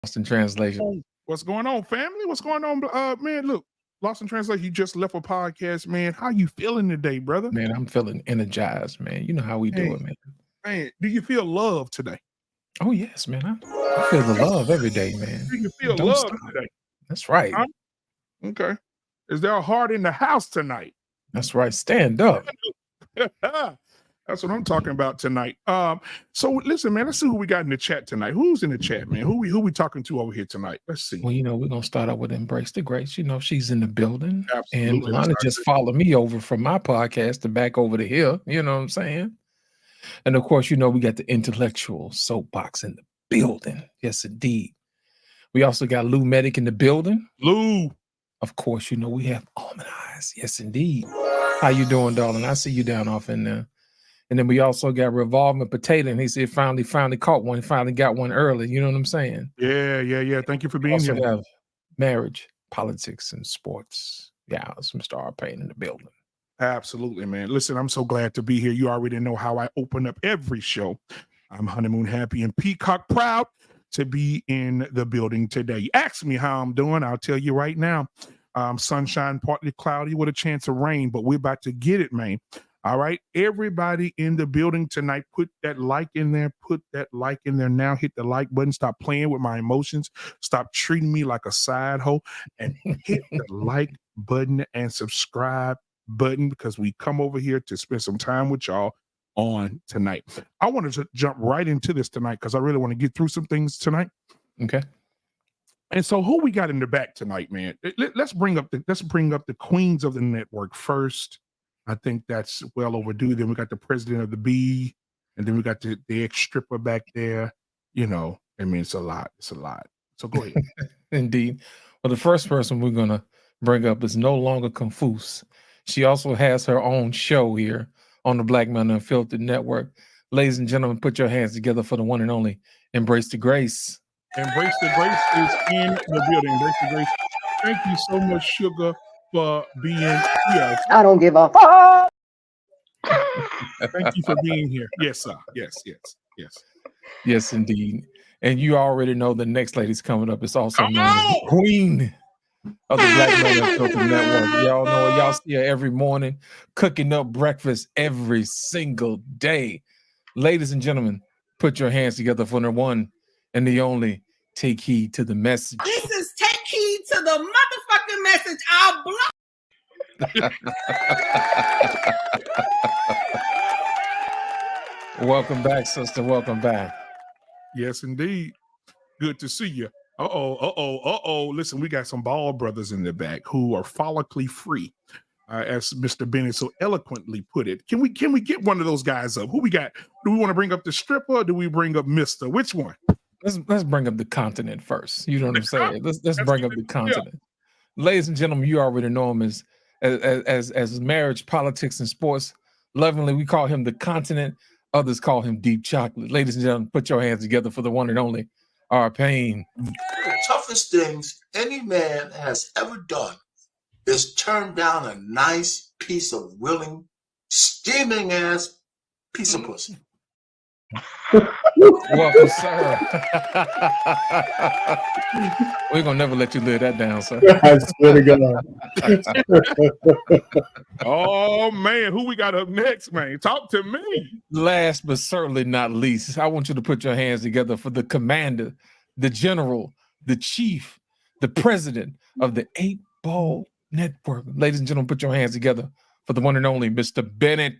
Lost in translation. What's going on, family? What's going on? Man, look, Lost in Translation, you just left a podcast, man. How you feeling today, brother? Man, I'm feeling energized, man. You know how we do it, man. Man, do you feel love today? Oh, yes, man. I feel the love every day, man. Do you feel Don't love stop. today? That's right. Huh? Okay. Is there a heart in the house tonight? That's right. Stand up. That's what I'm talking about tonight. So listen, man, let's see who we got in the chat tonight. Who's in the chat, man? Who we talking to over here tonight? Let's see. Well, we're gonna start out with Embrace the Grace. She's in the building. Absolutely. And Lana just followed me over from my podcast to back over to here. You know what I'm saying? And of course, we got the intellectual soapbox in the building. Yes, indeed. We also got Lou Medic in the building. Lou. Of course, we have Almond Eyes. Yes, indeed. How you doing, darling? I see you down off in there. And then we also got Revolving Potato, and he said finally caught one, finally got one early. You know what I'm saying? Yeah. Thank you for being also here. Have marriage, politics, and sports. Yeah, it's Mr. R. Payne in the building. Absolutely, man. Listen, I'm so glad to be here. You already know how I open up every show. I'm honeymoon happy and peacock proud to be in the building today. Ask me how I'm doing. I'll tell you right now. Sunshine, partly cloudy with a chance of rain, but we're about to get it, man. All right. Everybody in the building tonight, put that like in there. Put that like in there now. Hit the like button. Stop playing with my emotions. Stop treating me like a side hoe and hit the like button and subscribe button because we come over here to spend some time with y'all on tonight. I wanted to jump right into this tonight because I really want to get through some things tonight. Okay. And so who we got in the back tonight, man? Let's bring up the queens of the network first. I think that's well overdue. Then we got the president of the B, and then we got the ex-stripper back there. It's a lot. It's a lot. So go ahead. Indeed. Well, the first person we're going to bring up is no longer Confuse. She also has her own show here on the Black Men Unfiltered Network. Ladies and gentlemen, put your hands together for the one and only Embrace the Grace. Embrace the Grace is in the building. Embrace the Grace. Thank you so much, Sugar, for being here. I don't give a fuck. Thank you for being here. Yes, sir. Yes. Yes, indeed. And you already know the next lady's coming up. It's also known as the Queen of the Black Men Unfiltered Network. Y'all know her. Y'all see her every morning cooking up breakfast every single day. Ladies and gentlemen, put your hands together for the one and the only Take Heed to the Message. This is Take Heed to the motherfucking message. I'll block. Welcome back, sister. Welcome back. Yes, indeed. Good to see you. Listen, we got some ball brothers in the back who are follically free, as Mr. Bennett so eloquently put it. Can we get one of those guys up? Who we got? Do we want to bring up the stripper or do we bring up Mr.? Which one? Let's bring up the continent first. You know what I'm saying? Let's bring up the continent. Yeah. Ladies and gentlemen, you already know him as marriage, politics, and sports. Lovingly, we call him the continent. Others call him Deep Chocolate. Ladies and gentlemen, put your hands together for the one and only R. Payne. The toughest things any man has ever done is turn down a nice piece of willing, steaming ass piece of pussy. Welcome, sir. We're gonna never let you live that down, sir. I swear to God. Oh man, who we got up next, man? Talk to me. Last but certainly not least, I want you to put your hands together for the commander, the general, the chief, the president of the 8 Ball Network. Ladies and gentlemen, put your hands together for the one and only Mr. Bennett.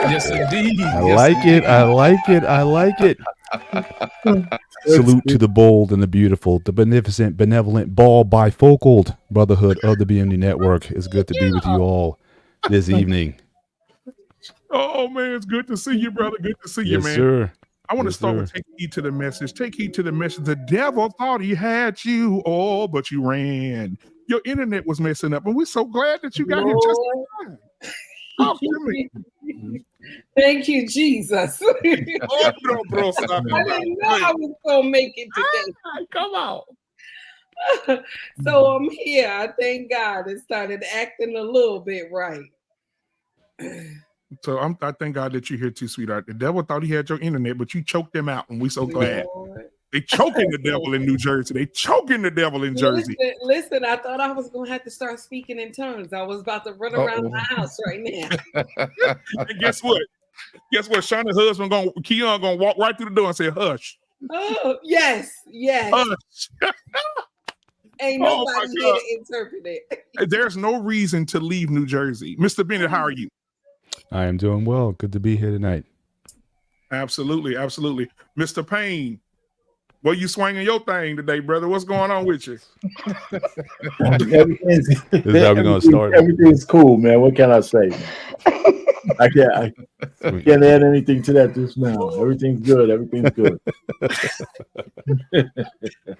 Yes, indeed. I like it. Salute to the bold and the beautiful, the beneficent, benevolent, ball bifocal brotherhood of the BMD Network. It's good to be with you all this evening. Oh man, it's good to see you, brother. Good to see you, man. Yes, sir. I want to start with Take Heed to the Message. Take heed to the message. The devil thought he had you, but you ran. Your internet was messing up, and we're so glad that you got here just in time. Talk to me. Thank you, Jesus. Oh, no, bro, stop I didn't know I was going to make it today. Come on. So I'm here. I thank God it started acting a little bit right. So I thank God that you're here too, sweetheart. The devil thought he had your internet, but you choked him out, and we so glad. Lord. They choking the devil in New Jersey. They choking the devil in Jersey. Listen, I thought I was going to have to start speaking in tongues. I was about to run around my house right now. And guess what? Guess what? Shauna's husband Keon gonna walk right through the door and say, "Hush." Oh, yes. Hush. Ain't Oh, nobody my here God. to interpret it. There's no reason to leave New Jersey. Mr. Bennett, how are you? I am doing well. Good to be here tonight. Absolutely, absolutely. Mr. Payne, well, you swinging your thing today, brother. What's going on with you? This is how we're gonna start. Everything's cool, man. What can I say? I can't add anything to that just now. Everything's good. Everything's good.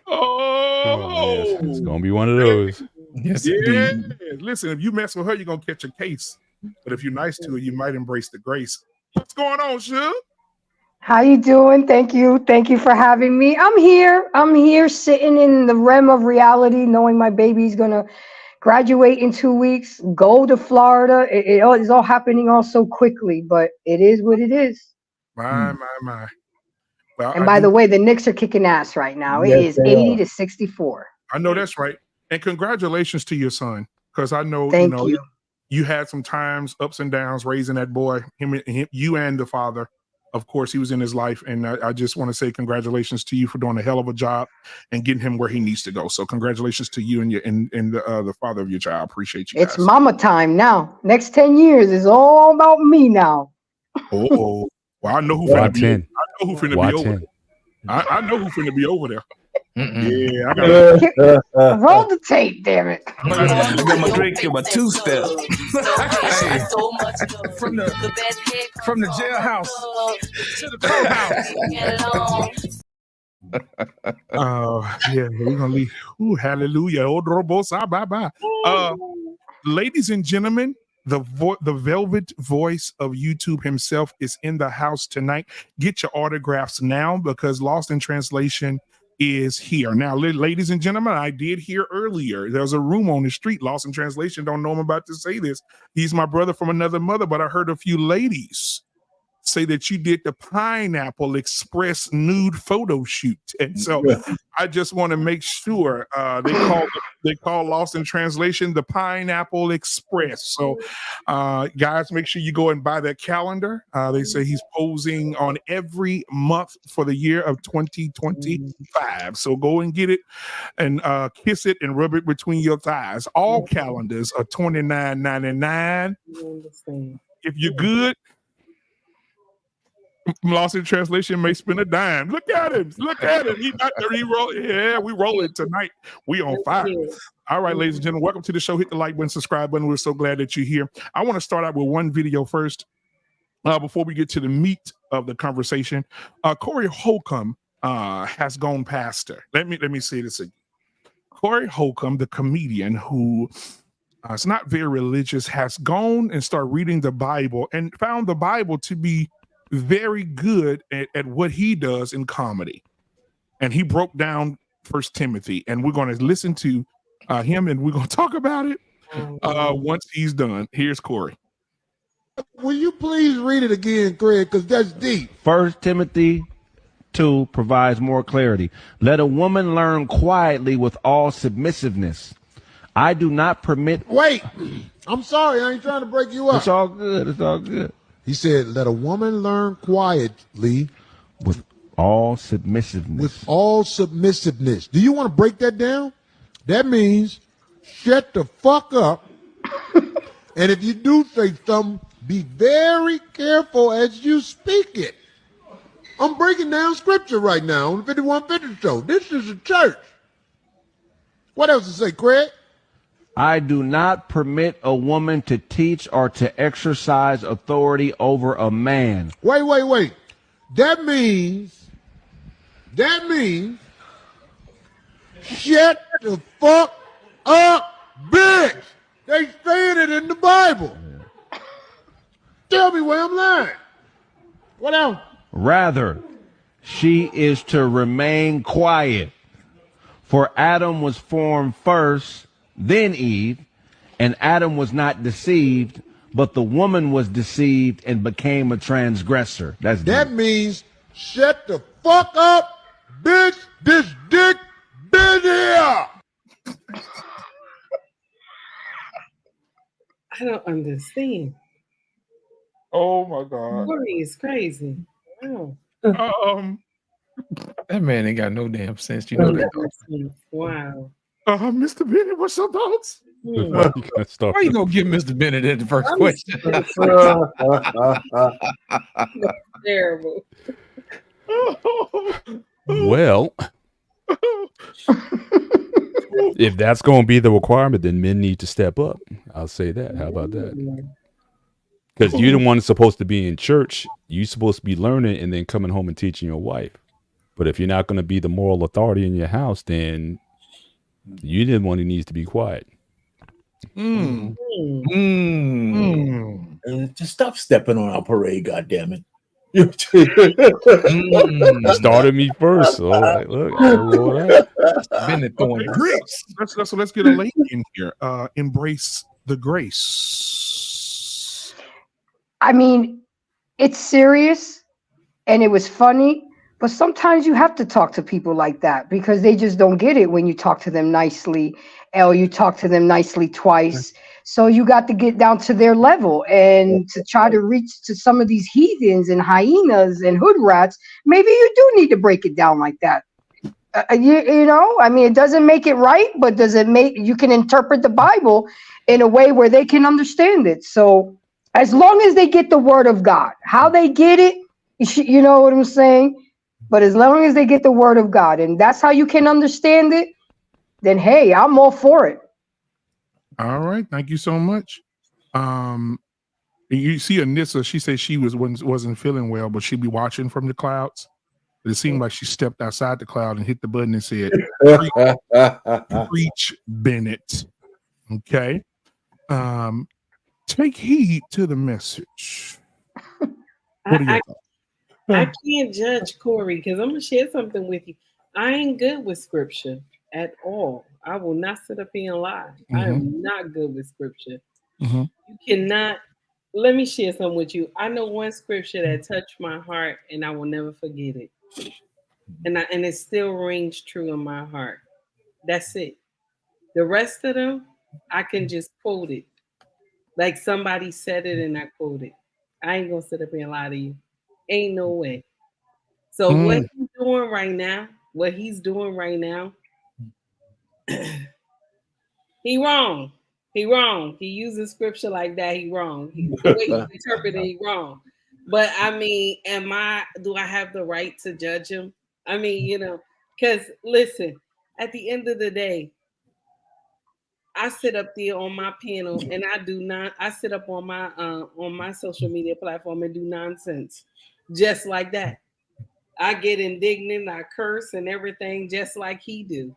Oh, yes. It's gonna be one of those. Yes, yeah. indeed. Listen, if you mess with her, you're gonna catch a case. But if you're nice to her, you might embrace the grace. What's going on, Suge? How you doing? Thank you for having me. I'm here sitting in the realm of reality, knowing my baby's gonna graduate in 2 weeks, go to Florida. It's all happening all so quickly, but it is what it is. My. Well, And by the way, the Knicks are kicking ass right now. It Yes, is they 80 are. to 64. I know that's right. And congratulations to your son, because I know Thank you. you had some times, ups and downs, raising that boy. Him, you and the father. Of course, he was in his life, and I just want to say congratulations to you for doing a hell of a job and getting him where he needs to go. So, congratulations to you and the father of your child. Appreciate you. It's guys. mama time now. Next 10 years is all about me now. Oh, well, I know who Why finna be. 10? I know who finna Why be over 10? there. I know who finna be over there. Mm-mm. Yeah, I got. Roll the tape, damn it. I'm gonna drink you a two-step. Hey, from the jailhouse to the courthouse. Yeah, we're gonna leave. Ooh, hallelujah. Oh, drobosa, bye-bye. Ladies and gentlemen, the velvet voice of YouTube himself is in the house tonight. Get your autographs now, because Lost in Translation is here. Now, ladies and gentlemen, I did hear earlier, there's a room on the street, Lost in Translation, don't know I'm about to say this. He's my brother from another mother, but I heard a few ladies say that you did the Pineapple Express nude photo shoot. And so I just want to make sure they call Lost in Translation the Pineapple Express. So guys, make sure you go and buy that calendar. They say he's posing on every month for the year of 2025. So go and get it and kiss it and rub it between your thighs. All calendars are $29.99. If you're good, Lost in Translation may spend a dime. Look at him. He not there. He roll. Yeah, we rolling tonight. We on fire. All right, ladies and gentlemen, welcome to the show. Hit the like button, subscribe button. We're so glad that you're here. I want to start out with one video first before we get to the meat of the conversation. Corey Holcomb has gone pastor. Let me say this again. Corey Holcomb, the comedian who is not very religious, has gone and started reading the Bible and found the Bible to be very good at what he does in comedy. And he broke down First Timothy, and we're going to listen to him, and we're going to talk about it once he's done. Here's Corey. Will you please read it again, Craig, because that's deep. 1 Timothy 2 provides more clarity. Let a woman learn quietly with all submissiveness. I do not permit... Wait, I'm sorry, I ain't trying to break you up. It's all good. He said, let a woman learn quietly with all submissiveness. With all submissiveness. Do you want to break that down? That means shut the fuck up. And if you do say something, be very careful as you speak it. I'm breaking down scripture right now on the 5150 show. This is a church. What else to say, Craig? I do not permit a woman to teach or to exercise authority over a man. Wait. That means shut the fuck up, bitch. They saying it in the Bible. Tell me where I'm lying. What else? Rather, she is to remain quiet. For Adam was formed first, then Eve, and Adam was not deceived, but the woman was deceived and became a transgressor. That's That deep. means shut the fuck up, bitch. This dick been here. I don't understand. Oh my God. Corey is crazy. Wow. That man ain't got no damn sense. You know that. Wow. Mr. Bennett, what's your thoughts? Why you gonna give Mr. Bennett that the first question? Terrible. Well, if that's going to be the requirement, then men need to step up. I'll say that. How about that? Because you're the one that's supposed to be in church. You're supposed to be learning and then coming home and teaching your wife. But if you're not going to be the moral authority in your house, then you're the one who needs to be quiet. Just stop stepping on our parade, goddammit. You started me first. So like, look, Bennett throwing bricks. Let's get a lady in here. Embrace the grace. I mean, it's serious and it was funny, but sometimes you have to talk to people like that because they just don't get it when you talk to them nicely or you talk to them nicely twice. So you got to get down to their level and to try to reach to some of these heathens and hyenas and hood rats. Maybe you do need to break it down like that. You know, I mean, it doesn't make it right, but does it make you can interpret the Bible in a way where they can understand it. So as long as they get the word of God, how they get it, you know what I'm saying? But as long as they get the word of God and that's how you can understand it, then hey, I'm all for it. All right, thank you so much. You see Anissa, she said she wasn't feeling well, but she'd be watching from the clouds. But it seemed like she stepped outside the cloud and hit the button and said, "Preach, Bennett." Okay. Take heed to the message. What are your thoughts? I can't judge Corey because I'm gonna share something with you. I ain't good with scripture at all. I will not sit up here and lie. I am not good with scripture. You cannot. Let me share something with you. I know one scripture that touched my heart, and I will never forget it. And it still rings true in my heart. That's it. The rest of them, I can just quote it. Like somebody said it and I quote it. I ain't gonna sit up here and lie to you. Ain't no way. So what he's doing right now, he wrong. He wrong. He uses scripture like that. He wrong. The way he interpreted, he wrong. But I mean, do I have the right to judge him? I mean, you know, because listen, at the end of the day, I sit up there on my panel and I sit up on my social media platform and do nonsense just like that. I get indignant, I curse and everything just like he do.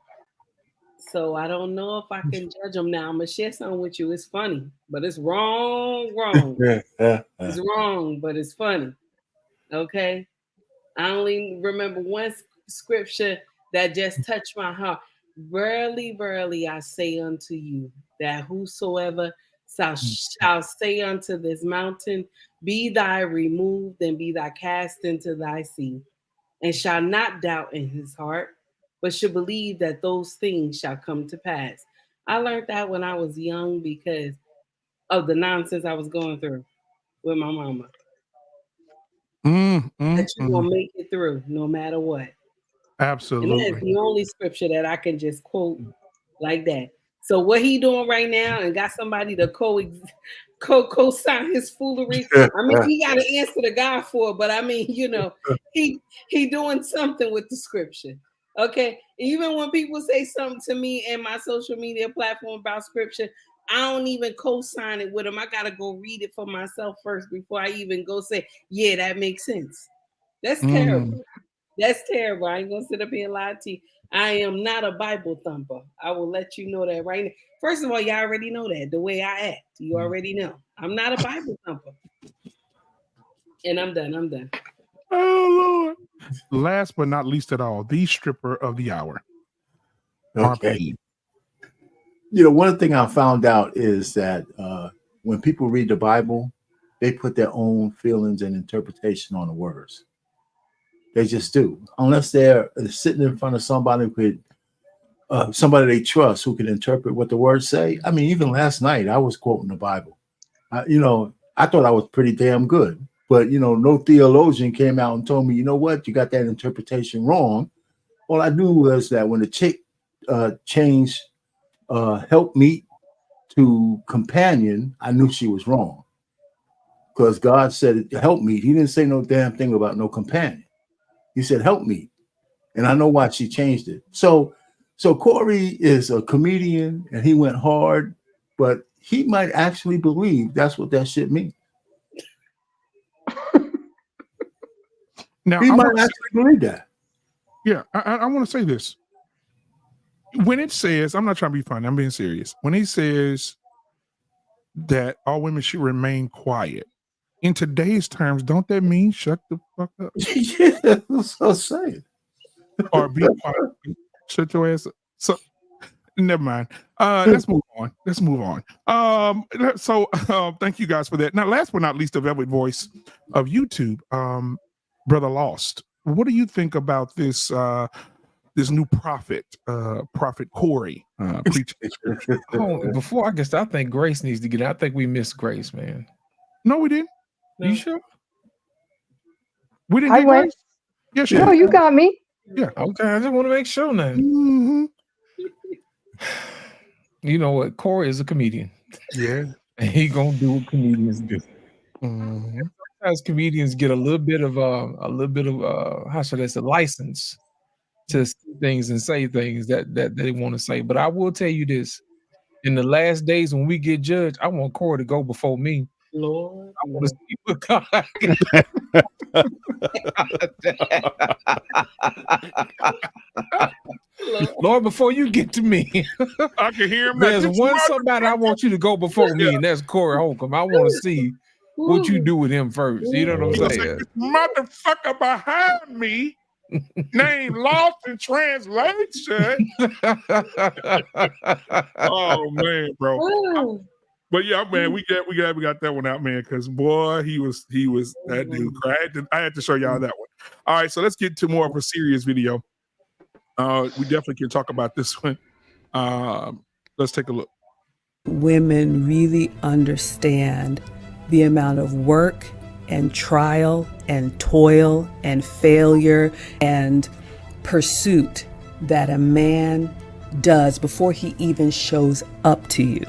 So I don't know if I can judge him now. I'm gonna share something with you. It's funny, but it's wrong. It's wrong, but it's funny. Okay. I only remember one scripture that just touched my heart. Verily, verily, I say unto you that whosoever shall say unto this mountain, be thy removed and be thy cast into thy sea, and shall not doubt in his heart, but should believe that those things shall come to pass. I learned that when I was young because of the nonsense I was going through with my mama. That you're gonna make it through no matter what. Absolutely. And that's the only scripture that I can just quote like that. So what he doing right now and got somebody to co-sign his foolery. I mean, he got to answer to God for it, but I mean, you know, he doing something with the scripture. Okay. Even when people say something to me in my social media platform about scripture, I don't even co-sign it with them. I gotta go read it for myself first before I even go say, yeah, that makes sense. That's terrible. That's terrible. I ain't gonna sit up here and lie to you. I am not a Bible thumper. I will let you know that right now. First of all, y'all already know that the way I act. You already know. I'm not a Bible thumper. And I'm done. Oh Lord. Last but not least at all, the stripper of the hour. Okay. You know, one thing I found out is that when people read the Bible, they put their own feelings and interpretation on the words. They just do, unless they're sitting in front of somebody with somebody they trust who can interpret what the words say. I mean, even last night I was quoting the Bible. You know, I thought I was pretty damn good, but you know, no theologian came out and told me, you know what, you got that interpretation wrong. All I knew was that when the chick changed help meet to companion, I knew she was wrong. Because God said help me. He didn't say no damn thing about no companion. He said help me. And I know why she changed it. So Corey is a comedian and he went hard, but he might actually believe that's what that shit means. Now he might actually believe that. Yeah, I want to say this. When it says, I'm not trying to be funny, I'm being serious. When he says that all women should remain quiet, in today's terms, don't that mean shut the fuck up? Yeah, that's what I'm saying. Or be quiet. Shut your ass up. So never mind. Let's move on. Thank you guys for that. Now, last but not least, the velvet voice of YouTube, Brother Lost. What do you think about this this new prophet, Prophet Corey, preaching? Before I guess I think Grace needs to get out. I think we missed Grace, man. No, we didn't. No. You sure? We didn't I get went. Grace? Yes, No, you got me. Yeah. Okay, I just want to make sure now. Mm-hmm. You know what? Corey is a comedian. Yeah. And he gonna do what comedians do. Mm-hmm. Sometimes comedians get a little bit of how should I say, license to see things and say things that they want to say. But I will tell you this: in the last days when we get judged, I want Corey to go before me. Lord, I want to see what God. Lord, before you get to me, I can hear him. There's somebody I want you to go before me, and that's Corey Holcomb. I want to see what you do with him first. You know what I'm saying? This motherfucker behind me, named Lost in Translation. Oh man, bro. But yeah, man, we got that one out, man. Because boy, he was that dude. I had to show y'all that one. All right, so let's get to more of a serious video. We definitely can talk about this one. Let's take a look. Women really understand the amount of work and trial and toil and failure and pursuit that a man does before he even shows up to you.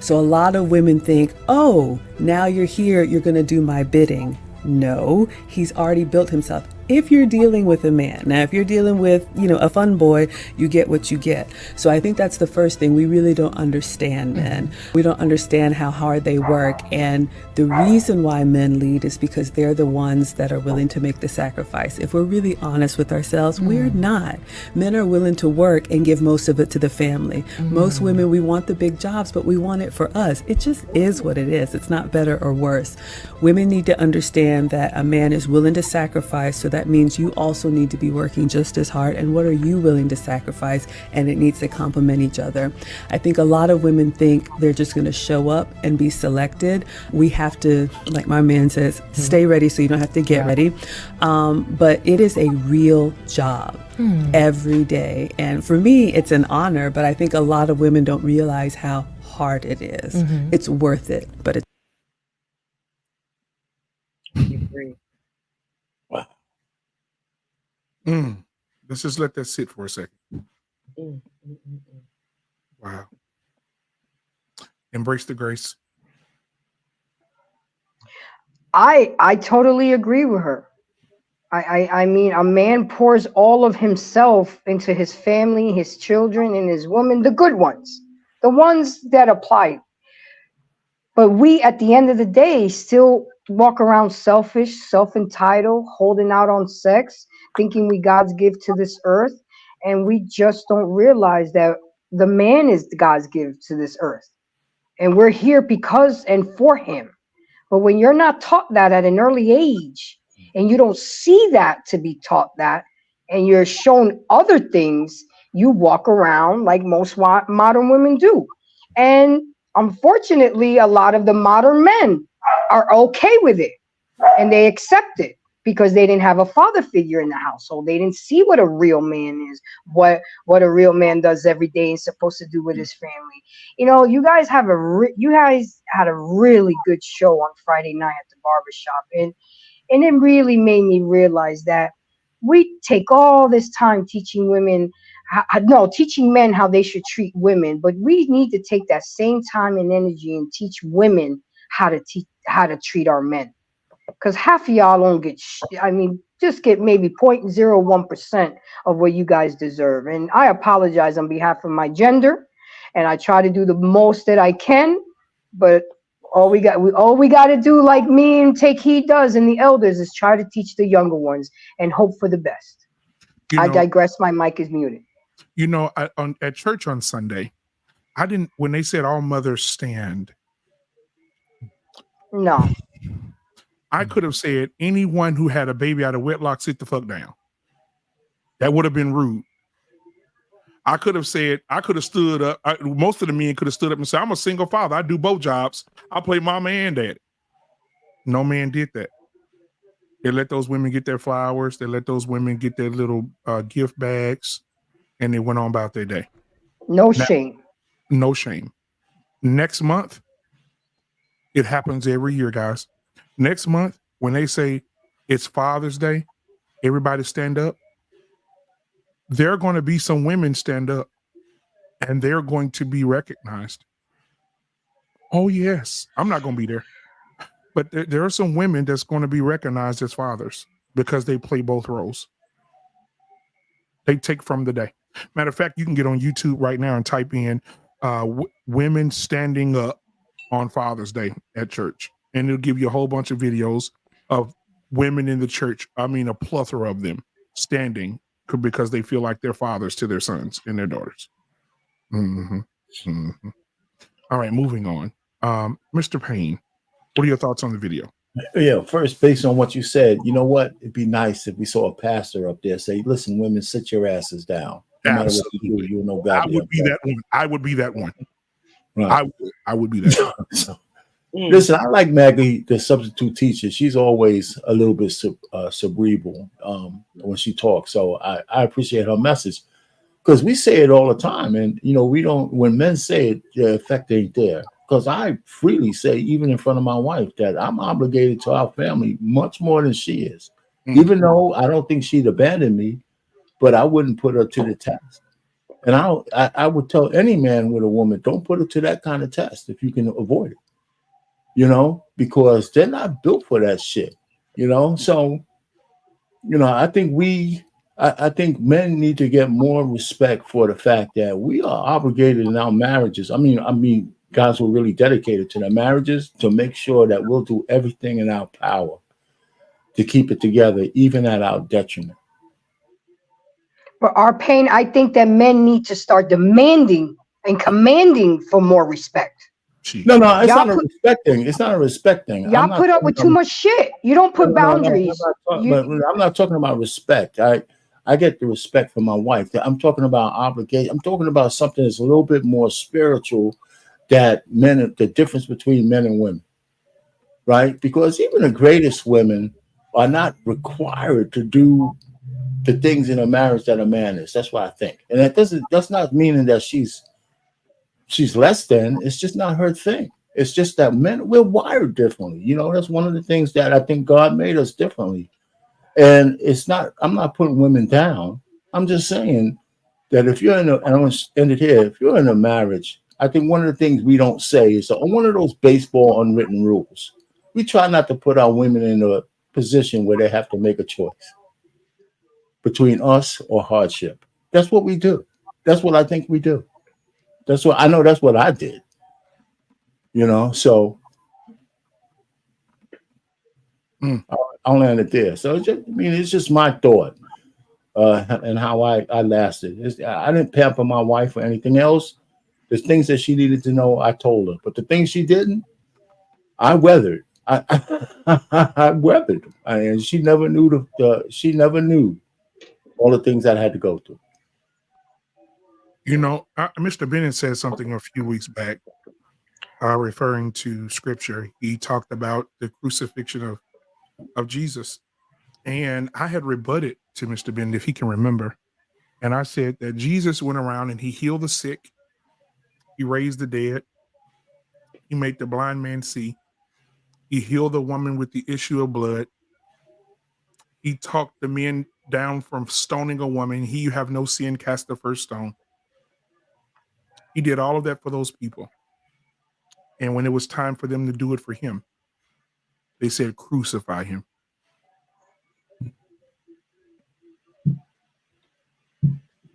So a lot of women think, oh, now you're here, you're going to do my bidding. No, he's already built himself. If you're dealing with a man, now if you're dealing with, a fun boy, you get what you get. So I think that's the first thing. We really don't understand men. We don't understand how hard they work. And the reason why men lead is because they're the ones that are willing to make the sacrifice. If we're really honest with ourselves, we're not. Men are willing to work and give most of it to the family. Most women, we want the big jobs, but we want it for us. It just is what it is. It's not better or worse. Women need to understand that a man is willing to sacrifice, so that means you also need to be working just as hard. And what are you willing to sacrifice? And it needs to complement each other. I think a lot of women think they're just going to show up and be selected. We have to, like my man says, stay ready so you don't have to get ready. But it is a real job every day. And for me, it's an honor, but I think a lot of women don't realize how hard it is. It's worth it, but it's Wow. Let's just let that sit for a second. Wow. Embrace the grace. I totally agree with her. I mean, a man pours all of himself into his family, his children, and his woman, the good ones, the ones that apply. But we, at the end of the day, still walk around selfish, self-entitled, holding out on sex, thinking we God's gift to this earth. And we just don't realize that the man is God's gift to this earth. And we're here because and for him. But when you're not taught that at an early age, and you don't see that to be taught that, and you're shown other things, you walk around like most modern women do. And unfortunately, a lot of the modern men are okay with it and they accept it because they didn't have a father figure in the household. They didn't see what a real man is, what a real man does every day and is supposed to do with his family. You know, you guys had a really good show on Friday night at the barbershop, and it really made me realize that we take all this time teaching teaching men how they should treat women, but we need to take that same time and energy and teach women how to treat our men. Because half of y'all don't get, just get maybe 0.01% of what you guys deserve. And I apologize on behalf of my gender, and I try to do the most that I can, but all we got to do, like me and Take Heed does and the elders, is try to teach the younger ones and hope for the best. I digress. My mic is muted. You know, at church on Sunday, when they said all mothers stand. No. I could have said anyone who had a baby out of wedlock, sit the fuck down. That would have been rude. I could have stood up. Most of the men could have stood up and said, I'm a single father. I do both jobs. I play mama and daddy. No man did that. They let those women get their flowers. They let those women get their little gift bags, and they went on about their day. No shame. No shame. Next month, it happens every year, guys. Next month, when they say it's Father's Day, everybody stand up. There are going to be some women stand up, and they're going to be recognized. Oh, yes. I'm not going to be there. But there are some women that's going to be recognized as fathers because they play both roles. They take from the day. Matter of fact, you can get on YouTube right now and type in women standing up on Father's Day at church. And it'll give you a whole bunch of videos of women in the church. I mean, a plethora of them standing because they feel like they're fathers to their sons and their daughters. Mm-hmm. Mm-hmm. All right, moving on. Mr. Payne, what are your thoughts on the video? Yeah, first, based on what you said, you know what? It'd be nice if we saw a pastor up there say, listen, women, sit your asses down. No matter what you do, you'll know God. I would be that one. I would be that one. Right. I would be that one. So, listen, I like Maggie, the substitute teacher. She's always a little bit cerebral when she talks. So I appreciate her message because we say it all the time. And, you know, when men say it, the effect ain't there. Because I freely say, even in front of my wife, that I'm obligated to our family much more than she is. Mm-hmm. Even though I don't think she'd abandon me, but I wouldn't put her to the test. And I would tell any man with a woman, don't put her to that kind of test if you can avoid it. You know, because they're not built for that shit, you know? So, you know, I think men need to get more respect for the fact that we are obligated in our marriages. I mean, guys who are really dedicated to their marriages to make sure that we'll do everything in our power to keep it together, even at our detriment. For our pain, I think that men need to start demanding and commanding for more respect. No, it's not a respect thing. It's not a respect thing. Y'all put up with too much shit. You don't put boundaries. I'm not talking about respect. I get the respect for my wife. I'm talking about obligation. I'm talking about something that's a little bit more spiritual, that the difference between men and women, right? Because even the greatest women are not required to do the things in a marriage that a man is. That's what I think. And that's not meaning that she's less than. It's just not her thing. It's just that men, we're wired differently. You know, that's one of the things that I think God made us differently. And I'm not putting women down. I'm just saying that if you're and I'm going to end it here, if you're in a marriage, I think one of the things we don't say is one of those baseball unwritten rules. We try not to put our women in a position where they have to make a choice between us or hardship. That's what we do. That's what I think we do. That's what I did. You know, so I'll land it there. So it's just my thought and how I lasted. I didn't pamper my wife or anything else. There's things that she needed to know, I told her. But the things she didn't, I weathered. I weathered. And she never knew she never knew all the things I had to go through. You know, Mr. Bennett said something a few weeks back, referring to scripture. He talked about the crucifixion of Jesus. And I had rebutted to Mr. Bennett, if he can remember. And I said that Jesus went around and he healed the sick, he raised the dead, he made the blind man see, he healed the woman with the issue of blood, he talked the men down from stoning a woman. He who have no sin, cast the first stone. He did all of that for those people. And when it was time for them to do it for him, they said, crucify him.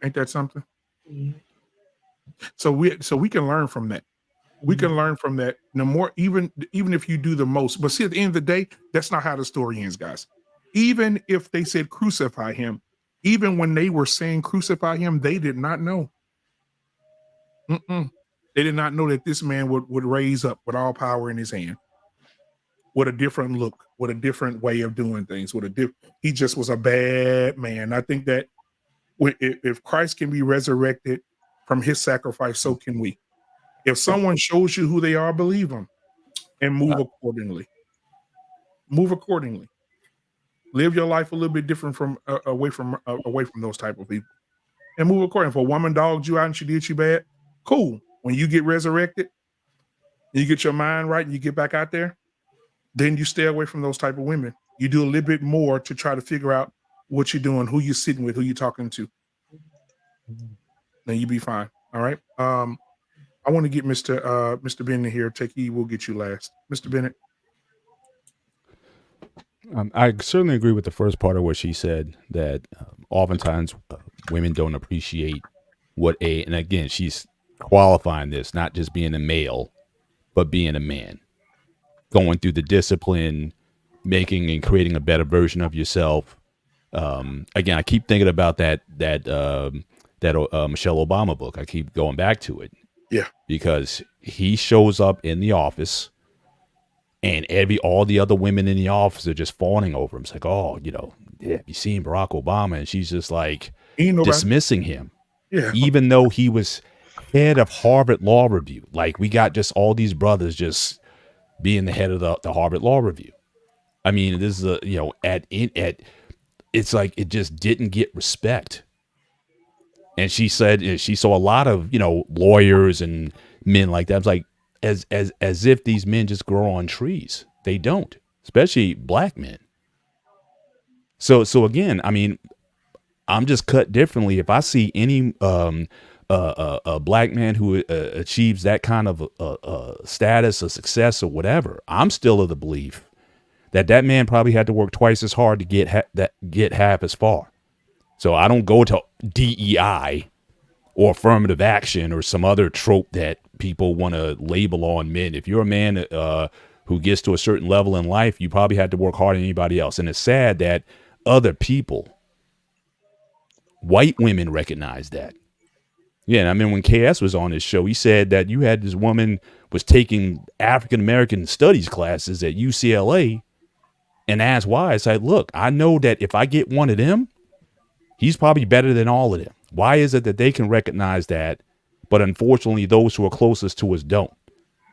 Ain't that something? Yeah. So we can learn from that. We can learn from that. No more, even if you do the most. But see, at the end of the day, that's not how the story ends, guys. Even if they said crucify him, even when they were saying crucify him, they did not know. They did not know that this man would raise up with all power in his hand, with a different look, with a different way of doing things. He just was a bad man. I think that if Christ can be resurrected from his sacrifice, so can we. If someone shows you who they are, believe them and move accordingly. Move accordingly. Live your life a little bit different from away from those type of people, and move accordingly. If a woman dogged you out and she did you bad, cool. When you get resurrected, you get your mind right, and you get back out there, then you stay away from those type of women. You do a little bit more to try to figure out what you're doing, who you're sitting with, who you're talking to. Then you be fine. All right. I want to get Mr. Bennett here. We'll get you last. Mr. Bennett. I certainly agree with the first part of what she said, that oftentimes women don't appreciate and again, she's qualifying this, not just being a male, but being a man, going through the discipline, making and creating a better version of yourself. Again, I keep thinking about that Michelle Obama book. I keep going back to it. Yeah. Because he shows up in the office and all the other women in the office are just fawning over him. It's like, oh, have you seen Barack Obama? And she's just like dismissing him. Yeah. Even though he was head of Harvard Law Review. Like, we got just all these brothers just being the head of the Harvard Law Review. I mean, this is it's like it just didn't get respect. And she said she saw a lot of, lawyers and men like that. It's like as if these men just grow on trees. They don't, especially black men. So again, I mean, I'm just cut differently. If I see any a black man who achieves that kind of status or success or whatever, I'm still of the belief that man probably had to work twice as hard to get half as far. So I don't go to DEI or affirmative action or some other trope that people want to label on men. If you're a man who gets to a certain level in life, you probably had to work harder than anybody else. And it's sad that other people, white women, recognize that. Yeah, and I mean, when KS was on his show, he said that you had this woman was taking African-American studies classes at UCLA and asked why. It's like, look, I know that if I get one of them, he's probably better than all of them. Why is it that they can recognize that, but unfortunately those who are closest to us don't?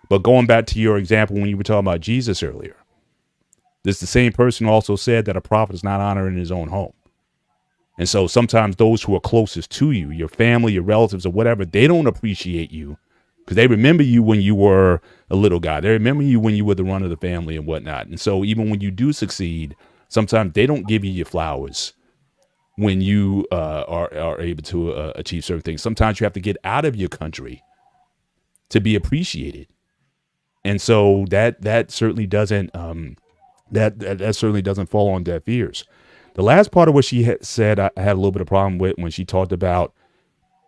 But going back to your example when you were talking about Jesus earlier, this is the same person who also said that a prophet is not honored in his own home. And so sometimes those who are closest to you, your family, your relatives, or whatever, they don't appreciate you because they remember you when you were a little guy. They remember you when you were the run of the family and whatnot. And so even when you do succeed, sometimes they don't give you your flowers when you are able to achieve certain things. Sometimes you have to get out of your country to be appreciated. And so that certainly doesn't that certainly doesn't fall on deaf ears. The last part of what she had said, I had a little bit of problem with when she talked about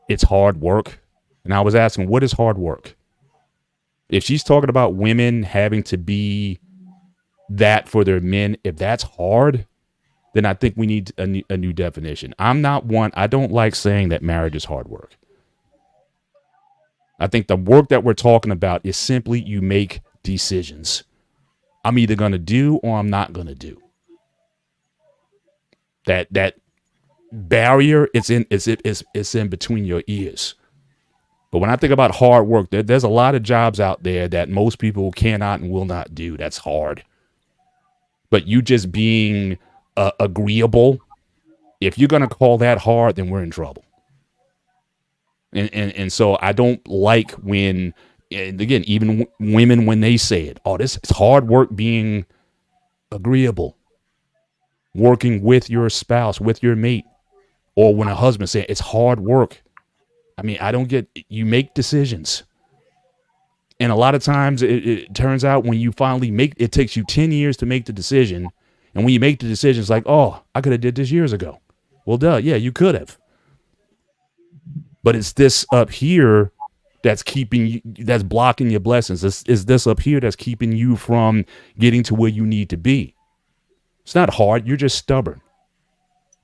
it's hard work. And I was asking, what is hard work? If she's talking about women having to be that for their men, if that's hard, then I think we need a new definition. I don't like saying that marriage is hard work. I think the work that we're talking about is simply you make decisions. I'm either going to do or I'm not going to do. That barrier, it's in between your ears. But when I think about hard work, there's a lot of jobs out there that most people cannot and will not do. That's hard. But you just being agreeable, if you're going to call that hard, then we're in trouble. And so I don't like when, and again, even women, when they say it, oh, this is hard work being agreeable, working with your spouse, with your mate, or when a husband says it's hard work. I mean, I don't get, you make decisions. And a lot of times it turns out when you finally make, it takes you 10 years to make the decision. And when you make the decision, it's like, oh, I could have did this years ago. Well, duh, yeah, you could have. But it's this up here that's keeping you, that's blocking your blessings. It's this up here that's keeping you from getting to where you need to be. It's not hard. You're just stubborn.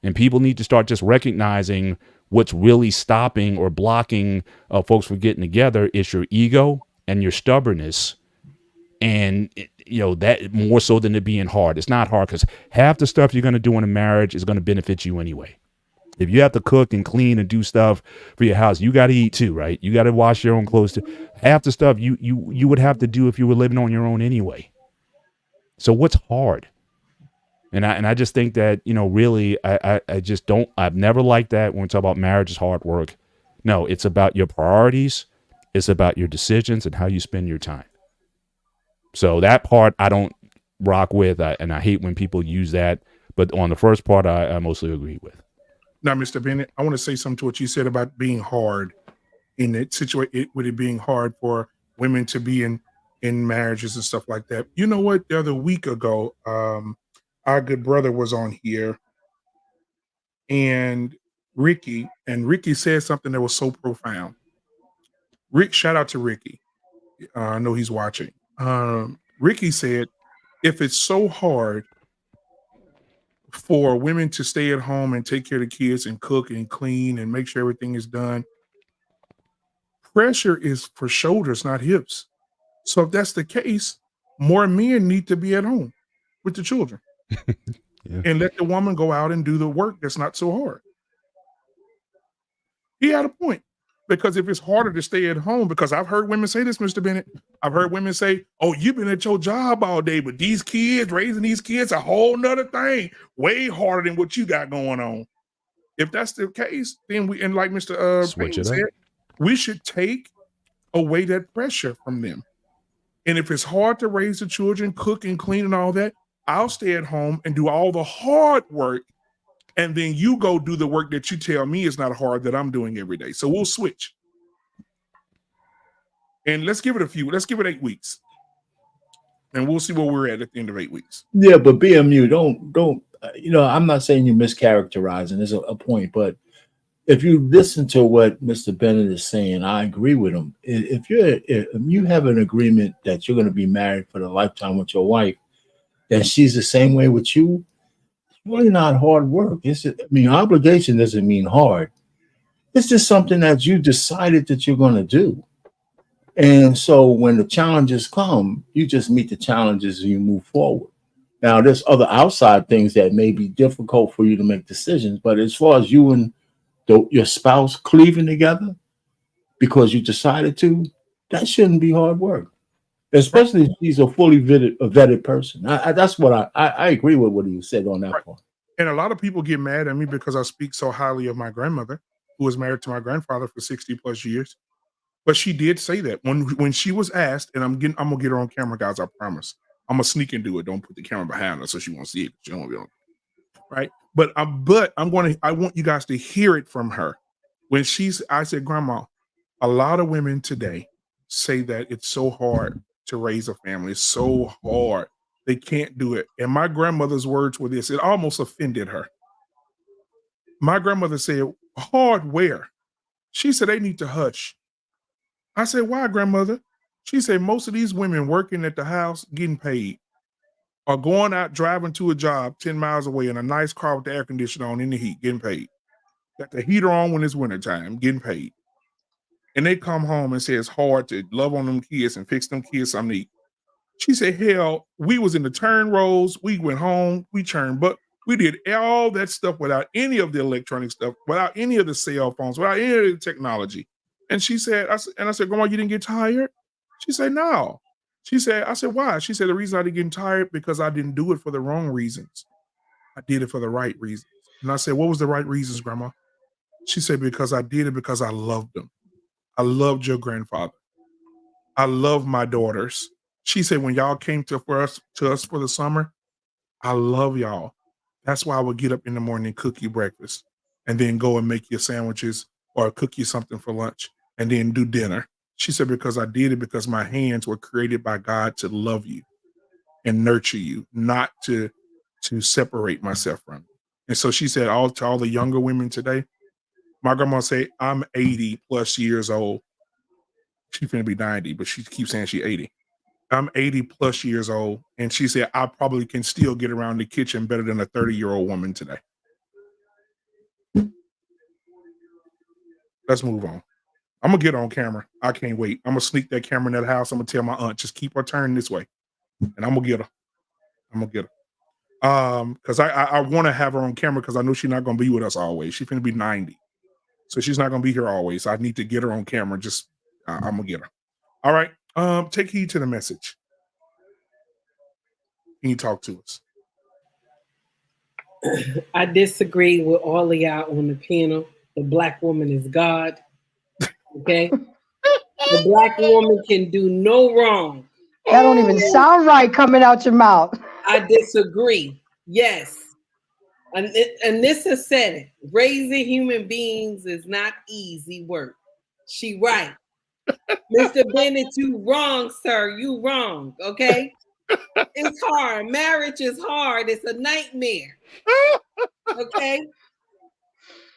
And people need to start just recognizing what's really stopping or blocking folks from getting together is your ego and your stubbornness. And, that more so than it being hard. It's not hard because half the stuff you're going to do in a marriage is going to benefit you anyway. If you have to cook and clean and do stuff for your house, you got to eat too, right? You got to wash your own clothes too. Half the stuff you would have to do if you were living on your own anyway. So what's hard? And I just think that, really, I just don't, I've never liked that when we talk about marriage is hard work. No, it's about your priorities. It's about your decisions and how you spend your time. So that part I don't rock with, and I hate when people use that. But on the first part, I mostly agree with. Now, Mr. Bennett, I want to say something to what you said about being hard in that situation, with it being hard for women to be in marriages and stuff like that. You know what? The other week ago, our good brother was on here, and Ricky said something that was so profound. Shout out to Ricky. I know he's watching. Ricky said, if it's so hard for women to stay at home and take care of the kids and cook and clean and make sure everything is done, pressure is for shoulders, not hips. So if that's the case, more men need to be at home with the children. Yeah. And let the woman go out and do the work that's not so hard. He had a point. Because if it's harder to stay at home, because I've heard women say this, Mr. Bennett, I've heard women say, oh, you've been at your job all day, but these kids, raising these kids, a whole nother thing, way harder than what you got going on. If that's the case, then we, and like Mr. Payne said, we should take away that pressure from them. And if it's hard to raise the children, cook and clean and all that, I'll stay at home and do all the hard work. And then you go do the work that you tell me is not hard that I'm doing every day. So we'll switch. And let's give it 8 weeks. And we'll see where we're at the end of 8 weeks. Yeah, but BMU, don't, I'm not saying you're mischaracterizing. There's a point, but if you listen to what Mr. Bennett is saying, I agree with him. If you have an agreement that you're going to be married for the lifetime with your wife, and she's the same way with you, really not hard work. Obligation doesn't mean hard. It's just something that you decided that you're going to do. And so when the challenges come, you just meet the challenges and you move forward. Now, there's other outside things that may be difficult for you to make decisions. But as far as you and your spouse cleaving together because you decided to, that shouldn't be hard work. Especially if she's a fully vetted person. That's what I agree with what he said on that part. And a lot of people get mad at me because I speak so highly of my grandmother, who was married to my grandfather for 60 plus years. But she did say that when she was asked, and I'm gonna get her on camera, guys. I promise. I'm gonna sneak and do it. Don't put the camera behind her so she won't see it. She won't be on, right? But I want you guys to hear it from her. I said, Grandma, a lot of women today say that it's so hard to raise a family. It's so hard. They can't do it. And my grandmother's words were this. It almost offended her. My grandmother said, hard where? She said, they need to hush. I said, why, grandmother? She said, most of these women working at the house getting paid are going out driving to a job 10 miles away in a nice car with the air conditioner on in the heat, getting paid. Got the heater on when it's wintertime, getting paid. And they come home and say it's hard to love on them kids and fix them kids something to eat. She said, hell, we was in the turn rows. We went home, we churned, but we did all that stuff without any of the electronic stuff, without any of the cell phones, without any of the technology. And she said, I said, Grandma, you didn't get tired? She said, no. I said, why? She said, the reason I didn't get tired because I didn't do it for the wrong reasons. I did it for the right reasons. And I said, what was the right reasons, Grandma? She said, because I did it because I loved them. I loved your grandfather. I love my daughters. She said, when y'all came to us for the summer, I love y'all. That's why I would get up in the morning and cook you breakfast and then go and make you sandwiches or cook you something for lunch and then do dinner. She said, because I did it because my hands were created by God to love you and nurture you, not to separate myself from you. And so she said, to all the younger women today, my grandma said, I'm 80 plus years old. She's going to be 90, but she keeps saying she's 80. I'm 80 plus years old. And she said, I probably can still get around the kitchen better than a 30-year-old woman today. Let's move on. I'm going to get on camera. I can't wait. I'm going to sneak that camera in that house. I'm going to tell my aunt, just keep her turning this way. And I'm going to get her. Because I want to have her on camera because I know she's not going to be with us always. She's going to be 90. So she's not going to be here always. So I need to get her on camera. I'm going to get her. All right. Take heed to the message. Can you talk to us? I disagree with all of y'all on the panel. The black woman is God. Okay? The black woman can do no wrong. That don't even sound right coming out your mouth. I disagree. Yes. And this has said it. Raising human beings is not easy work. She right. Mr. Bennett, you wrong, sir. You wrong. Okay? It's hard. Marriage is hard. It's a nightmare. Okay?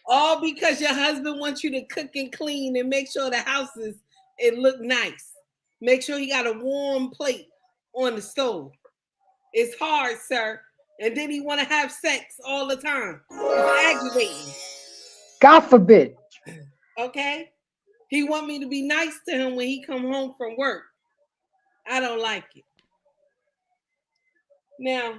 All because your husband wants you to cook and clean and make sure the house it look nice. Make sure he got a warm plate on the stove. It's hard, sir. And then he want to have sex all the time. It's aggravating. God forbid. Okay? He want me to be nice to him when he come home from work. I don't like it. Now,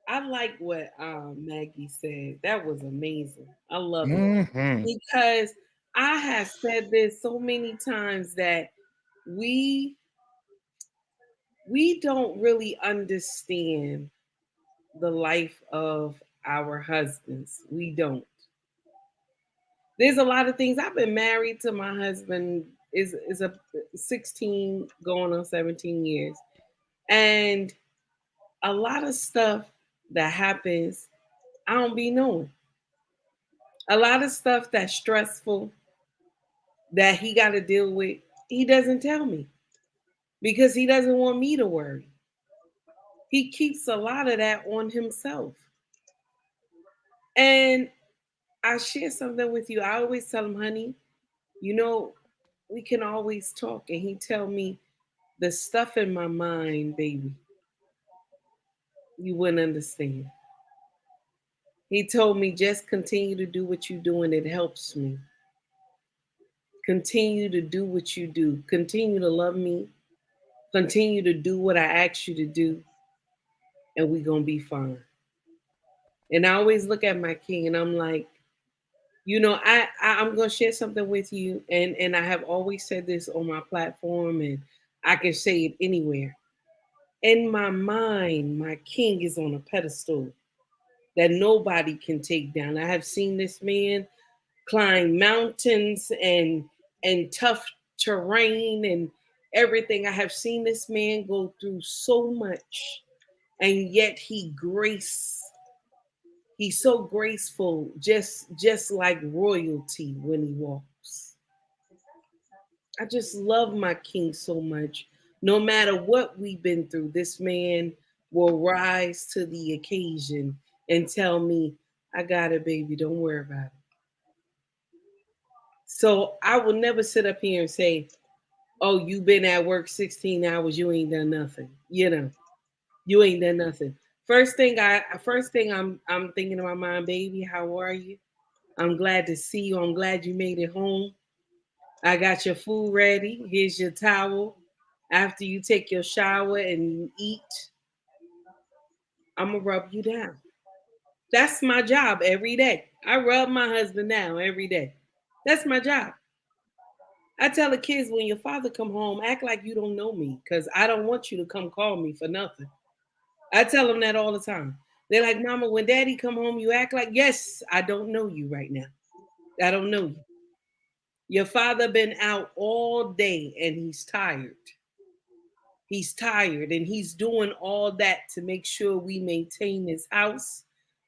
I like what Maggie said. That was amazing. I love it because I have said this so many times that we don't really understand the life of our husbands. We don't. There's a lot of things. I've been married to my husband is a 16 going on 17 years. And a lot of stuff that happens, I don't be knowing. A lot of stuff that's stressful that he got to deal with, he doesn't tell me because he doesn't want me to worry. He keeps a lot of that on himself. And I share something with you. I always tell him, honey, you know, we can always talk. And he tell me the stuff in my mind, baby, you wouldn't understand. He told me, just continue to do what you're doing. It helps me. Continue to do what you do. Continue to love me. Continue to do what I asked you to do. And we're going to be fine. And I always look at my king and I'm like, you know, I'm going to share something with you. And I have always said this on my platform and I can say it anywhere. In my mind, my king is on a pedestal that nobody can take down. I have seen this man climb mountains and tough terrain and everything. I have seen this man go through so much, and yet he's so graceful, just like royalty when he walks. I just love my king so much. No matter what we've been through, this man will rise to the occasion and tell me, I got it, baby. Don't worry about it. So I will never sit up here and say, oh, you've been at work 16 hours. You ain't done nothing. You know, you ain't done nothing. First thing I'm thinking in my mind, baby, how are you? I'm glad to see you. I'm glad you made it home. I got your food ready. Here's your towel. After you take your shower and you eat, I'm gonna rub you down. That's my job every day. I rub my husband down every day. That's my job. I tell the kids, when your father come home, act like you don't know me, because I don't want you to come call me for nothing. I tell them that all the time. They're like, Mama, when Daddy come home, you act like, yes, I don't know you right now. I don't know you. Your father been out all day and he's tired. He's tired and he's doing all that to make sure we maintain his house,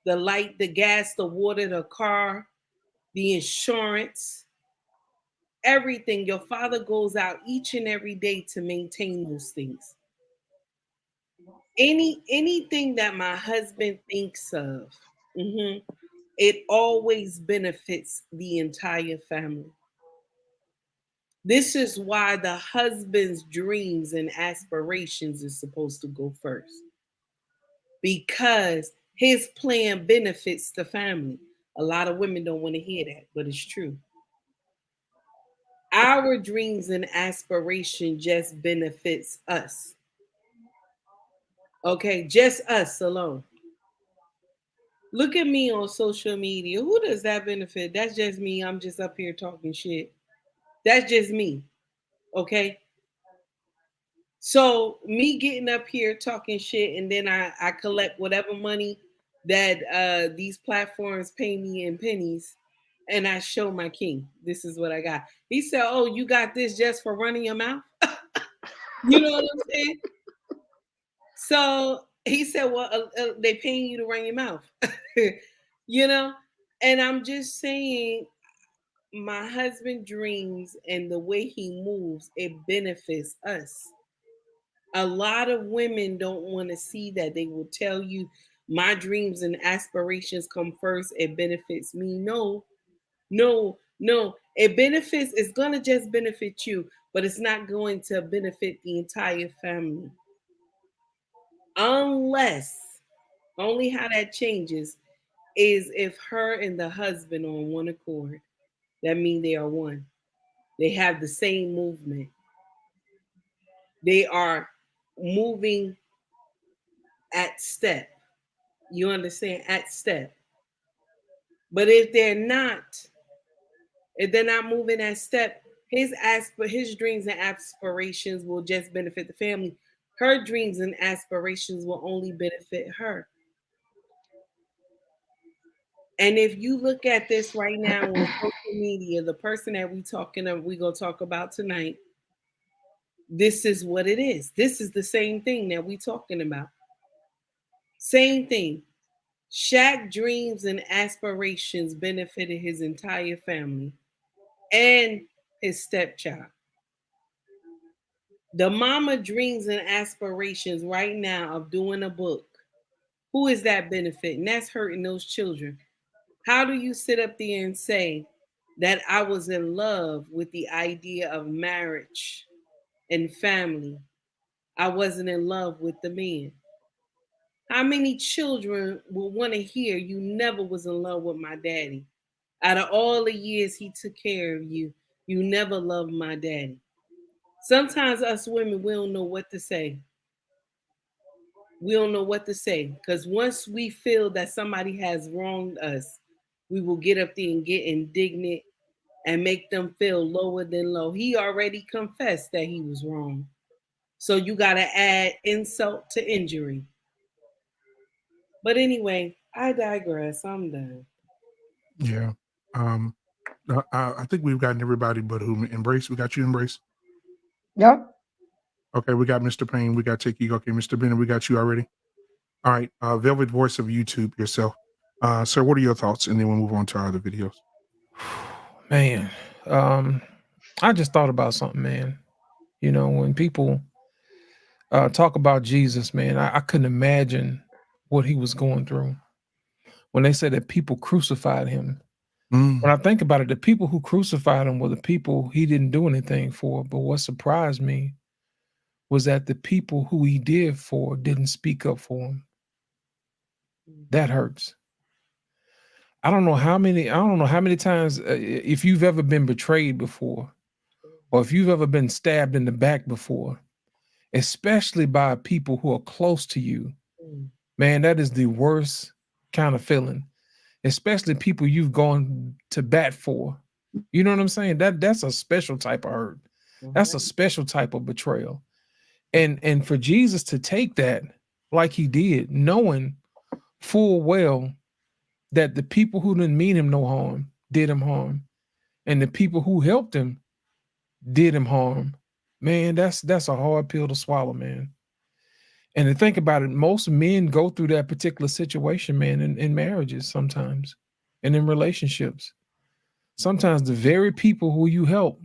the light, the gas, the water, the car, the insurance, everything. Your father goes out each and every day to maintain those things. Anything that my husband thinks of, it always benefits the entire family. This is why the husband's dreams and aspirations is supposed to go first, because his plan benefits the family. A lot of women don't want to hear that, but it's true. Our dreams and aspiration just benefits us. Okay, just us alone. Look at me on social media. Who does that benefit? That's just me. I'm just up here talking shit. That's just me. Okay. So me getting up here talking shit, and then I collect whatever money that these platforms pay me in pennies, and I show my king, this is what I got. He said, oh, you got this just for running your mouth? You know what I'm saying? So he said, well, they paying you to run your mouth. You know? And I'm just saying, my husband dreams and the way he moves, it benefits us. A lot of women don't want to see that. They will tell you, my dreams and aspirations come first. It benefits me. No. It benefits, it's going to just benefit you, but it's not going to benefit the entire family. Unless, only how that changes is if her and the husband are on one accord. That means they are one. They have the same movement. They are moving at step. You understand? At step. But if they're not moving at step, his dreams and aspirations will just benefit the family. Her dreams and aspirations will only benefit her. And if you look at this right now on social media, the person that we're gonna talk about tonight, this is what it is. This is the same thing that we're talking about. Same thing. Shaq dreams and aspirations benefited his entire family and his stepchild. The mama dreams and aspirations right now of doing a book. Who is that benefiting? That's hurting those children. How do you sit up there and say that I was in love with the idea of marriage and family? I wasn't in love with the man. How many children will want to hear you never was in love with my daddy? Out of all the years he took care of you, you never loved my daddy. Sometimes us women, we don't know what to say. We don't know what to say, because once we feel that somebody has wronged us, we will get up there and get indignant and make them feel lower than low. He already confessed that he was wrong. So you got to add insult to injury. But anyway, I digress. I'm done. Yeah. I think we've gotten everybody but who. Embrace. We got you, Embrace. Yep. Okay, we got Mr. Payne. We got Tiki. Okay, Mr. Bennett, we got you already. All right. Velvet Voice of YouTube, yourself. Sir, what are your thoughts? And then we'll move on to our other videos. Man, I just thought about something, man. You know, when people talk about Jesus, man, I couldn't imagine what he was going through. When they said that people crucified him. When I think about it, the people who crucified him were the people he didn't do anything for. But what surprised me was that the people who he did for didn't speak up for him. That hurts. I don't know how many times, if you've ever been betrayed before, or if you've ever been stabbed in the back before, especially by people who are close to you, Man, that is the worst kind of feeling, especially people you've gone to bat for. You know what I'm saying? That's a special type of hurt. That's a special type of betrayal. And for Jesus to take that like he did, knowing full well that the people who didn't mean him no harm did him harm, and the people who helped him did him harm. Man, that's a hard pill to swallow, man. And to think about it, most men go through that particular situation, man, in marriages sometimes, and in relationships. Sometimes the very people who you help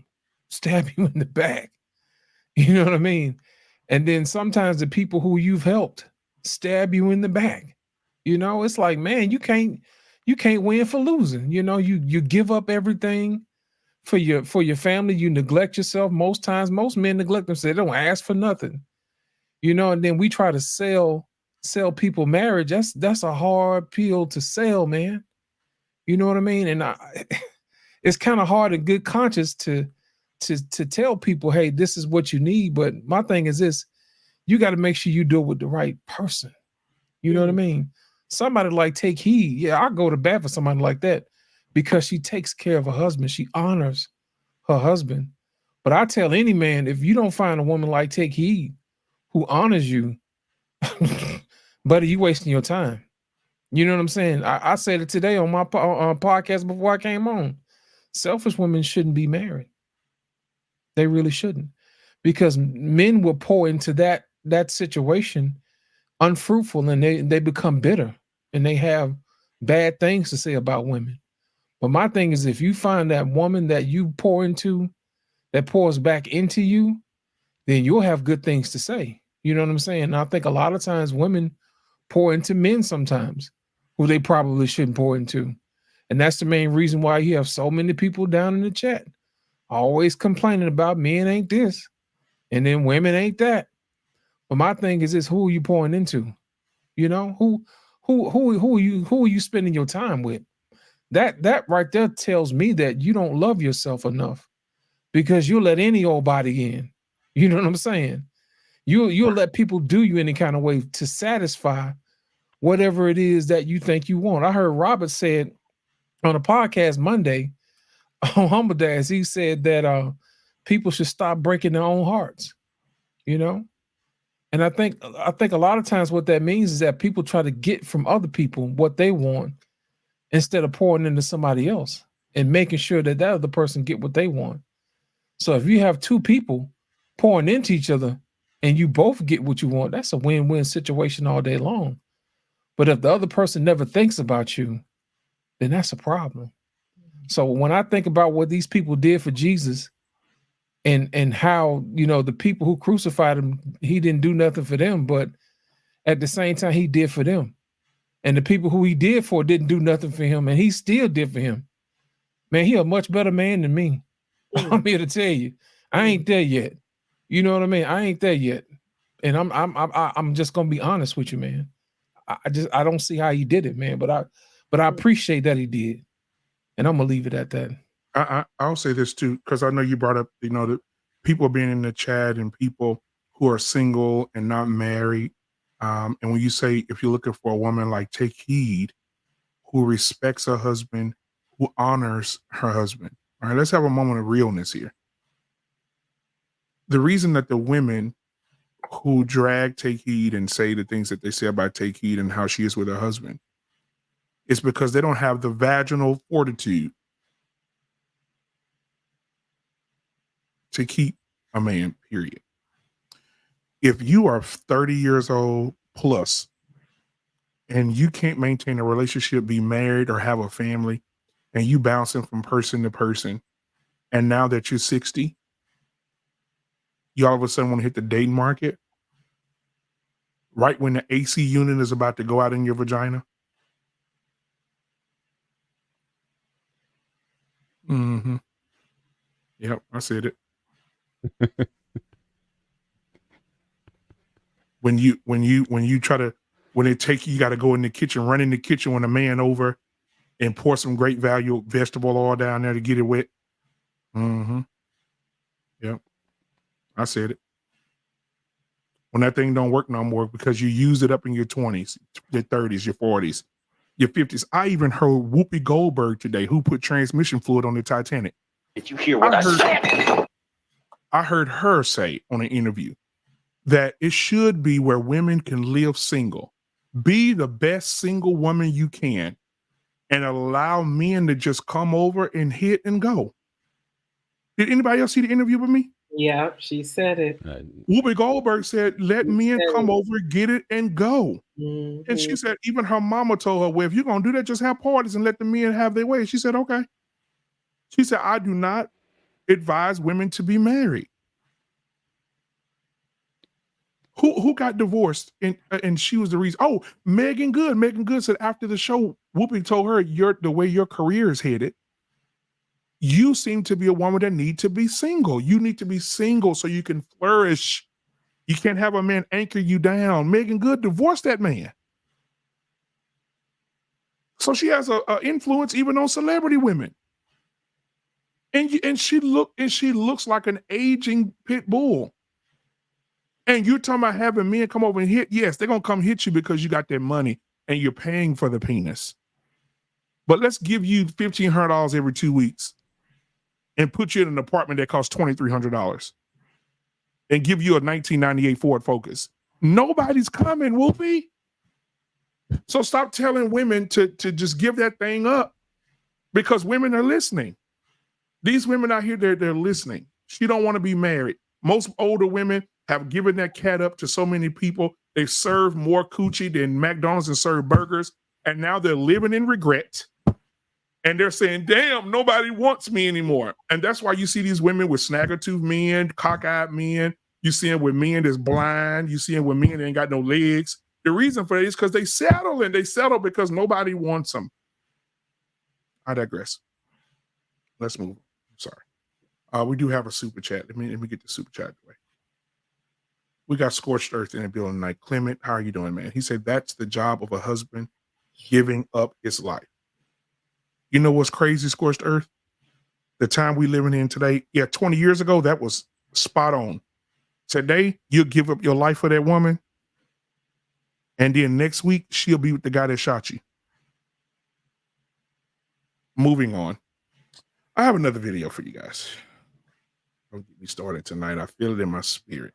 stab you in the back. You know what I mean? And then sometimes the people who you've helped stab you in the back. You know, it's like, man, you can't win for losing. You know, you give up everything for your family. You neglect yourself. Most times, most men neglect themselves. They don't ask for nothing. You know, and then we try to sell people marriage. That's a hard pill to sell, man. You know what I mean? And it's kind of hard in good conscience to tell people, hey, this is what you need. But my thing is this: you got to make sure you do it with the right person. You know what I mean? Somebody like Take Heed. Yeah, I go to bat for somebody like that because she takes care of her husband. She honors her husband. But I tell any man, if you don't find a woman like Take Heed who honors you, buddy, you wasting your time. You know what I'm saying? I said it today on my podcast before I came on. Selfish women shouldn't be married. They really shouldn't, because men will pour into that situation unfruitful, and they become bitter, and they have bad things to say about women. But my thing is, if you find that woman that you pour into, that pours back into you, then you'll have good things to say. You know what I'm saying? And I think a lot of times women pour into men sometimes who they probably shouldn't pour into. And that's the main reason why you have so many people down in the chat always complaining about men ain't this and then women ain't that. But my thing is this: who are you pouring into? You know, who are you spending your time with? That right there tells me that you don't love yourself enough, because you'll let any old body in. You know what I'm saying? You'll let people do you any kind of way to satisfy whatever it is that you think you want. I heard Robert said on a podcast Monday on Humble Dads, he said that people should stop breaking their own hearts, you know? And I think a lot of times what that means is that people try to get from other people what they want instead of pouring into somebody else and making sure that other person get what they want. So if you have two people pouring into each other and you both get what you want, that's a win-win situation all day long. But if the other person never thinks about you, then that's a problem. So when I think about what these people did for Jesus and how, you know, the people who crucified him, he didn't do nothing for them, but at the same time, he did for them. And the people who he did for didn't do nothing for him, and he still did for him. Man, he a much better man than me. I'm here to tell you, I ain't there yet. You know what I mean? I ain't there yet. And I'm just gonna be honest with you, man. I don't see how he did it, man. But I appreciate that he did. And I'm gonna leave it at that. I'll say this too, because I know you brought up, you know, the people being in the chat and people who are single and not married. And when you say, if you're looking for a woman like Take Heed, who respects her husband, who honors her husband. All right, let's have a moment of realness here. The reason that the women who drag Take Heed and say the things that they say about Take Heed and how she is with her husband is because they don't have the vaginal fortitude to keep a man, period. If you are 30 years old plus and you can't maintain a relationship, be married or have a family, and you bouncing from person to person, and now that you're 60, you all of a sudden want to hit the dating market right when the AC unit is about to go out in your vagina. Mm-hmm. Yep, I said it. When they take you, you got to go in the kitchen, run in the kitchen when a man over and pour some great value vegetable oil down there to get it wet. Mm-hmm. Yep. I said it. when that thing don't work no more because you used it up in your 20s, your 30s, your 40s, your 50s. I even heard Whoopi Goldberg today, who put transmission fluid on the Titanic. Did you hear what I said? I heard her say on an interview that it should be where women can live single. Be the best single woman you can and allow men to just come over and hit and go. Did anybody else see the interview with me? Yeah, she said it. Whoopi Goldberg said, let men come over, get it, and go. Mm-hmm. And she said, even her mama told her, well, if you're going to do that, just have parties and let the men have their way. She said, okay. She said, I do not advise women to be married. Who got divorced and she was the reason? Oh, Megan Good. Megan Good said after the show, Whoopi told her, the way your career is headed, you seem to be a woman that need to be single. You need to be single so you can flourish. You can't have a man anchor you down. Megan Good divorced that man. So she has a influence even on celebrity women. And she looks like an aging pit bull. And you're talking about having men come over and hit. Yes, they're going to come hit you because you got their money and you're paying for the penis. But let's give you $1,500 every 2 weeks and put you in an apartment that costs $2,300 and give you a 1998 Ford Focus. Nobody's coming, Whoopi. So stop telling women to just give that thing up because women are listening. These women out here, they're listening. She don't want to be married. Most older women have given that cat up to so many people. They've served more coochie than McDonald's and served burgers. And now they're living in regret. And they're saying, damn, nobody wants me anymore. And that's why you see these women with snagger-tooth men, cockeyed men. You see them with men that's blind. You see them with men that ain't got no legs. The reason for that is because they settle, and they settle because nobody wants them. I digress. Let's move. Sorry. We do have a super chat. Let me get the super chat away. We got Scorched Earth in the building tonight. Clement, how are you doing, man? He said that's the job of a husband, giving up his life. You know what's crazy, Scorched Earth? The time we living in today, 20 years ago, that was spot on. Today, you'll give up your life for that woman, and then next week, she'll be with the guy that shot you. Moving on. I have another video for you guys. Don't get me started tonight. I feel it in my spirit.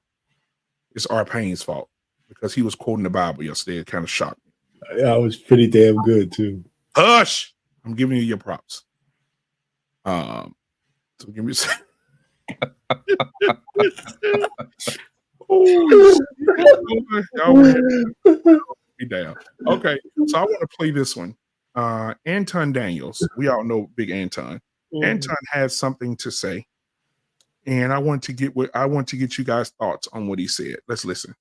It's R. Payne's fault because he was quoting the Bible yesterday. It kind of shocked me. Yeah, it was pretty damn good too. Hush! I'm giving you your props. So give me a second. Be down. Okay, so I want to play this one. Anton Daniels. We all know Big Anton. Anton has something to say, and I want to get you guys' thoughts on what he said. Let's listen.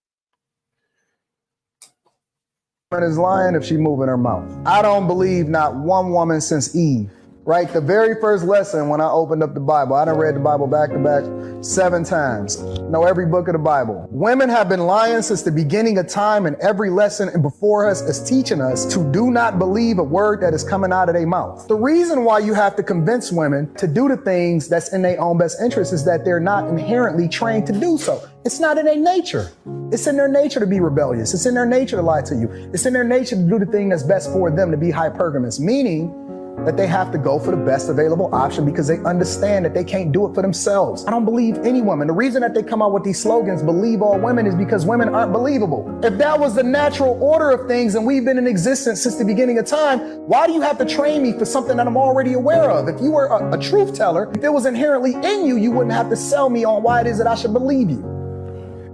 Is lying if she moving her mouth. I don't believe not one woman since Eve, right? The very first lesson when I opened up the Bible, I done read the Bible back to back 7 times. Know every book of the Bible. Women have been lying since the beginning of time, and every lesson and before us is teaching us to do not believe a word that is coming out of their mouth. The reason why you have to convince women to do the things that's in their own best interest is that they're not inherently trained to do so. It's not in their nature. It's in their nature to be rebellious. It's in their nature to lie to you. It's in their nature to do the thing that's best for them, to be hypergamous, meaning that they have to go for the best available option because they understand that they can't do it for themselves. I don't believe any woman. The reason that they come out with these slogans, believe all women, is because women aren't believable. If that was the natural order of things and we've been in existence since the beginning of time, why do you have to train me for something that I'm already aware of? If you were a truth teller, if it was inherently in you, you wouldn't have to sell me on why it is that I should believe you.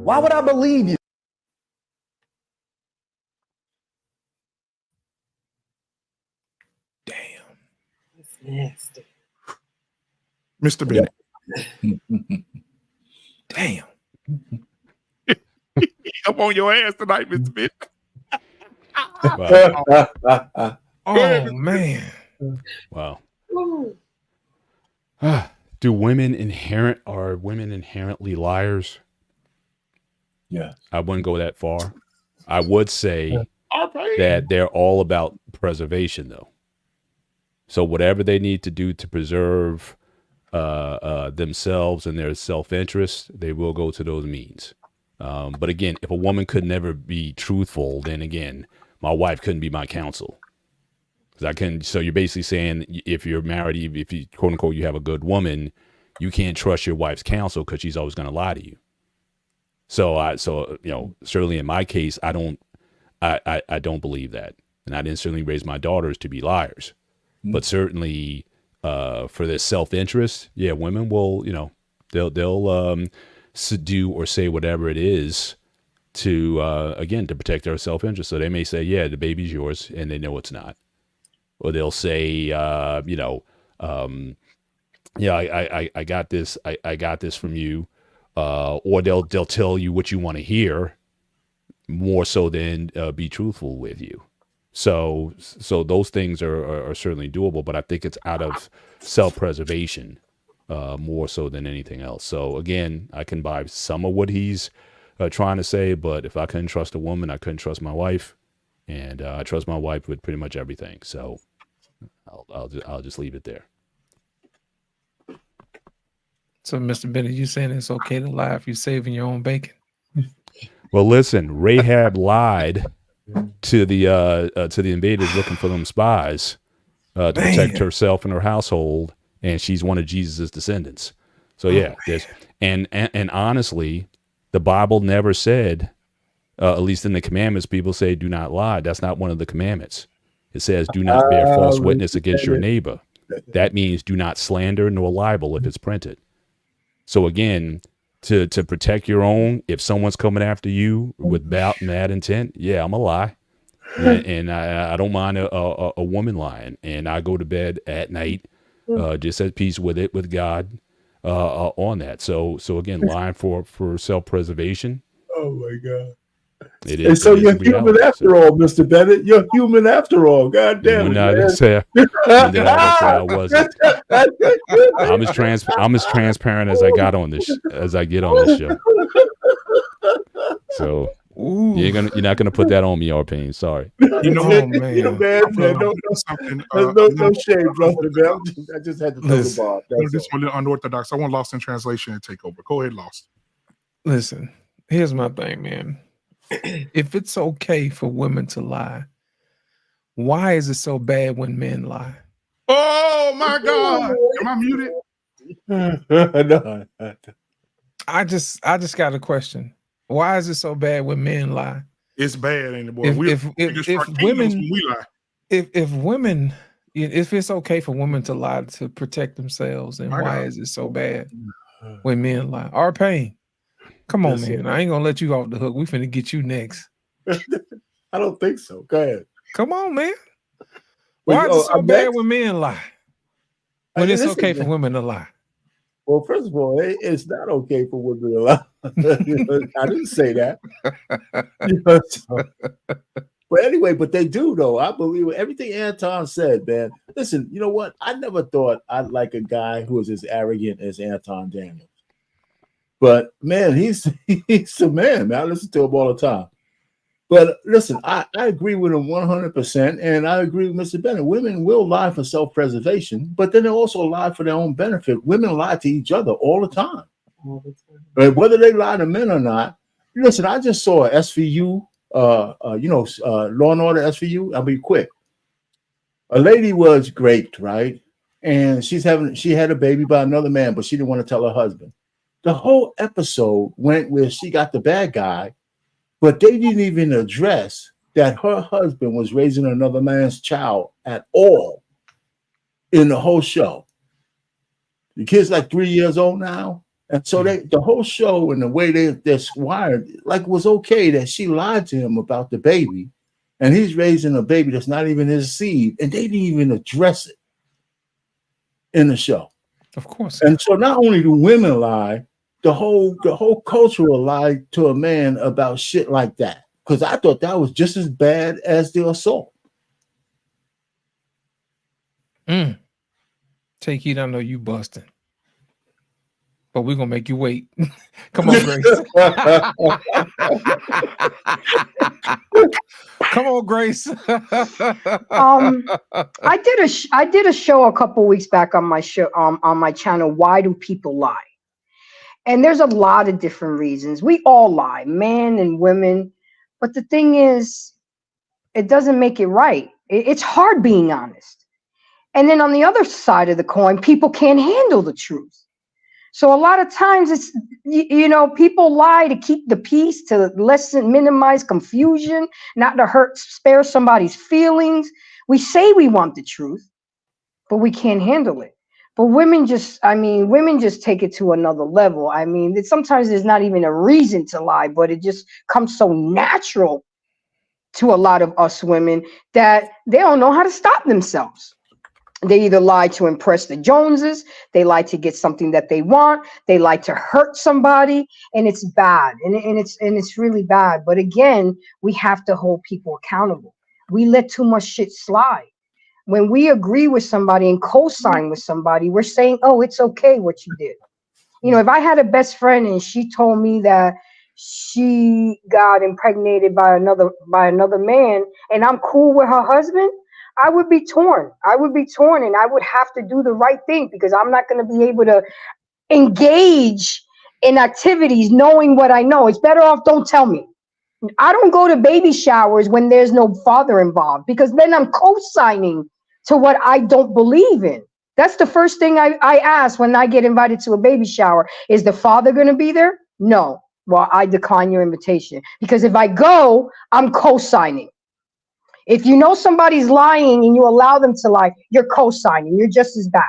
Why would I believe you? Nasty. Mr. Bennett. Damn. I'm on your ass tonight, Mr. Bennett. Wow. Oh, man. Wow. Are women inherently liars? Yeah. I wouldn't go that far. I would say that they're all about preservation, though. So whatever they need to do to preserve themselves and their self-interest, they will go to those means. But again, if a woman could never be truthful, then again, my wife couldn't be my counsel. Because I couldn't. So you're basically saying if you're married, if you quote unquote you have a good woman, you can't trust your wife's counsel because she's always going to lie to you. So certainly in my case, I don't believe that, and I didn't certainly raise my daughters to be liars. But certainly for their self-interest, yeah, women will, they'll do or say whatever it is to again to protect their self-interest. So they may say, yeah, the baby's yours, and they know it's not. Or they'll say, I got this. I got this from you. Or they'll tell you what you want to hear more so than be truthful with you. So those things are certainly doable, but I think it's out of self-preservation more so than anything else. So again, I can buy some of what he's trying to say, but if I couldn't trust a woman, I couldn't trust my wife, and I trust my wife with pretty much everything. So I'll just leave it there. So, Mr. Bennett, you saying it's okay to lie if you're saving your own bacon? Well, listen, Rahab lied to the invaders looking for them spies to protect herself and her household, and she's one of Jesus' descendants. So yeah, and honestly, the Bible never said, at least in the commandments, people say do not lie. That's not one of the commandments. It says do not bear false witness against your neighbor. That means do not slander nor libel if it's printed. So again, to protect your own, if someone's coming after you with bad intent, yeah, I'm a lie, and I don't mind a woman lying, and I go to bed at night just at peace with God on that. So again, lying for self-preservation. Oh my God. It and is, so it is you're a human reality. after all, Mr. Bennett. You're human after all. God damn it. I didn't say I wasn't. I'm as transparent as I get on this show. So you're not gonna put that on me, R-Pain. Sorry. You know, man, no shame, brother. Man. I just had to throw the ball. This one unorthodox. I want Lost in Translation to take over. Go ahead, Lost. Listen, here's my thing, man. If it's okay for women to lie, why is it so bad when men lie? Oh my God! Am I muted? No. I just got a question. Why is it so bad when men lie? It's bad, ain't it, boy? If women, if it's okay for women to lie to protect themselves, then why is it so bad when men lie? R-Pain. Come on, man. I ain't gonna let you off the hook. We finna get you next. I don't think so. Go ahead. Come on, man. Why is it so bad when men lie? When it's okay for women to lie? Well, first of all, it's not okay for women to lie. I didn't say that. But anyway, but they do, though. I believe everything Anton said, man. Listen, you know what? I never thought I'd like a guy who was as arrogant as Anton Daniels. But man, he's the man, man. I listen to him all the time. But listen, I agree with him 100%, and I agree with Mr. Bennett. Women will lie for self-preservation, but then they also lie for their own benefit. Women lie to each other all the time. Whether they lie to men or not. Listen, I just saw a SVU, Law and Order SVU. I'll be quick. A lady was raped, right? And she had a baby by another man, but she didn't want to tell her husband. The whole episode went where she got the bad guy, but they didn't even address that her husband was raising another man's child at all in the whole show. The kid's like 3 years old now. And so the whole show and the way they're wired, like, was okay that she lied to him about the baby, and he's raising a baby that's not even his seed, and they didn't even address it in the show. Of course. And so not only do women lie, the whole culture will lie to a man about shit like that. Because I thought that was just as bad as the assault. Take heat, I know you busting. But we're gonna make you wait. Come on, Grace. Come on, Grace. I did a show a couple weeks back on my show on my channel. Why do people lie? And there's a lot of different reasons. We all lie, men and women. But the thing is, it doesn't make it right. It's hard being honest. And then on the other side of the coin, people can't handle the truth. So a lot of times it's, people lie to keep the peace, to minimize confusion, not to spare somebody's feelings. We say we want the truth, but we can't handle it. But women just take it to another level. I mean, sometimes there's not even a reason to lie, but it just comes so natural to a lot of us women that they don't know how to stop themselves. They either lie to impress the Joneses, they lie to get something that they want, they lie to hurt somebody, and it's bad, and it's really bad. But again, we have to hold people accountable. We let too much shit slide. When we agree with somebody and co-sign with somebody, we're saying, oh, it's okay what you did. If I had a best friend and she told me that she got impregnated by another man, and I'm cool with her husband, I would be torn. And I would have to do the right thing, because I'm not going to be able to engage in activities knowing what I know. It's better off don't tell me. I don't go to baby showers when there's no father involved, because then I'm co-signing to what I don't believe in. That's the first thing I ask when I get invited to a baby shower. Is the father going to be there? No. Well, I decline your invitation, because if I go, I'm co-signing. If you know somebody's lying and you allow them to lie, you're co-signing. You're just as bad.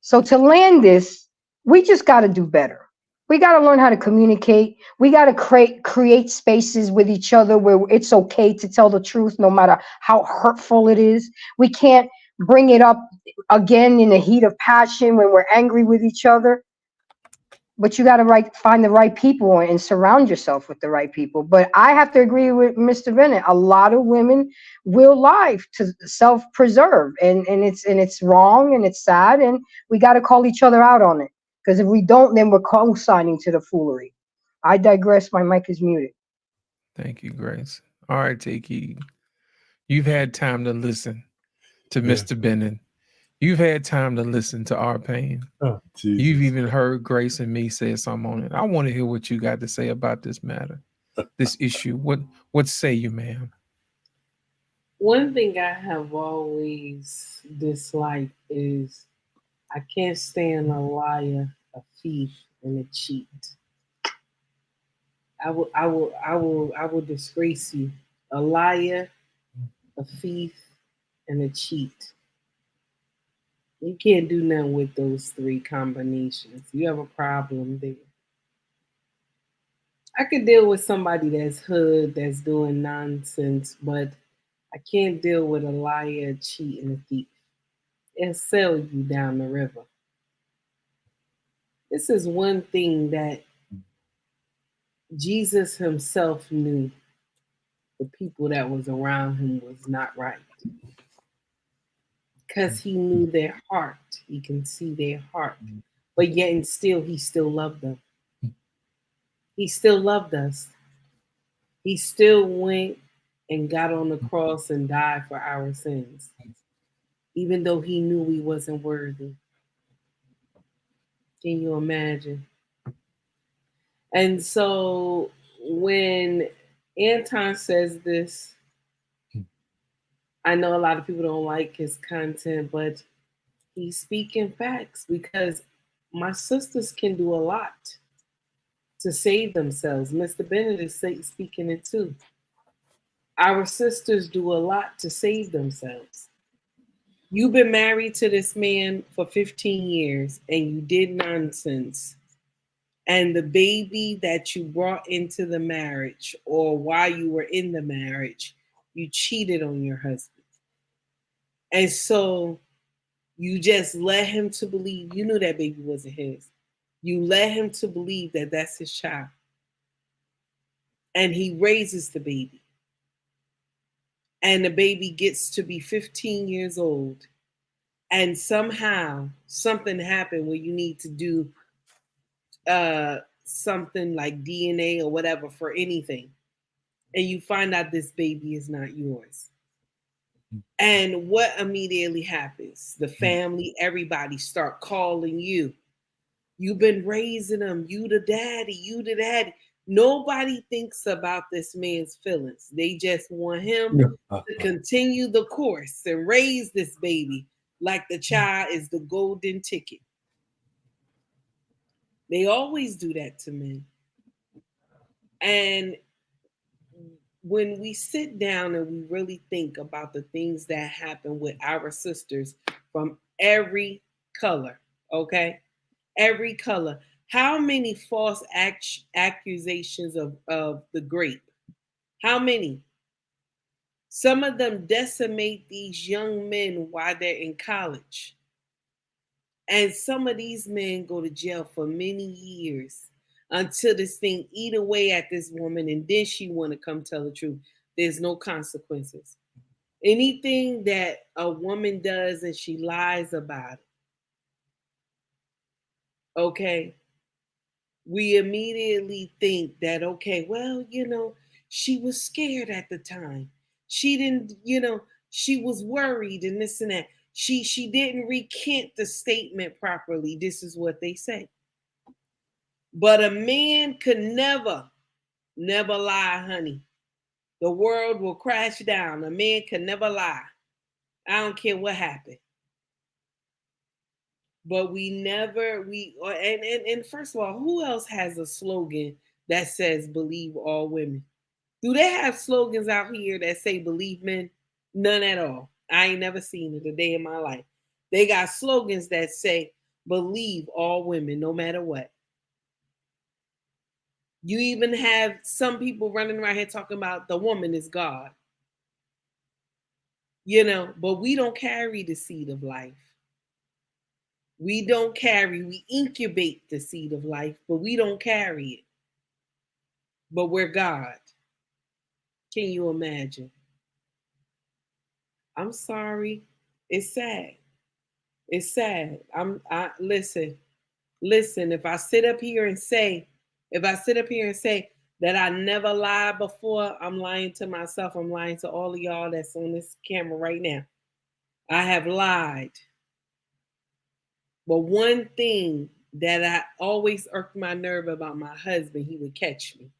So to land this, we just got to do better. We got to learn how to communicate. We got to create spaces with each other where it's okay to tell the truth, no matter how hurtful it is. We can't bring it up again in the heat of passion when we're angry with each other. But you got to find the right people and surround yourself with the right people. But I have to agree with Mr. Bennett. A lot of women will lie to self-preserve, and it's wrong and it's sad, and we got to call each other out on it. Because if we don't, then we're co-signing to the foolery. I digress. My mic is muted. Thank you, Grace. All right, Tiki. You've had time to listen to Mr. Bennett. You've had time to listen to our pain. Oh, you've even heard Grace and me say something on it. I want to hear what you got to say about this matter, this issue. What say you, ma'am? One thing I have always disliked is I can't stand a liar, a thief, and a cheat. I will disgrace you. A liar, a thief, and a cheat. You can't do nothing with those three combinations. You have a problem there. I could deal with somebody that's hood, that's doing nonsense, but I can't deal with a liar, a cheat, and a thief. It'll sell you down the river. This is one thing that Jesus himself knew the people that was around him was not right. Because he knew their heart. He can see their heart. But yet and still, he still loved them. He still loved us. He still went and got on the cross and died for our sins. Even though he knew we wasn't worthy. Can you imagine? And so when Anton says this, I know a lot of people don't like his content, but he's speaking facts, because my sisters can do a lot to save themselves. Mr. Bennett is speaking it too. Our sisters do a lot to save themselves. You've been married to this man for 15 years and you did nonsense. And the baby that you brought into the marriage, or while you were in the marriage, you cheated on your husband. And so you just let him to believe, you knew that baby wasn't his. You let him to believe that that's his child. And he raises the baby. And the baby gets to be 15 years old. And somehow something happened where you need to do something like DNA or whatever for anything. And you find out this baby is not yours. And what immediately happens? The family, everybody start calling you. You've been raising them. You the daddy. You the daddy. Nobody thinks about this man's feelings. They just want him to continue the course and raise this baby like the child is the golden ticket. They always do that to men. And when we sit down and we really think about the things that happen with our sisters from every color, okay? Every color. How many false accusations of the grape? How many? Some of them decimate these young men while they're in college. And some of these men go to jail for many years until this thing eat away at this woman and then she want to come tell the truth. There's no consequences. Anything that a woman does and she lies about it, okay, we immediately think that, okay, well, she was scared at the time. She didn't, she was worried and this and that. She didn't recant the statement properly. This is what they say. But a man could never lie, honey. The world will crash down. A man can never lie. I don't care what happened. But and first of all, who else has a slogan that says believe all women? Do they have slogans out here that say believe men? None at all. I ain't never seen it a day in my life. They got slogans that say believe all women, no matter what. You even have some people running around here talking about the woman is God. But we don't carry the seed of life. We incubate the seed of life, but we don't carry it. But we're God. Can you imagine? I'm sorry. It's sad. It's sad. Listen, if I sit up here and say that I never lied before, I'm lying to myself. I'm lying to all of y'all that's on this camera right now. I have lied. But one thing that I always irked my nerve about my husband, he would catch me.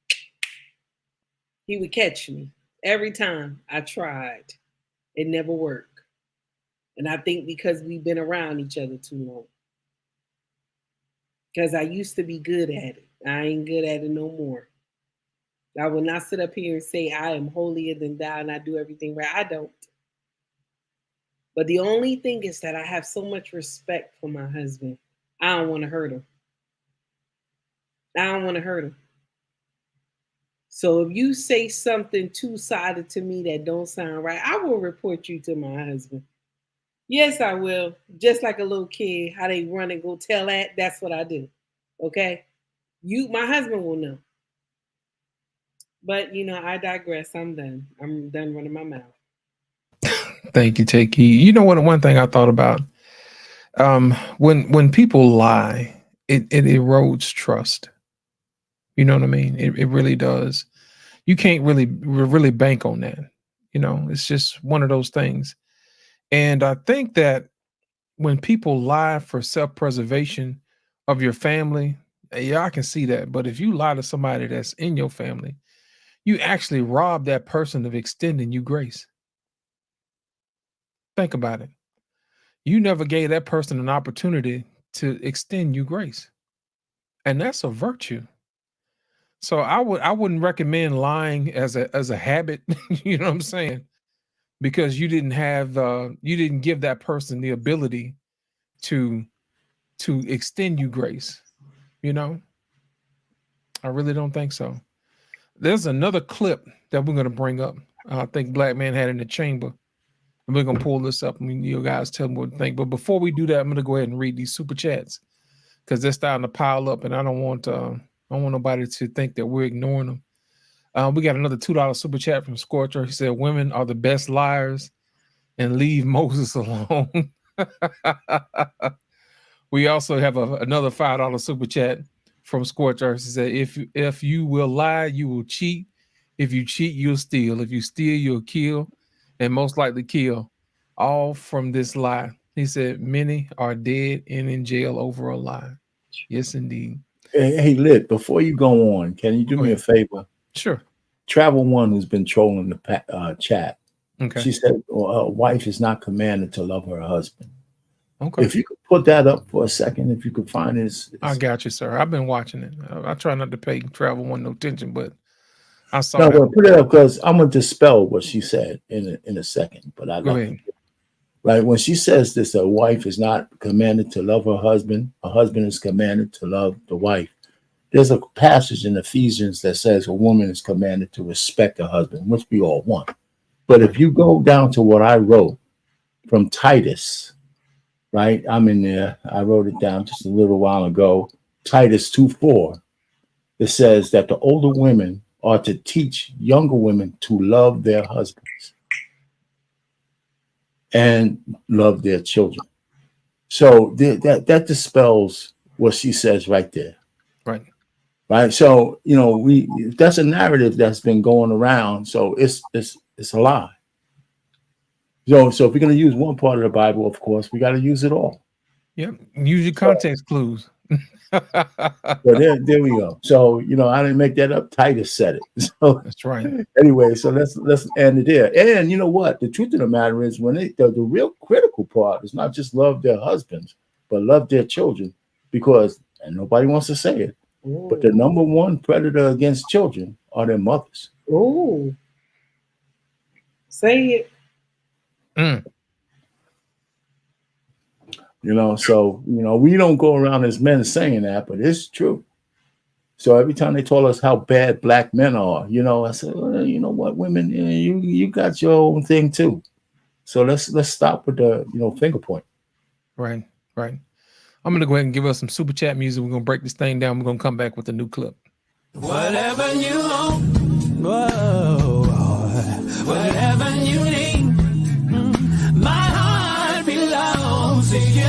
He would catch me. Every time I tried, it never worked. And I think because we've been around each other too long. Because I used to be good at it. I ain't good at it no more. I will not sit up here and say I am holier than thou and I do everything right. I don't. But the only thing is that I have so much respect for my husband. I don't want to hurt him. So if you say something two-sided to me that don't sound right, I will report you to my husband. Yes, I will. Just like a little kid, how they run and go tell that, that's what I do. Okay? My husband will know. But, I digress. I'm done. I'm done running my mouth. Thank you, Take Heed. You know what? One thing I thought about, when people lie, it erodes trust. You know what I mean? It really does. You can't really bank on that. It's just one of those things. And I think that when people lie for self-preservation of your family, yeah, I can see that. But if you lie to somebody that's in your family, you actually rob that person of extending you grace. Think about it. You never gave that person an opportunity to extend you grace. And that's a virtue. So I wouldn't recommend lying as a habit, you know what I'm saying? Because you didn't give that person the ability to extend you grace. I really don't think so. There's another clip that we're going to bring up. I think Black Man had in the chamber. And we're going to pull this up and you guys tell me what to think. But before we do that, I'm going to go ahead and read these super chats because they're starting to pile up and I don't want nobody to think that we're ignoring them. We got another $2 super chat from Scorcher. He said, women are the best liars and leave Moses alone. We also have another $5 super chat from Scorcher. He said, if you will lie, you will cheat. If you cheat, you'll steal. If you steal, you'll kill. And most likely kill, all from this lie. He said, many are dead and in jail over a lie. Yes, indeed. Hey, Lit, before you go on, can you do me a favor? Sure. Travel One, who's been trolling the chat. Okay. She said, well, a wife is not commanded to love her husband. Okay. If you could put that up for a second, if you could find his I got you, sir. I've been watching it. I try not to pay Travel One no attention, but I saw no, that. well, put it up because I'm gonna dispel what she said in a second. But I Go like ahead. right when she says this, a wife is not commanded to love her husband. A husband is commanded to love the wife. There's a passage in Ephesians that says a woman is commanded to respect her husband, which we all want. But if you go down to what I wrote from Titus, right? I'm in there. I wrote it down just a little while ago. Titus 2:4. It says that the older women are to teach younger women to love their husbands and love their children. So that dispels what she says right there. Right. So, that's a narrative that's been going around. So it's a lie. So if we're going to use one part of the Bible, of course, we got to use it all. Yep. Use your context clues. So there we go. So, I didn't make that up. Titus said it. So that's right. Anyway, so let's end it there. And you know what? The truth of the matter is when the real critical part is not just love their husbands, but love their children, because, and nobody wants to say it, but the number one predator against children are their mothers. Oh, say it. So we don't go around as men saying that, but it's true. So every time they told us how bad black men are, I said, well, you know what, women, you got your own thing too. So let's stop with the finger point. Right. I'm gonna go ahead and give us some super chat music. We're gonna break this thing down. We're gonna come back with a new clip. Whatever you want, whoa, whatever you need, my heart belongs to you.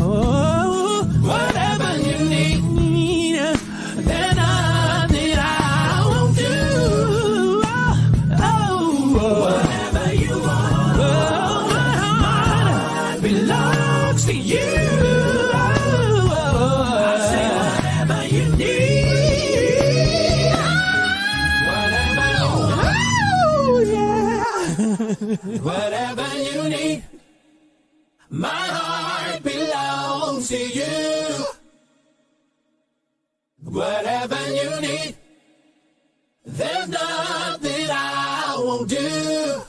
Oh, whatever you need, there's nothing I won't do. Oh, whatever you want, oh, my heart belongs to you. Whatever you need, my heart belongs to you. Whatever you need, there's nothing I won't do.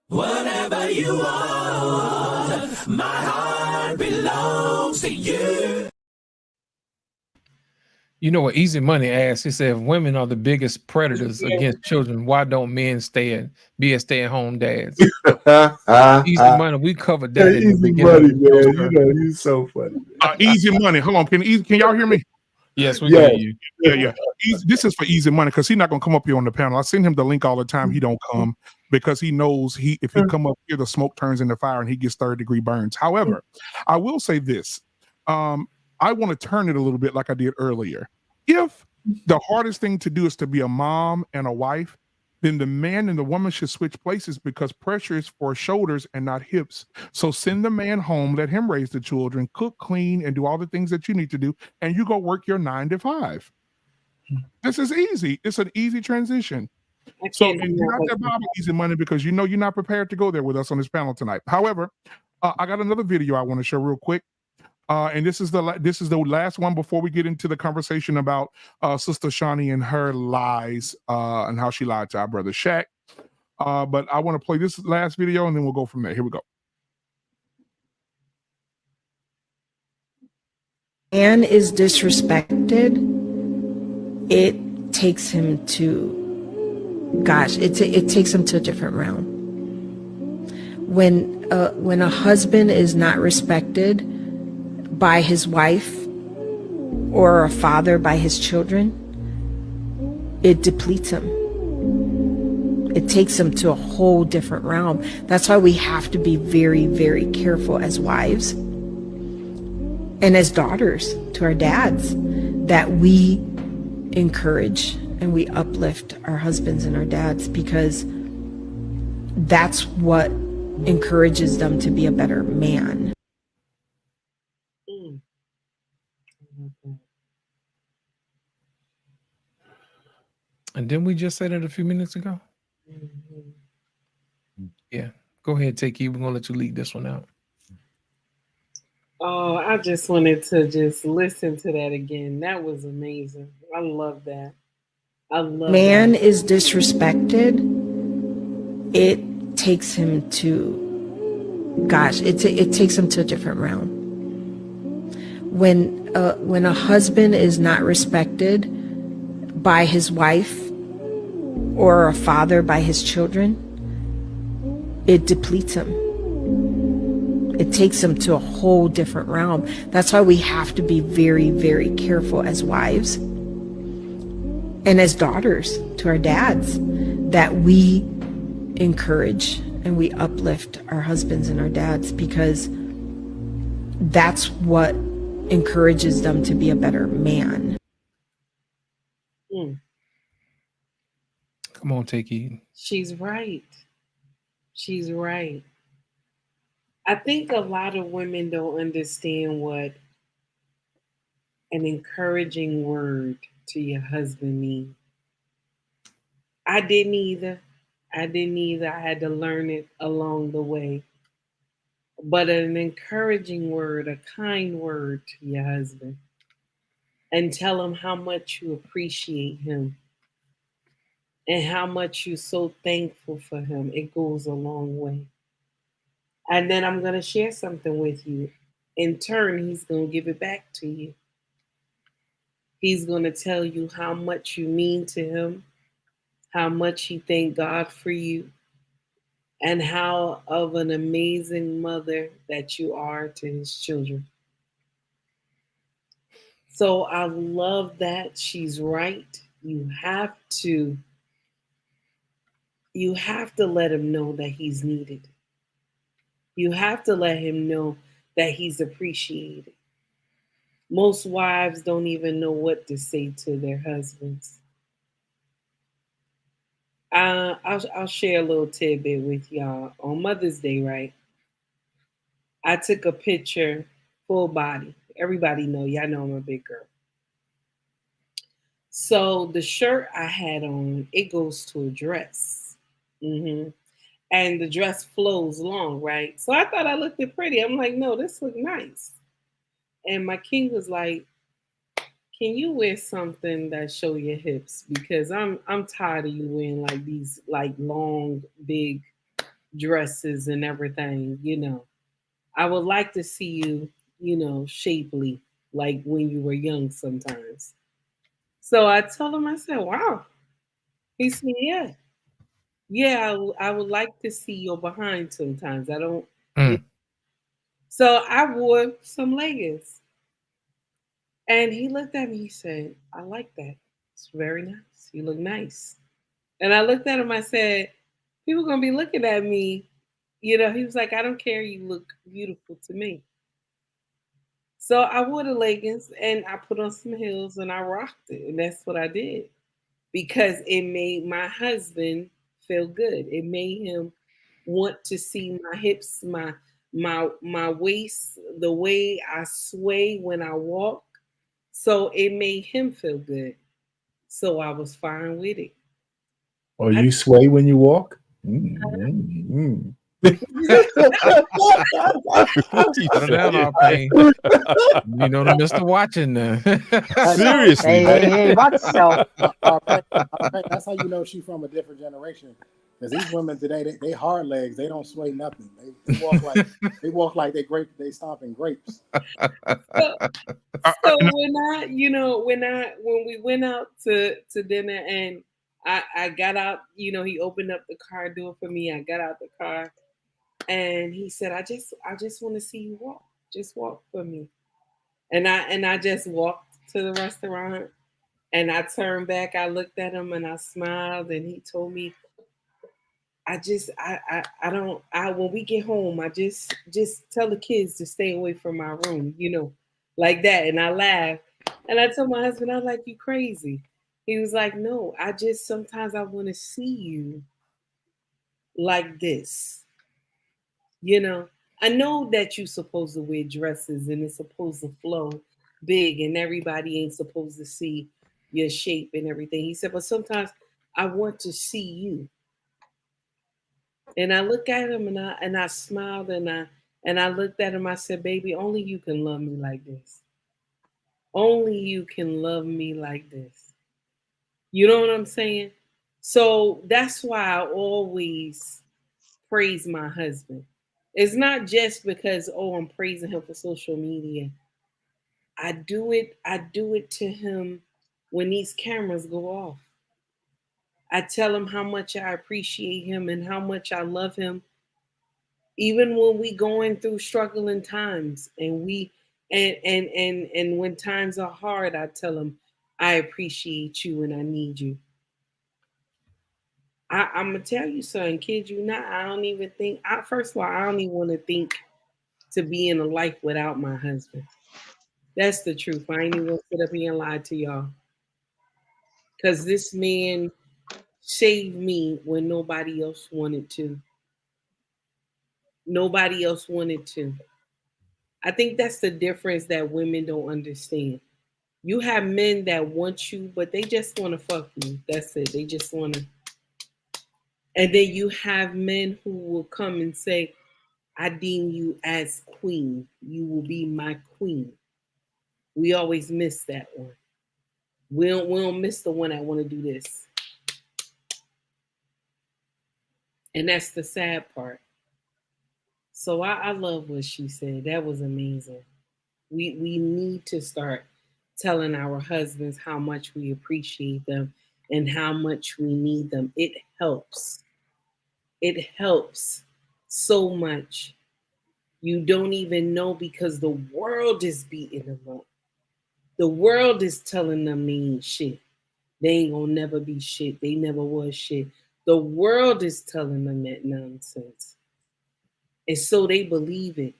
Whatever you want, my heart belongs to you. You know what Easy Money asked? He said, if women are the biggest predators against children, why don't men be a stay-at-home dads? Easy Money, we covered that. Hey, Easy Money, man. He's so funny. Easy Money. Hold on. Can y'all hear me? Yes, we hear you. Yeah. This is for Easy Money because he's not gonna come up here on the panel. I send him the link all the time. He don't come because he knows if he come up here, the smoke turns into fire and he gets third-degree burns. However, I will say this. I want to turn it a little bit like I did earlier. If the hardest thing to do is to be a mom and a wife, then the man and the woman should switch places because pressure is for shoulders and not hips. So send the man home, let him raise the children, cook, clean, and do all the things that you need to do, and you go work your 9 to 5. This is easy. It's an easy transition. So and you're not that Bible Easy Money because you're not prepared to go there with us on this panel tonight. However, I got another video I want to show real quick. And this is the last one before we get into the conversation about Sister Shawnee and her lies and how she lied to our brother Shaq. But I want to play this last video and then we'll go from there. Here we go. Man is disrespected, it takes him to, it takes him to a different realm. When a husband is not respected by his wife or a father by his children, it depletes him. It takes him to a whole different realm. That's why we have to be very, very careful as wives and as daughters to our dads that we encourage and we uplift our husbands and our dads, because that's what encourages them to be a better man. And didn't we just say that a few minutes ago? Yeah. Go ahead, take you. We're gonna let you lead this one out. Oh, I just wanted to just listen to that again. That was amazing. I love that. I love Man that. is disrespected, it takes him to, gosh, it takes him to a different realm. When a husband is not respected by his wife or a father by his children, it depletes him. It takes him to a whole different realm. That's why we have to be very, very careful as wives and as daughters to our dads, that we encourage and we uplift our husbands and our dads, because that's what encourages them to be a better man. Come on, take you. She's right. She's right. I think a lot of women don't understand what an encouraging word to your husband means. I didn't either. I had to learn it along the way. But an encouraging word, a kind word to your husband, and tell him how much you appreciate him and how much you're so thankful for him, it goes a long way. And then I'm going to share something with you. In turn, he's going to give it back to you. He's going to tell you how much you mean to him, how much he thank God for you, and how of an amazing mother that you are to his children. So I love that. She's right. You have to let him know that he's needed. You have to let him know that he's appreciated. Most wives don't even know what to say to their husbands. I'll share a little tidbit with y'all. On Mother's Day, right? I took a picture, full body. Everybody know, y'all know I'm a big girl. So the shirt I had on, it goes to a dress. And the dress flows long, right? So I thought I looked pretty. I'm like, no, this look nice. And my king was like, can you wear something that show your hips? Because I'm tired of you wearing like these like long, big dresses and everything, you know. I would like to see you, you know, shapely, like when you were young sometimes. So I told him, I said, wow. He said, yeah. Yeah, I would like to see your behind sometimes. I don't. So I wore some leggings. And he looked at me, he said, I like that. It's very nice. You look nice. And I looked at him, I said, people gonna be looking at me. You know, he was like, I don't care, you look beautiful to me. So I wore the leggings and I put on some heels and I rocked it. And that's what I did. Because it made my husband feel good. It made him want to see my hips, my waist, the way I sway when I walk. So it made him feel good. So I was fine with it. Or you sway when you walk? Settle down, our pain. You know the Mr. Watching now. Seriously, Hey, watch yourself. That's how you know she's from a different generation. Because these women today, they hard legs. They don't sway nothing. They walk like they stomping grapes. So when we went out to dinner and I got out, you know, he opened up the car door for me. I got out the car and he said, I just want to see you walk. Just walk for me. And I just walked to the restaurant and I turned back. I looked at him and I smiled and he told me, when we get home, I just tell the kids to stay away from my room, you know, like that. And I laughed. And I told my husband, I was like, you crazy. He was like, no, sometimes I want to see you like this. You know, I know that you're supposed to wear dresses and it's supposed to flow, big and everybody ain't supposed to see your shape and everything. He said, but sometimes I want to see you. And I look at him and I smiled and I looked at him. I said, baby, only you can love me like this. Only you can love me like this. You know what I'm saying? So that's why I always praise my husband. It's not just because, oh, I'm praising him for social media. I do it to him when these cameras go off. I tell him how much I appreciate him and how much I love him. Even when we going through struggling times and when times are hard, I tell him I appreciate you and I need you. I'm gonna tell you something, kid you not. I don't even think. First of all, I don't even want to think to be in a life without my husband. That's the truth. I ain't even gonna sit up here and lie to y'all. Cause this man saved me when nobody else wanted to. Nobody else wanted to. I think that's the difference that women don't understand. You have men that want you, but they just want to fuck you. That's it. They just want to. And then you have men who will come and say, I deem you as queen. You will be my queen. We always miss that one. We don't miss the one that want to do this. And that's the sad part. So I love what she said. That was amazing. We need to start telling our husbands how much we appreciate them and how much we need them. It helps. It helps so much. You don't even know because the world is beating them up. The world is telling them they ain't shit. They ain't gonna never be shit. They never was shit. The world is telling them that nonsense. And so they believe it.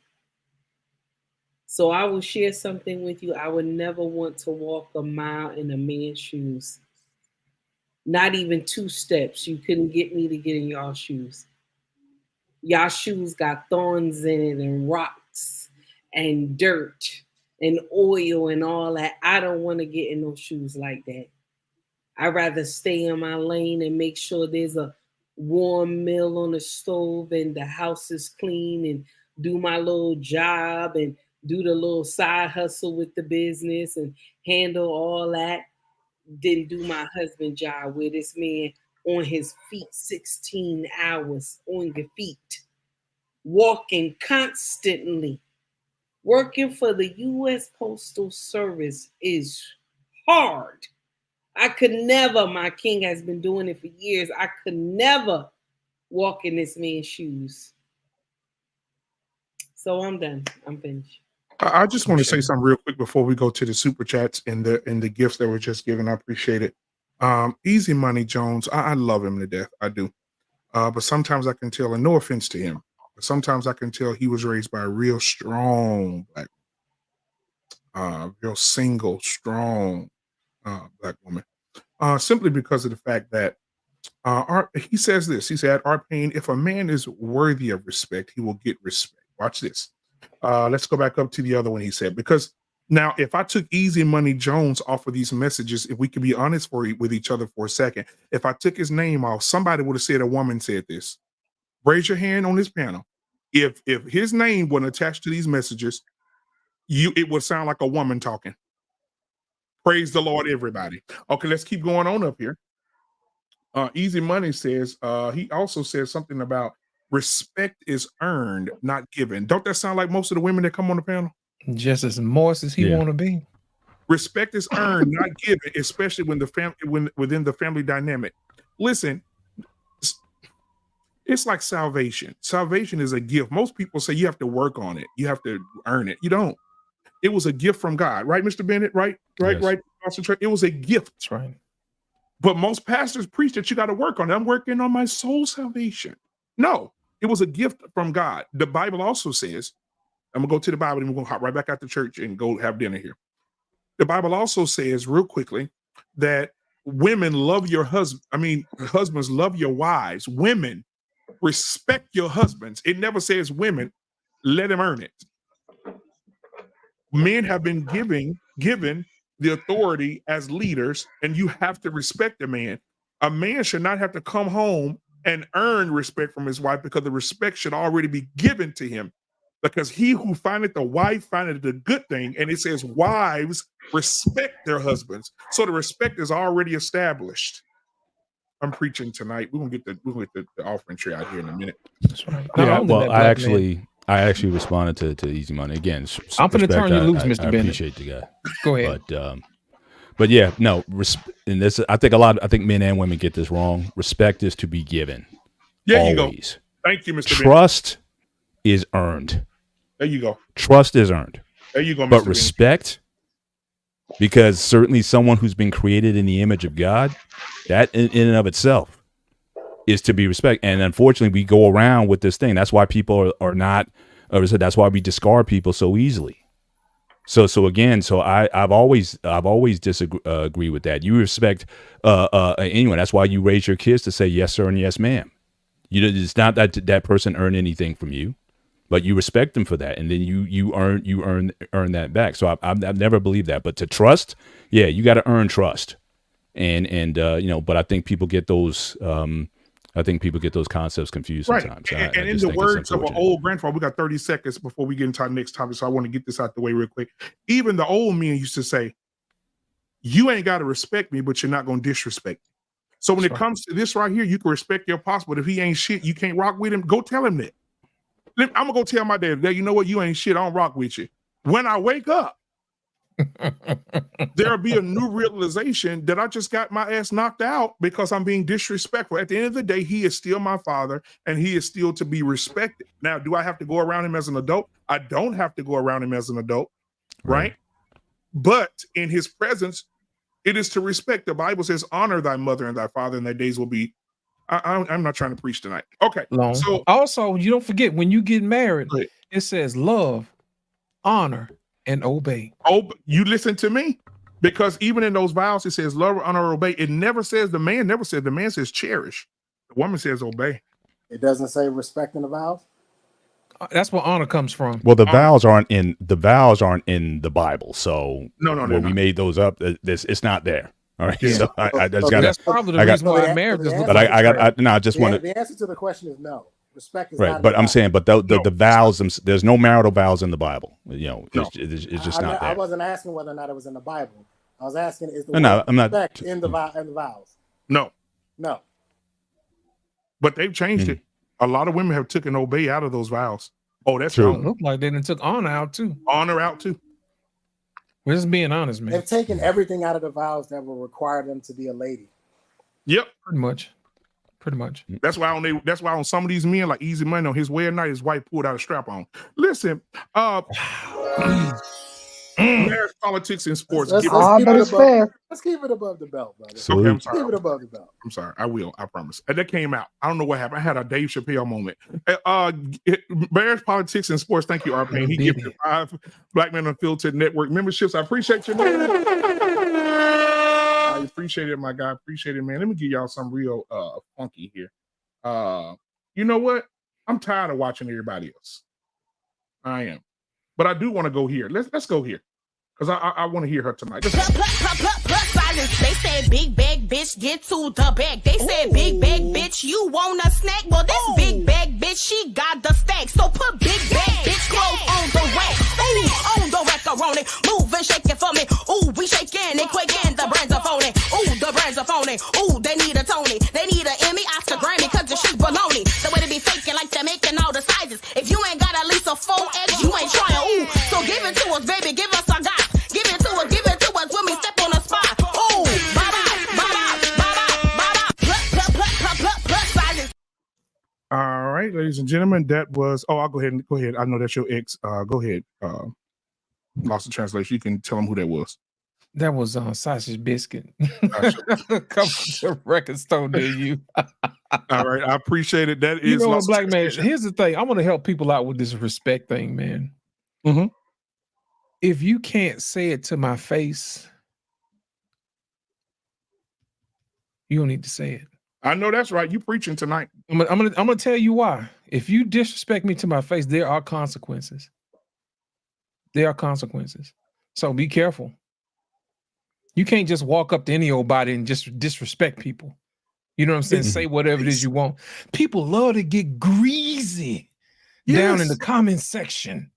So I will share something with you. I would never want to walk a mile in a man's shoes. Not even 2 steps. You couldn't get me to get in y'all shoes. Y'all shoes got thorns in it and rocks and dirt and oil and all that. I don't want to get in those shoes like that. I'd rather stay in my lane and make sure there's a warm meal on the stove and the house is clean and do my little job and do the little side hustle with the business and handle all that. Then do my husband's job where this man on his feet 16 hours on your feet, walking constantly. Working for the U.S. Postal Service is hard. I could never, my king has been doing it for years. I could never walk in this man's shoes. So I'm done. I'm finished. I just want to say something real quick before we go to the super chats and the gifts that were just given. I appreciate it. Easy Money Jones, I love him to death. I do. But sometimes I can tell, and no offense to him, but sometimes I can tell he was raised by a real strong black, real single, strong black woman. Simply because of the fact that he says this. He said, Art Payne, if a man is worthy of respect, he will get respect. Watch this. Let's go back up to the other one he said, because now if I took Easy Money Jones off of these messages, if we could be honest with each other for a second, if I took his name off, somebody would have said a woman said this. Raise your hand on this panel. If his name wasn't attached to these messages, it would sound like a woman talking. Praise the Lord, everybody. Okay, let's keep going on up here. Easy Money says, he also says something about respect is earned, not given. Don't that sound like most of the women that come on the panel? Just as moist as he want to be. Respect is earned, not given, especially within the family dynamic. Listen, it's like salvation. Salvation is a gift. Most people say you have to work on it. You have to earn it. You don't. It was a gift from God, right, Mr. Bennett? Right. It was a gift. That's right. But most pastors preach that you got to work on it. I'm working on my soul salvation. No, it was a gift from God. The Bible also says, I'm going to go to the Bible and we're going to hop right back out to church and go have dinner here. The Bible also says real quickly that women love your husband. Husbands love your wives. Women respect your husbands. It never says women, let him earn it. Men have been giving given the authority as leaders, and you have to respect a man. A man should not have to come home and earn respect from his wife, because the respect should already be given to him. Because he who findeth a wife findeth a good thing, and it says wives respect their husbands. So the respect is already established. I'm preaching tonight. We're gonna get the offering tray out here in a minute. That's right. Yeah, well, I actually responded to Easy Money again. I'm gonna turn you loose, Mr. I Bennett. appreciate the guy. Go ahead. But yeah, no. And this, I think men and women get this wrong. Respect is to be given. There always. you go. Thank you, Mr. Trust is earned. There you go. Trust is earned. There you go, Mr. But respect, because certainly someone who's been created in the image of God, that in and of itself is to be respected. And unfortunately, we go around with this thing. That's why people are not, or that's why we discard people so easily. So I've always agree with that. You respect anyone. That's why you raise your kids to say yes sir and yes ma'am. It's not that person earned anything from you, but you respect them for that, and then you earn that back. So I've never believed that. But to trust, yeah, you got to earn trust, and but I think people get those. I think people get those concepts confused sometimes. Right. And in the words of an old grandfather, we got 30 seconds before we get into our next topic, so I want to get this out the way real quick. Even the old men used to say, you ain't got to respect me, but you're not going to disrespect me. So when it comes to this right here, you can respect your apostle, but if he ain't shit, you can't rock with him. Go tell him that. I'm going to go tell my dad, you know what? You ain't shit. I don't rock with you. When I wake up, there'll be a new realization that I just got my ass knocked out because I'm being disrespectful. At the end of the day, he is still my father, and he is still to be respected. Now, do I have to go around him as an adult? I don't have to go around him as an adult, right? But in his presence, it is to respect. The Bible says, honor thy mother and thy father, and thy days will be. I'm not trying to preach tonight. Okay. Long. So also, you don't forget, when you get married, it says love, honor, and obey. Oh, you listen to me, because even in those vows, it says love, honor, obey. It never says the man. Never said the man says cherish. The woman says obey. It doesn't say respect in the vows. That's where honor comes from. Well, the vows aren't in the Bible. So when we made those up, it's not there. All right. Yeah. So I just got. That's probably the reason why marriage is. But I just want to. The answer to the question is no. Respect is right, not. But I'm saying, but the vows, there's no marital vows in the Bible. It's just not there. I wasn't asking whether or not it was in the Bible. I was asking, is the I'm not respect in the vows? No. But they've changed it. A lot of women have taken obey out of those vows. Oh, that's true. It looked like they done took honor out too. Honor out too. We're just being honest, man. They've taken everything out of the vows that will require them to be a lady. Yep. Pretty much. That's why on some of these men, like Easy Money, on his wedding night, his wife pulled out a strap on. Listen, marriage, politics, and sports. Let's keep it above the belt, brother. Okay, I'm sorry. Keep it above the belt. I'm sorry. I will. I promise. And that came out. I don't know what happened. I had a Dave Chappelle moment. Marriage, politics, and sports. Thank you, Arpane. He gifted 5 Black Men Unfiltered Network memberships. I appreciate you, man. I appreciate it, my guy. Appreciate it, man. Let me give y'all some real funky here. You know what? I'm tired of watching everybody else. I am. But I do want to go here. Let's go here. Because I want to hear her tonight. Plus silence. They said big bag bitch, get to the bag. They said big bag bitch, you want a snack? Well, this big bag bitch, she got the stack. So put big bag bitch clothes on the rack. Ooh, on the macaroni. Move and shake it for me. Ooh, we shaking it quick and the brands are phony. Ooh, the brands are phony. Ooh, they need a Tony. They need an Emmy, Oscar, Grammy, cause the shit baloney. The way they be faking like they're making all the sizes. If you ain't got at least a 4X, you ain't trying. Ooh, so give it to us, baby. Give us a guy. Give it to us when we step on the spot. Ooh, plus silence. All right, ladies and gentlemen, that was. Oh, I'll go ahead. I know that's your ex. Go ahead. Lost in translation. You can tell them who that was. That was Sausage Biscuit. Come to the record store near you. All right, I appreciate it. That is, you know what, Black man. Here's the thing. I want to help people out with this respect thing, man. Mm-hmm. If you can't say it to my face, you don't need to say it. I know that's right. You preaching tonight. I'm gonna tell you why. If you disrespect me to my face, there are consequences. There are consequences. So be careful. You can't just walk up to any old body and just disrespect people. You know what I'm saying? Say whatever it is you want. People love to get greasy down in the comment section.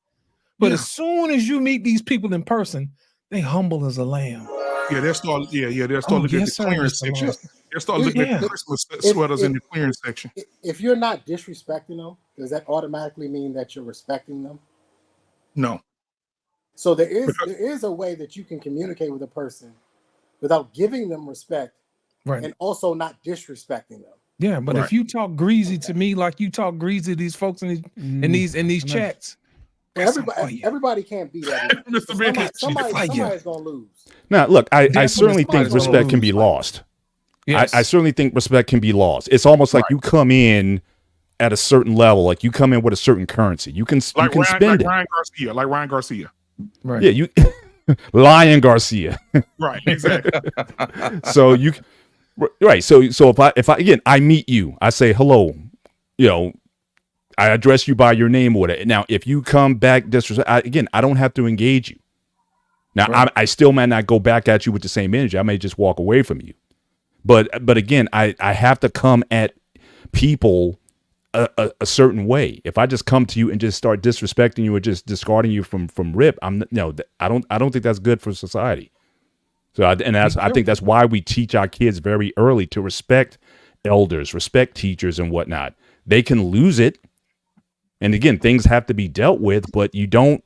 But as soon as you meet these people in person, they humble as a lamb. Yeah, they'll start looking at the clearance section. They'll start looking at Christmas sweaters in the clearance section. If you're not disrespecting them, does that automatically mean that you're respecting them? No. So there is a way that you can communicate with a person without giving them respect, right, and also not disrespecting them. Yeah, but if you talk greasy to me like you talk greasy to these folks in these chats, everybody can't be that. Somebody's gonna lose. Now, look, I certainly think respect can be lost. Yes. I certainly think respect can be lost. It's almost like you come in at a certain level, like you come in with a certain currency. You can spend it. Like Ryan Garcia. Right. Yeah, you Lion Garcia. Right, exactly. So you right. So if I again I meet you, I say hello, you know, I address you by your name or whatever. Now, if you come back disrespect, I don't have to engage you. Now, I still might not go back at you with the same energy. I may just walk away from you. But again, I have to come at people a certain way. If I just come to you and just start disrespecting you or just discarding you from rip, I don't think that's good for society. So I think that's why we teach our kids very early to respect elders, respect teachers and whatnot. They can lose it. And again, things have to be dealt with, but you don't,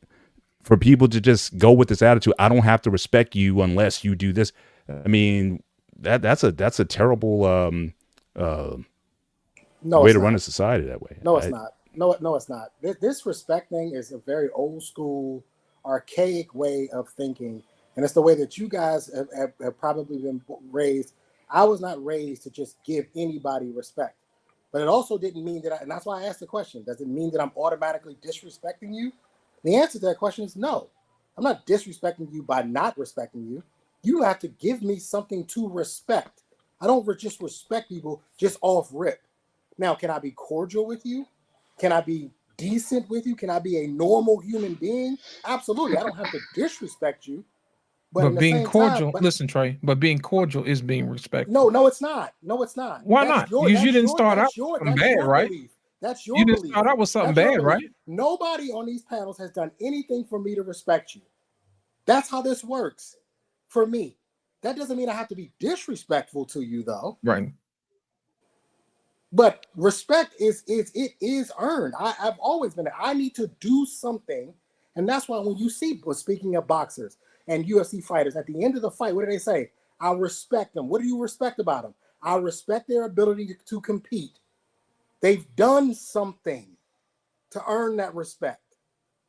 for people to just go with this attitude, I don't have to respect you unless you do this. I mean, that's a terrible way to run a society that way. No, it's not. No, it's not. This respect thing is a very old school, archaic way of thinking. And it's the way that you guys have probably been raised. I was not raised to just give anybody respect. But it also didn't mean that, and that's why I asked the question, does it mean that I'm automatically disrespecting you? The answer to that question is no. I'm not disrespecting you by not respecting you. You have to give me something to respect. I don't just respect people just off rip. Now, can I be cordial with you? Can I be decent with you? Can I be a normal human being? Absolutely. I don't have to disrespect you. But being cordial, listen, Trey, but being cordial is being respectful. No, it's not. No, it's not. Why not? Because you didn't start out with something bad, right? That's your You belief. didn't start out with something bad, right? Nobody on these panels has done anything for me to respect you. That's how this works for me. That doesn't mean I have to be disrespectful to you, though. Right. But respect is earned. I've always been there. I need to do something. And that's why when you see, speaking of boxers and UFC fighters, at the end of the fight, what do they say? I respect them. What do you respect about them? I respect their ability to compete. They've done something to earn that respect.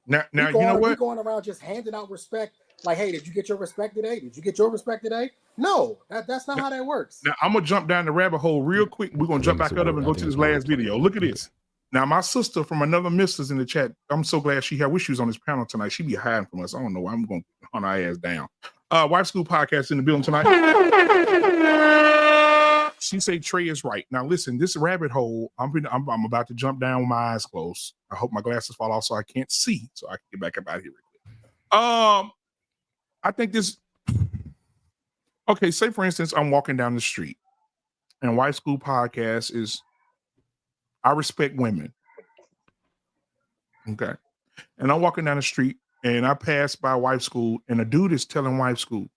Now you know what? We're going around just handing out respect. Like, hey, did you get your respect today? Did you get your respect today? No, that's not how that works. Now I'm gonna jump down the rabbit hole real quick. We're gonna jump back up and go to this last video. Look at this. Now, my sister from another missus in the chat. I'm so glad she had. Wish she was on this panel tonight. She be hiding from us. I don't know. I'm gonna hunt our ass down. Wife School Podcast in the building tonight. She say Trey is right. Now listen, this rabbit hole. I'm about to jump down with my eyes closed. I hope my glasses fall off so I can't see, so I can get back up out of here. I think this. Okay, say for instance, I'm walking down the street, and Wife School Podcast is. I respect women. Okay, and I'm walking down the street, and I pass by Wife School, and a dude is telling Wife School,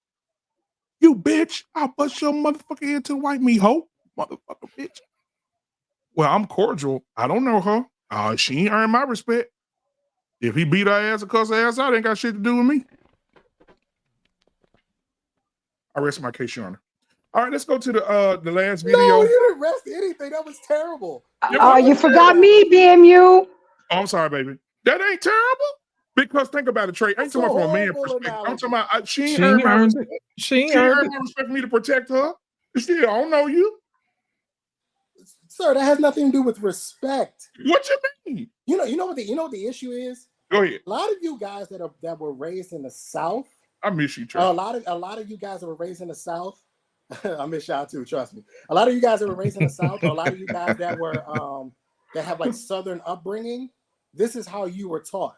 "You bitch! I'll bust your motherfucking head to the white meat hoe, motherfucker bitch." Well, I'm cordial. I don't know her. She ain't earned my respect. If he beat her ass or cuss her ass out, ain't got shit to do with me. I rest my case, Your Honor. All right, let's go to the last video. No, you didn't rest anything. That was terrible. You forgot me, BMU. Oh, I'm sorry, baby. That ain't terrible. Because think about it, Trey. I ain't talking about from a man perspective. I'm talking about she ain't earned my respect. She ain't earned my respect for me to protect her. She, I don't know you. Sir, that has nothing to do with respect. What you mean? You know what the issue is? Go ahead. A lot of you guys that were raised in the South. I miss you, Trey. A lot of you guys that were raised in the South. I miss y'all too, trust me. A lot of you guys that were raised in the South, or a lot of you guys that were that have like Southern upbringing, this is how you were taught.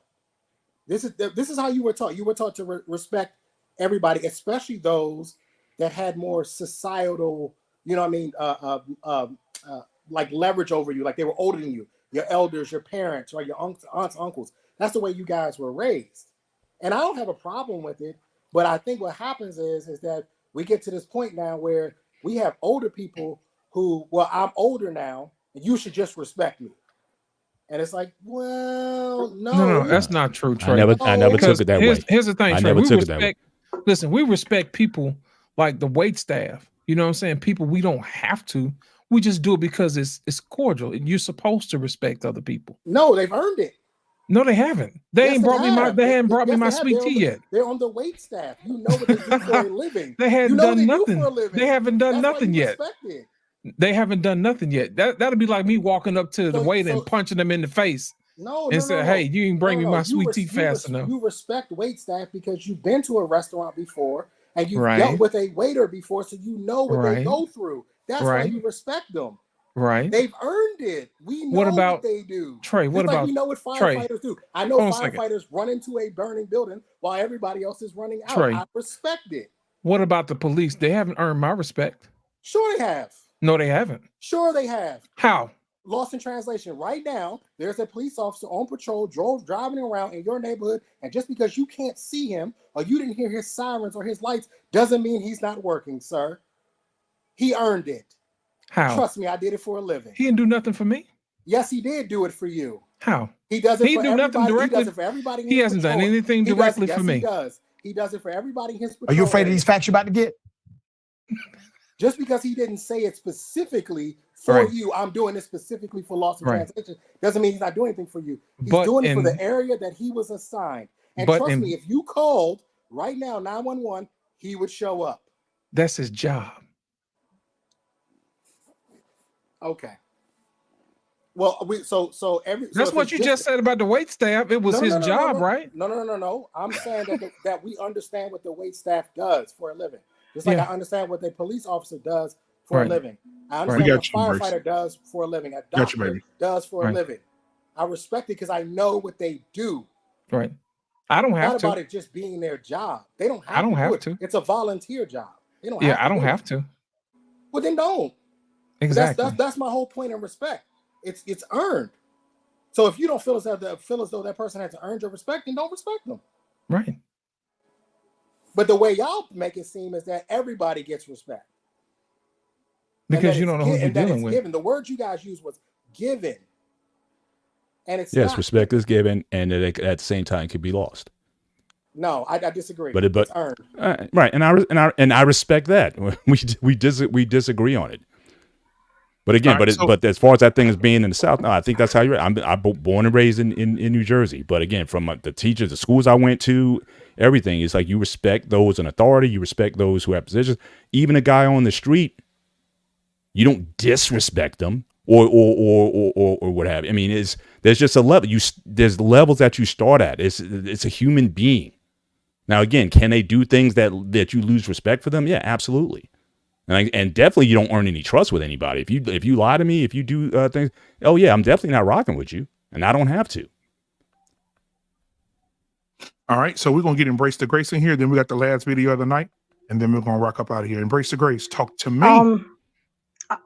This is how you were taught. You were taught to respect everybody, especially those that had more societal, you know what I mean, like leverage over you, like they were older than you, your elders, your parents, or your aunts, uncles. That's the way you guys were raised. And I don't have a problem with it, but I think what happens is that we get to this point now where we have older people who, well, I'm older now, and you should just respect me. And it's like, well, No, that's not true, Trey. I never took it that way. Here's the thing, I Trey. never We took it that way. listen, we respect people like the wait staff. You know what I'm saying? People we don't have to. We just do it because it's cordial. You're supposed to respect other people. No, they've earned it. No, they haven't. They ain't brought me my. They haven't brought me my sweet tea yet. They're on the wait staff. You know what they do for a living. They hadn't done nothing. They haven't done That's nothing why you yet. respect it. They haven't done nothing yet. That'd be like me walking up to the waiter and punching them in the face. And say, "Hey, you didn't bring me my sweet tea fast enough." You respect wait staff because you've been to a restaurant before and you've Right. dealt with a waiter before, so you know what they Right. go through. That's why Right. you respect them. Right. They've earned it. We know What about- they do. Trey, what Just like about- we know what Trey, firefighters do. I know hold on a second. firefighters run into a burning building while everybody else is running out. Trey. I respect it. What about the police? They haven't earned my respect. Sure they have. No, they haven't. Sure they have. How? Lost in translation. Right now, there's a police officer on patrol, driving around in your neighborhood, and just because you can't see him or you didn't hear his sirens or his lights doesn't mean he's not working, sir. He earned it. How? Trust me, I did it for a living. He didn't do nothing for me. Yes, he did do it for you. How? He does it He for do nothing everybody. directly. He does it for everybody. in He his hasn't done patrol. anything He does- directly yes, for me. He does. He does it for everybody in his patrol. Are you afraid of these facts you're about to get? Just because he didn't say it specifically for Right. you, I'm doing this specifically for loss of Right. translation, doesn't mean he's not doing anything for you. He's But doing it for in- the area that he was assigned. And But trust in- me, if you called right now 911, he would show up. That's his job. Okay. Well, so That's if what it's you just said about the wait staff. It was his job, right? No. I'm saying that we understand what the wait staff does for a living. Just like Yeah. I understand what the police officer does for Right. a living. I Right. understand We what got a you, Bruce. firefighter does for a living. A Got you, doctor baby. does for a Right. living. I respect it because I know what they do. Right. I don't have Not to. about it just being their job. They don't have I don't to do have it. to. It's a volunteer job. They don't Yeah, have to I don't do it. have to. Well, then don't. But Exactly. That's my whole point in respect. It's earned. So if you don't feel as though that person has earned your respect, then don't respect them. Right. But the way y'all make it seem is that everybody gets respect. And Because that you it's don't know who gi- you're and that dealing it's with. given. The word you guys used was given. And it's Yes, not. respect is given, and it, at the same time, could be lost. No, I disagree. But It's earned. right, and I respect that. We disagree on it. But again, All right, but as far as that thing is being in the South, no, I think that's how you're. I'm born and raised in New Jersey. But again, from the teachers, the schools I went to, everything is like you respect those in authority. You respect those who have positions. Even a guy on the street, you don't disrespect them or what have you. I mean, there's just a level. There's levels that you start at. It's a human being. Now, again, can they do things that you lose respect for them? Yeah, absolutely. And definitely you don't earn any trust with anybody. If you lie to me, if you do things, oh yeah, I'm definitely not rocking with you, and I don't have to. All right, so we're gonna get Embrace the Grace in here. Then we got the last video of the night, and then we're gonna rock up out of here. Embrace the Grace. Talk to me.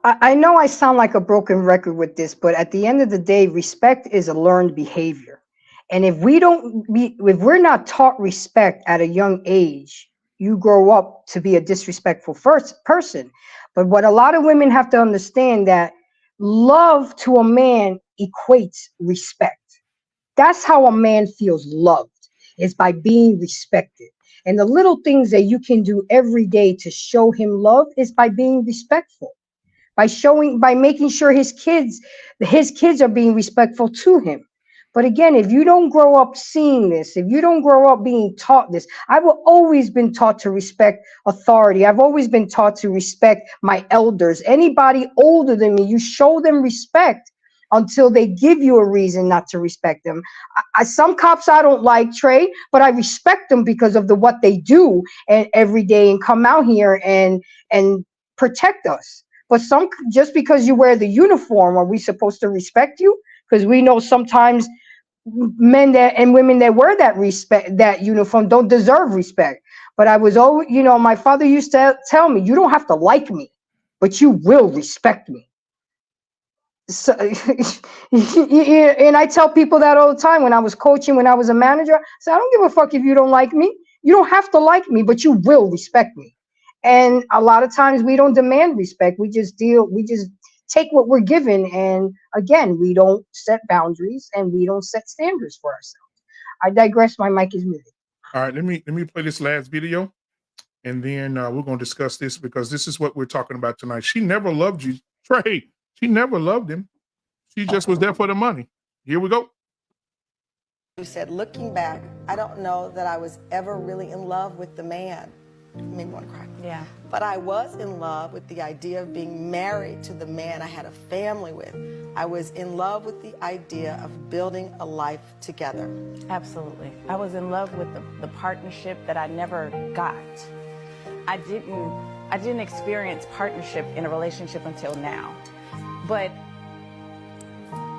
I know I sound like a broken record with this, but at the end of the day, respect is a learned behavior. And if we're not taught respect at a young age, you grow up to be a disrespectful person. But what a lot of women have to understand that love to a man equates respect. That's how a man feels loved, is by being respected. And the little things that you can do every day to show him love is by being respectful, by making sure his kids are being respectful to him. But again, if you don't grow up seeing this, if you don't grow up being taught this, I've always been taught to respect authority. I've always been taught to respect my elders. Anybody older than me, you show them respect until they give you a reason not to respect them. Some cops I don't like, Trey, but I respect them because of what they do and every day and come out here and protect us. But just because you wear the uniform, are we supposed to respect you? Because we know sometimes men and women that wear that uniform don't deserve respect. But I was always, you know, my father used to tell me, you don't have to like me, but you will respect me. So, and I tell people that all the time when I was coaching, when I was a manager. So I don't give a fuck if you don't like me. You don't have to like me, but you will respect me. And a lot of times we don't demand respect. We just take what we're given. And again, we don't set boundaries and we don't set standards for ourselves. I digress. My mic is muted. All right, let me play this last video, and then we're going to discuss this because this is what we're talking about tonight. She never loved you, Trey. She never loved him. She just was there for the money. Here we go. You said, looking back, I don't know that I was ever really in love with the man. Made me want to cry. Yeah. But I was in love with the idea of being married to the man I had a family with. I was in love with the idea of building a life together. Absolutely. I was in love with the partnership that I never got. I didn't experience partnership in a relationship until now. But,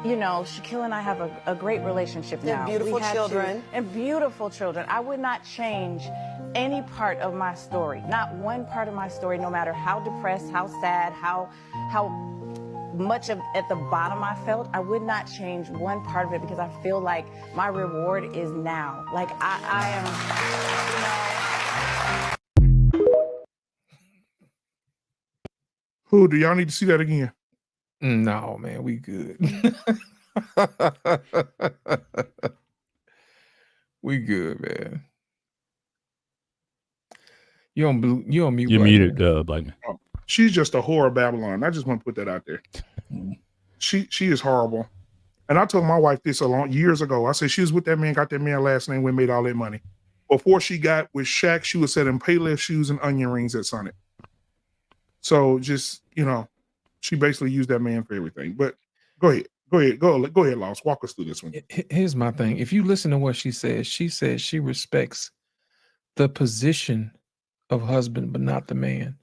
you know, Shaquille and I have a great relationship now. And beautiful children. And beautiful children. I would not change any part of my story, not one part of my story, no matter how depressed, how sad, how much of at the bottom I felt. I would not change one part of it because I feel like my reward is now. Like I am, you know. Who do y'all need to see that again? No, man, we good. We good, man. You on mute. You're right muted, now. Black Man. She's just a whore of Babylon. I just want to put that out there. She is horrible. And I told my wife this years ago. I said she was with that man, got that man last name, when made all that money. Before she got with Shaq, she was selling Payless shoes and onion rings at Sonic. So just, you know, she basically used that man for everything. But go ahead, Lost. Walk us through this one. Here's my thing. If you listen to what she says she respects the position of husband, but not the man.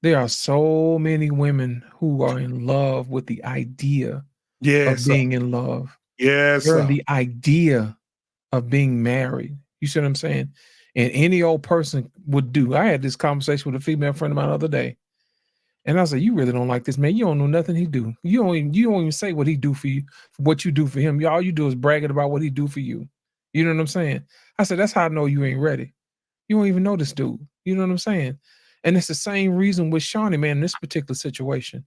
There are so many women who are in love with the idea of being in love. Yes. They're in the idea of being married. You see what I'm saying? And any old person would do. I had this conversation with a female friend of mine the other day. And I said, you really don't like this man. You don't know nothing he do. You don't even say what he do for you, what you do for him. All you do is bragging about what he do for you. You know what I'm saying? I said, that's how I know you ain't ready. You don't even know this dude. You know what I'm saying? And it's the same reason with Shawnee, man, in this particular situation.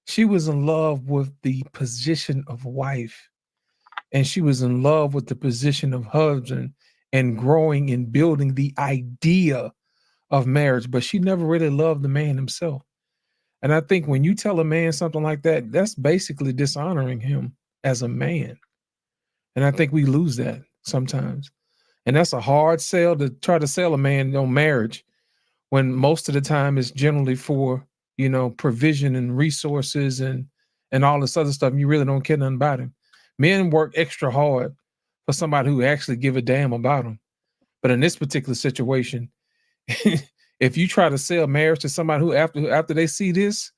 She was in love with the position of wife. And she was in love with the position of husband and growing and building the idea of marriage. But she never really loved the man himself. And I think when you tell a man something like that, that's basically dishonoring him as a man. And I think we lose that sometimes. And that's a hard sell to try to sell a man on marriage when most of the time it's generally for, you know, provision and resources and all this other stuff. And you really don't care nothing about him. Men work extra hard for somebody who actually give a damn about them. But in this particular situation, if you try to sell marriage to somebody who after they see this,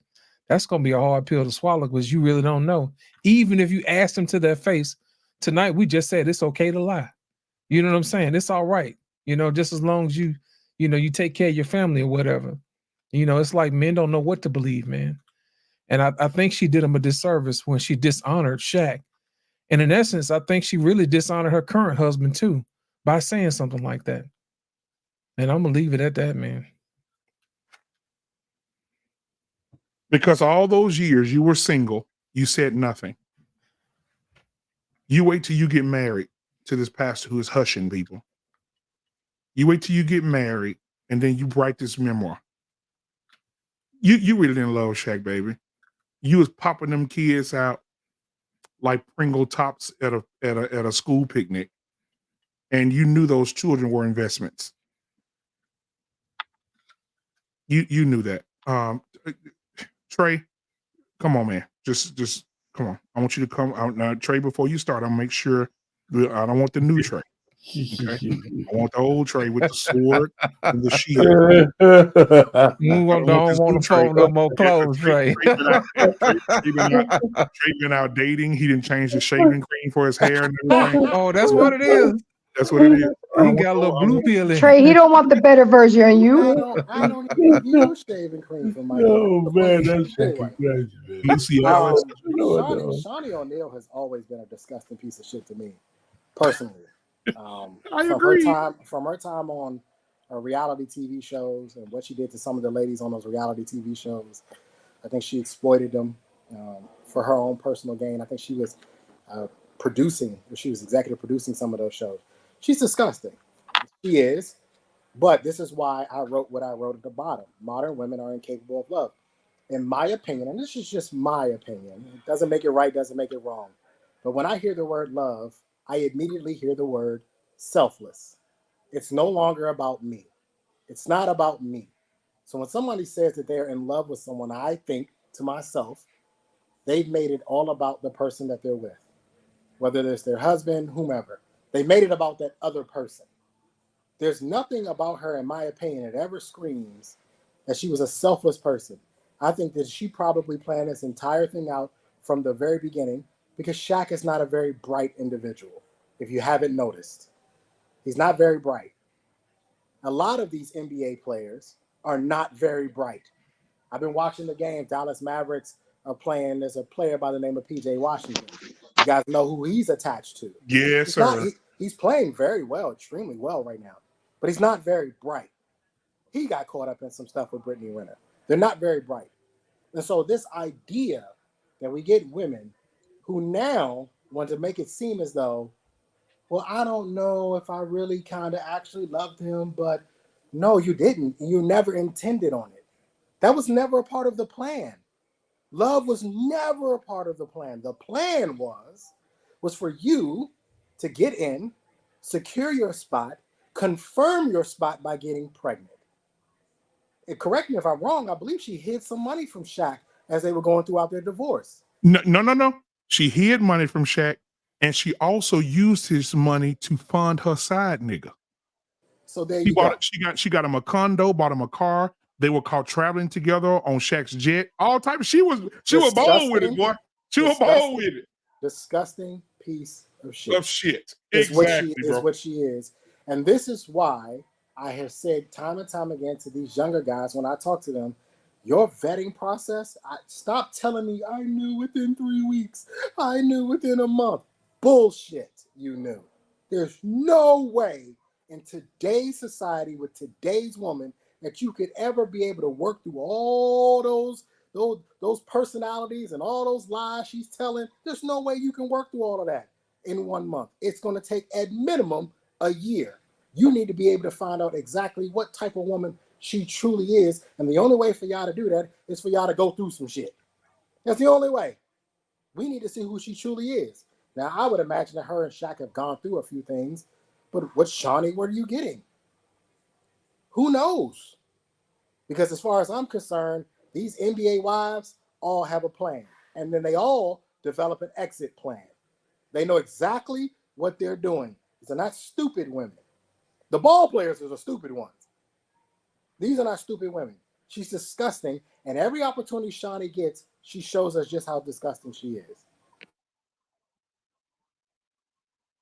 that's going to be a hard pill to swallow because you really don't know. Even if you ask them to their face, tonight we just said it's okay to lie. You know what I'm saying? It's all right. You know, just as long as you take care of your family or whatever. You know, it's like men don't know what to believe, man. And I think she did him a disservice when she dishonored Shaq. And in essence, I think she really dishonored her current husband too by saying something like that. And I'm going to leave it at that, man. Because all those years you were single, you said nothing. You wait till you get married to this pastor who is hushing people. You wait till you get married and then you write this memoir. You really didn't love Shaq, baby. You was popping them kids out like Pringle tops at a school picnic. And you knew those children were investments. You knew that. Trey, come on, man. Just come on. I want you to come out now. Trey, before you start, I'll make sure I don't want the new Trey. Okay? I want the old Trey with the sword and the shield. You don't want to fold no more clothes, Trey. Trey been out dating. He didn't change the shaving cream for his hair and everything. Oh, that's what it is. That's what it is. He ain't got a little blue pill in Trey, he don't want the better version of you. I don't even use shaving cream for my Oh man, that's anyway. fucking crazy, man. Lucy Shawnee O'Neal has always been a disgusting piece of shit to me, personally. I from agree. From her time on reality TV shows and what she did to some of the ladies on those reality TV shows, I think she exploited them for her own personal gain. I think she was she was executive producing some of those shows. She's disgusting. She is. But this is why I wrote what I wrote at the bottom. Modern women are incapable of love. In my opinion, and this is just my opinion, it doesn't make it right, doesn't make it wrong. But when I hear the word love, I immediately hear the word selfless. It's no longer about me. It's not about me. So when somebody says that they're in love with someone, I think to myself, they've made it all about the person that they're with. Whether it's their husband, whomever. They made it about that other person. There's nothing about her, in my opinion, that ever screams that she was a selfless person. I think that she probably planned this entire thing out from the very beginning because Shaq is not a very bright individual, if you haven't noticed. He's not very bright. A lot of these NBA players are not very bright. I've been watching the game. Dallas Mavericks are playing. There's a player by the name of PJ Washington. You guys know who he's attached to. Yes, sir. He's playing very well, extremely well right now, but he's not very bright. He got caught up in some stuff with Brittany Renner. They're not very bright. And so this idea that we get women who now want to make it seem as though, well, I don't know if I really kind of actually loved him, but no, you didn't. You never intended on it. That was never a part of the plan. Love was never a part of the plan. The plan was for you to get in, secure your spot, confirm your spot by getting pregnant. And correct me if I'm wrong, I believe she hid some money from Shaq as they were going throughout their divorce. No. She hid money from Shaq, and she also used his money to fund her side nigga. So there you go. She got him a condo, bought him a car. They were caught traveling together on Shaq's jet. All type. She was bold with it, boy. She was bold with it. Disgusting piece of shit. Exactly, is what she is. And this is why I have said time and time again to these younger guys when I talk to them, your vetting process, stop telling me I knew within 3 weeks. I knew within a month. Bullshit, you knew. There's no way in today's society with today's woman that you could ever be able to work through all those personalities and all those lies she's telling. There's no way you can work through all of that in 1 month. It's going to take at minimum a year. You need to be able to find out exactly what type of woman she truly is. And the only way for y'all to do that is for y'all to go through some shit. That's the only way. We need to see who she truly is. Now, I would imagine that her and Shaq have gone through a few things, but Shawnee, what are you getting? Who knows? Because as far as I'm concerned, these NBA wives all have a plan. And then they all develop an exit plan. They know exactly what they're doing. These are not stupid women. The ball players are the stupid ones. These are not stupid women. She's disgusting. And every opportunity Shawnee gets, she shows us just how disgusting she is.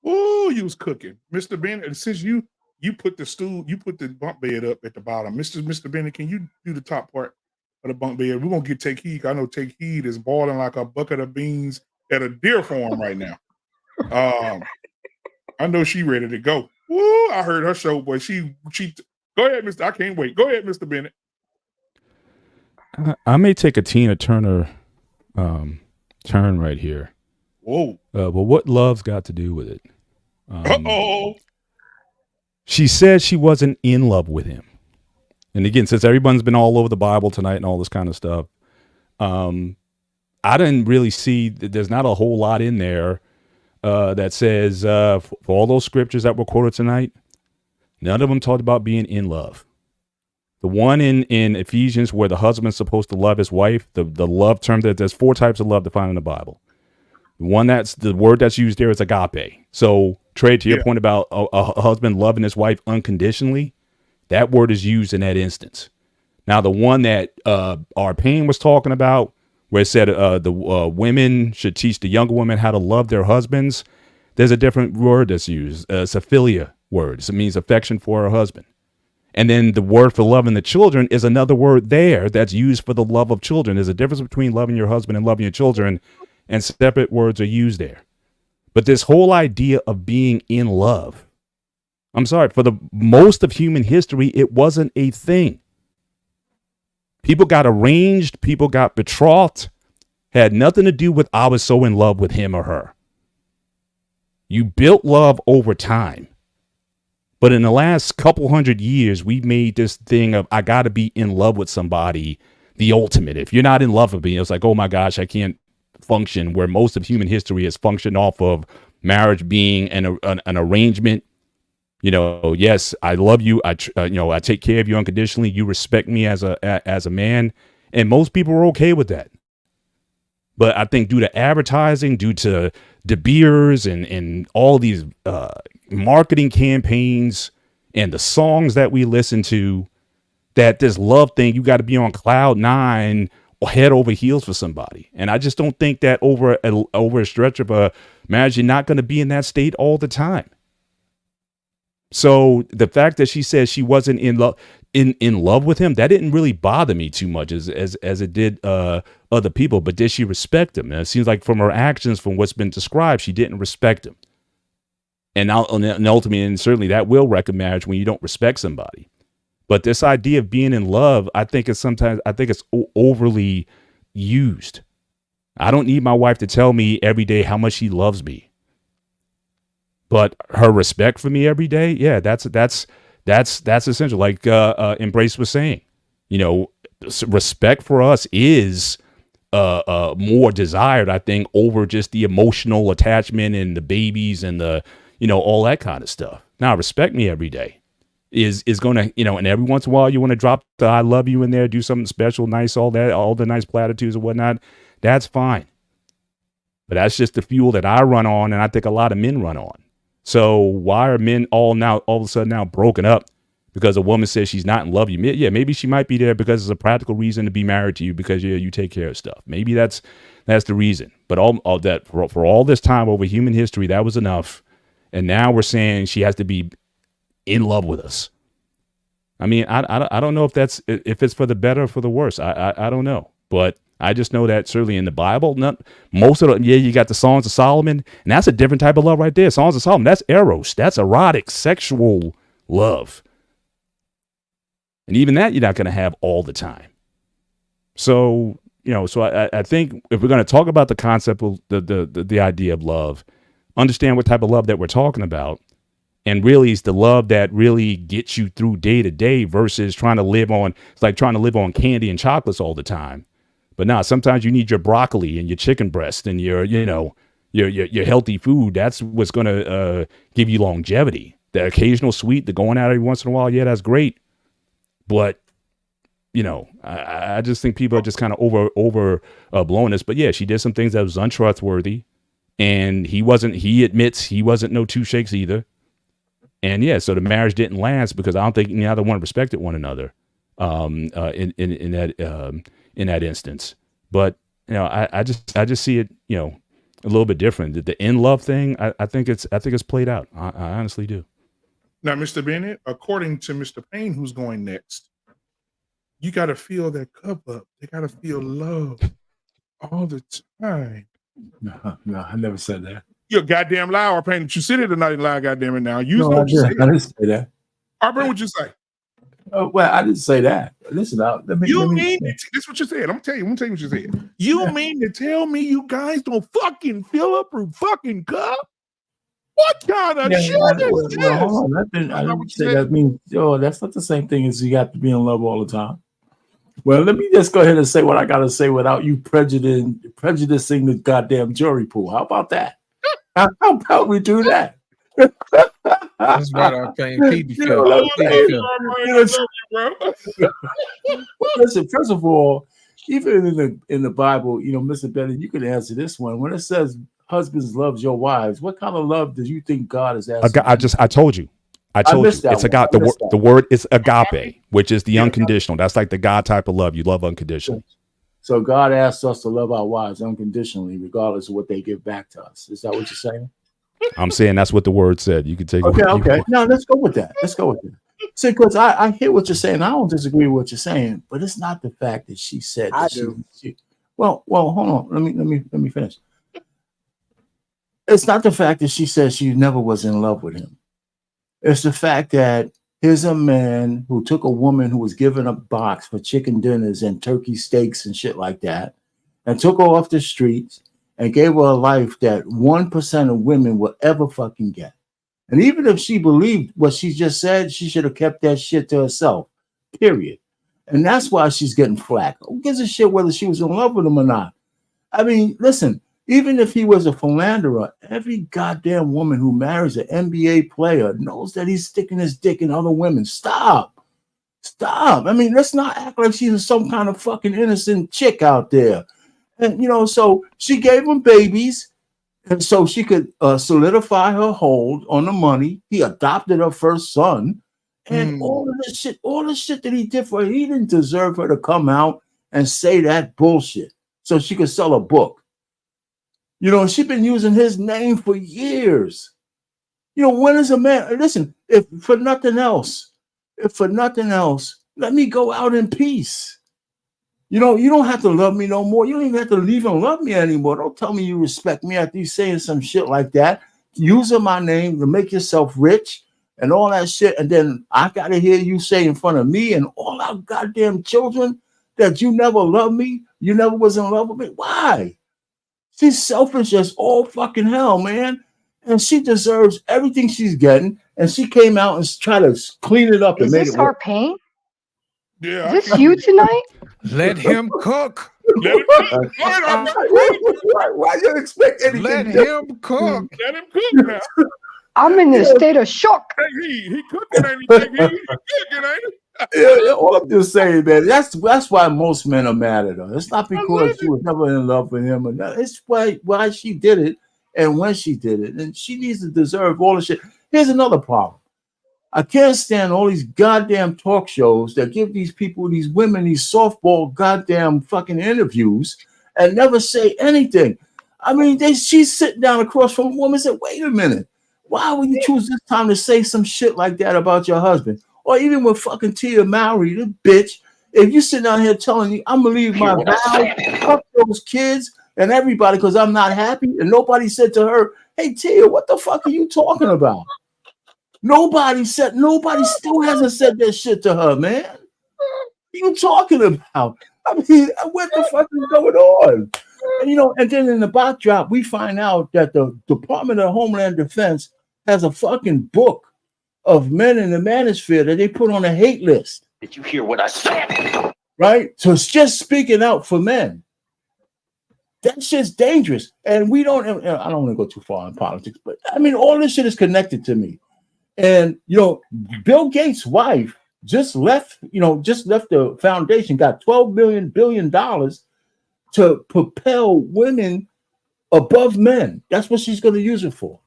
Oh, you was cooking. Mr. Bennett, since you put the bunk bed up at the bottom. Mr. Bennett, can you do the top part of the bunk bed? We're gonna get Take Heed. I know Take Heed is boiling like a bucket of beans at a deer farm right now. I know she ready to go. Woo, I heard her show, boy. She go ahead, Mr. I can't wait. Go ahead, Mr. Bennett. I may take a Tina Turner turn right here. Whoa. But what love's got to do with it? Uh-oh. She said she wasn't in love with him. And again, since everyone's been all over the Bible tonight and all this kind of stuff, I didn't really see that there's not a whole lot in there that says for all those scriptures that were quoted tonight, none of them talked about being in love. The one in Ephesians where the husband's supposed to love his wife, the love term, that there's 4 types of love defined in the Bible. The word that's used there is agape. So Trey, to your point about a husband loving his wife unconditionally, that word is used in that instance. Now, the one that Arpane was talking about, where it said the women should teach the younger women how to love their husbands, there's a different word that's used. It's a philia word. It means affection for her husband. And then the word for loving the children is another word there that's used for the love of children. There's a difference between loving your husband and loving your children, and separate words are used there. But this whole idea of being in love, I'm sorry, for the most of human history, it wasn't a thing. People got arranged, people got betrothed, had nothing to do with I was so in love with him or her. You built love over time. But in the last couple hundred years, we made this thing of I got to be in love with somebody, the ultimate. If you're not in love with me, it's like, oh my gosh, I can't function, where most of human history has functioned off of marriage being an arrangement. You know, yes, I love you. I take care of you unconditionally. You respect me as a man. And most people are okay with that. But I think due to advertising, due to De Beers and all these marketing campaigns and the songs that we listen to, that this love thing, you got to be on cloud nine or head over heels for somebody. And I just don't think that over a stretch of a marriage, you're not going to be in that state all the time. So the fact that she says she wasn't in love with him, that didn't really bother me too much as it did other people. But did she respect him? And it seems like from her actions, from what's been described, she didn't respect him. And ultimately, and certainly that will wreck a marriage when you don't respect somebody. But this idea of being in love, I think it's overly used. I don't need my wife to tell me every day how much she loves me. But her respect for me every day, yeah, that's essential. Like Embrace was saying, you know, respect for us is more desired, I think, over just the emotional attachment and the babies and the, you know, all that kind of stuff. Now, respect me every day is going to, you know, and every once in a while you want to drop the I love you in there, do something special, nice, all the nice platitudes and whatnot. That's fine. But that's just the fuel that I run on, and I think a lot of men run on. So why are men all of a sudden now broken up because a woman says she's not in love with you? Yeah, maybe she might be there because it's a practical reason to be married to you because you take care of stuff. Maybe that's the reason. But all that for all this time over human history, that was enough. And now we're saying she has to be in love with us. I mean, I don't know if it's for the better or for the worse. I don't know, but I just know that certainly in the Bible, most of them, you got the Songs of Solomon, and that's a different type of love right there. Songs of Solomon, that's eros, that's erotic, sexual love. And even that you're not going to have all the time. So, you know, I think if we're going to talk about the concept of the idea of love, understand what type of love that we're talking about. And really it's the love that really gets you through day to day versus trying to live on, it's like trying to live on candy and chocolates all the time. But now sometimes you need your broccoli and your chicken breast and your healthy food. That's what's going to give you longevity. The occasional sweet, the going out every once in a while, yeah, that's great. But, you know, I just think people are just kind of over blowing this. But yeah, she did some things that was untrustworthy. And he admits he wasn't no two shakes either. And yeah, so the marriage didn't last because I don't think neither one respected one another in that instance. But you know, I just see it, you know, a little bit different. The in love thing, I think it's played out. I honestly do. Now, Mr. Bennett, according to Mr. Payne, who's going next, you got to fill that cup up. They got to feel love all the time. No, I never said that. You're a goddamn liar, Payne. You sit here tonight and lie, goddamn it now. You know I what you say. didn't say that. Arbor, what'd you say? Well, I didn't say that. Listen, this is what you said. I'm gonna tell you what you said. You mean to tell me you guys don't fucking fill up your fucking cup? What kind of shit is this? Hold on. I didn't say that means, that's not the same thing as you got to be in love all the time. Well, let me just go ahead and say what I got to say without you prejudicing the goddamn jury pool. How about that? How about we do that? That's right, Arcane. Listen, first of all, even in the Bible, you know, Mr. Bennett, you can answer this one. When it says husbands love your wives, what kind of love do you think God is asking? I told you. It's the word is agape, which is the unconditional. That's like the God type of love. You love unconditionally. So God asks us to love our wives unconditionally, regardless of what they give back to us. Is that what you're saying? I'm saying that's what the word said. You can take Okay, it. okay. No, let's go with that. Let's go with that. See, because I hear what you're saying. I don't disagree with what you're saying, but it's not the fact that she said I that do. well, hold on. Let me finish. It's not the fact that she said she never was in love with him. It's the fact that here's a man who took a woman who was given a box for chicken dinners and turkey steaks and shit like that, and took her off the streets and gave her a life that 1% of women will ever fucking get. And even if she believed what she just said, she should have kept that shit to herself, period. And that's why she's getting flack. Who gives a shit whether she was in love with him or not? I mean, listen, even if he was a philanderer, every goddamn woman who marries an NBA player knows that he's sticking his dick in other women. Stop. Stop. I mean, let's not act like she's some kind of fucking innocent chick out there. And, so she gave him babies. And so she could solidify her hold on the money. He adopted her first son. And all the shit that he did for her, he didn't deserve her to come out and say that bullshit so she could sell a book. She's been using his name for years. When is a man, listen, if for nothing else, let me go out in peace. You don't have to love me no more. You don't even have to even love me anymore. Don't tell me you respect me after you saying some shit like that. Using my name to make yourself rich and all that shit. And then I got to hear you say in front of me and all our goddamn children that you never loved me. You never was in love with me. Why? She's selfish as all fucking hell, man. And she deserves everything she's getting. And she came out and tried to clean it up. Is and make this it our work. pain? Yeah. Is this you tonight? Let him cook. Let him cook. Why you expect anything? Let different? him cook. Let him cook now. I'm in a state of shock. Hey, he cooking, ain't he? He cooking, ain't he? Yeah, all I'm just saying, man, that's why most men are mad at her. It's not because she was never in love with him or not. It's why she did it and when she did it. And she needs to deserve all the shit. Here's another problem. I can't stand all these goddamn talk shows that give these people, these women, these softball goddamn fucking interviews and never say anything. I mean, she's sitting down across from a woman and said, wait a minute. Why would you choose this time to say some shit like that about your husband? Or even with fucking Tia Mowry, the bitch, if you sit down here telling me I'm gonna leave my vows, fuck those kids and everybody because I'm not happy, and nobody said to her, hey Tia, what the fuck are you talking about? Nobody still hasn't said that shit to her, man. What are you talking about? I mean, what the fuck is going on? And then in the backdrop, we find out that the Department of Homeland Defense has a fucking book of men in the manosphere that they put on a hate list. Did you hear what I said? Right? So it's just speaking out for men. That shit's dangerous. And I don't want to go too far in politics, but I mean, all this shit is connected to me. And, Bill Gates' wife just left the foundation, got $12 billion to propel women above men. That's what she's going to use it for.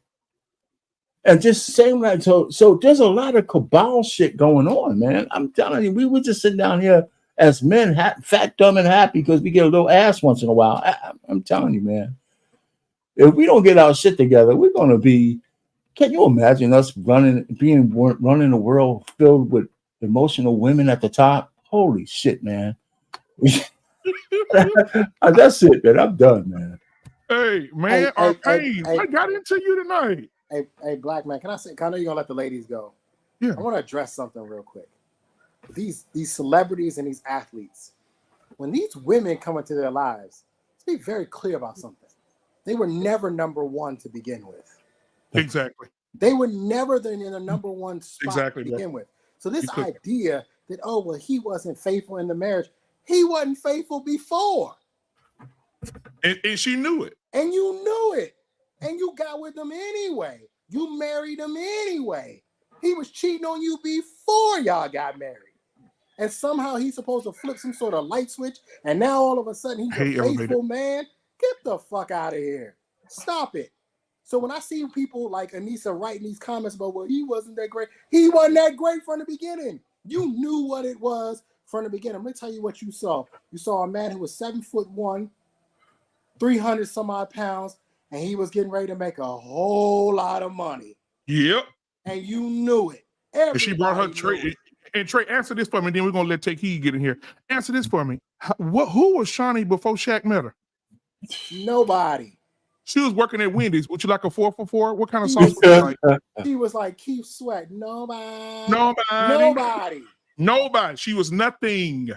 And just same like, so there's a lot of cabal shit going on, man. I'm telling you, we were just sitting down here as men, fat, dumb, and happy because we get a little ass once in a while. I'm telling you, man, if we don't get our shit together, we're going to be. Can you imagine us running a world filled with emotional women at the top? Holy shit, man. That's it, man. I'm done, man. Hey, man, I got into you tonight. Hey, black man, can I say? I know you're gonna let the ladies go. Yeah. I want to address something real quick. These celebrities and these athletes, when these women come into their lives, let's be very clear about something. They were never number one to begin with. Exactly. They were never in the number one spot to begin with. So this idea that, he wasn't faithful in the marriage, he wasn't faithful before. And she knew it. And you knew it. And you got with him anyway. You married him anyway. He was cheating on you before y'all got married. And somehow he's supposed to flip some sort of light switch. And now all of a sudden he's a faithful man. Get the fuck out of here. Stop it. So when I see people like Anissa writing these comments about, he wasn't that great. He wasn't that great from the beginning. You knew what it was from the beginning. I'm going to tell you what you saw. You saw a man who was 7'1", 300 some odd pounds, and he was getting ready to make a whole lot of money. Yep. And you knew it. And she brought her Everybody knew Trey. it. And Trey, answer this for me. Then we're gonna let Take Heed get in here. Answer this for me. Who was Shawnee before Shaq met her? Nobody. She was working at Wendy's. Would you like a 4 for $4? What kind of sauce would you like? She was like Keith Sweat. Nobody. Nobody. Nobody. She was nothing.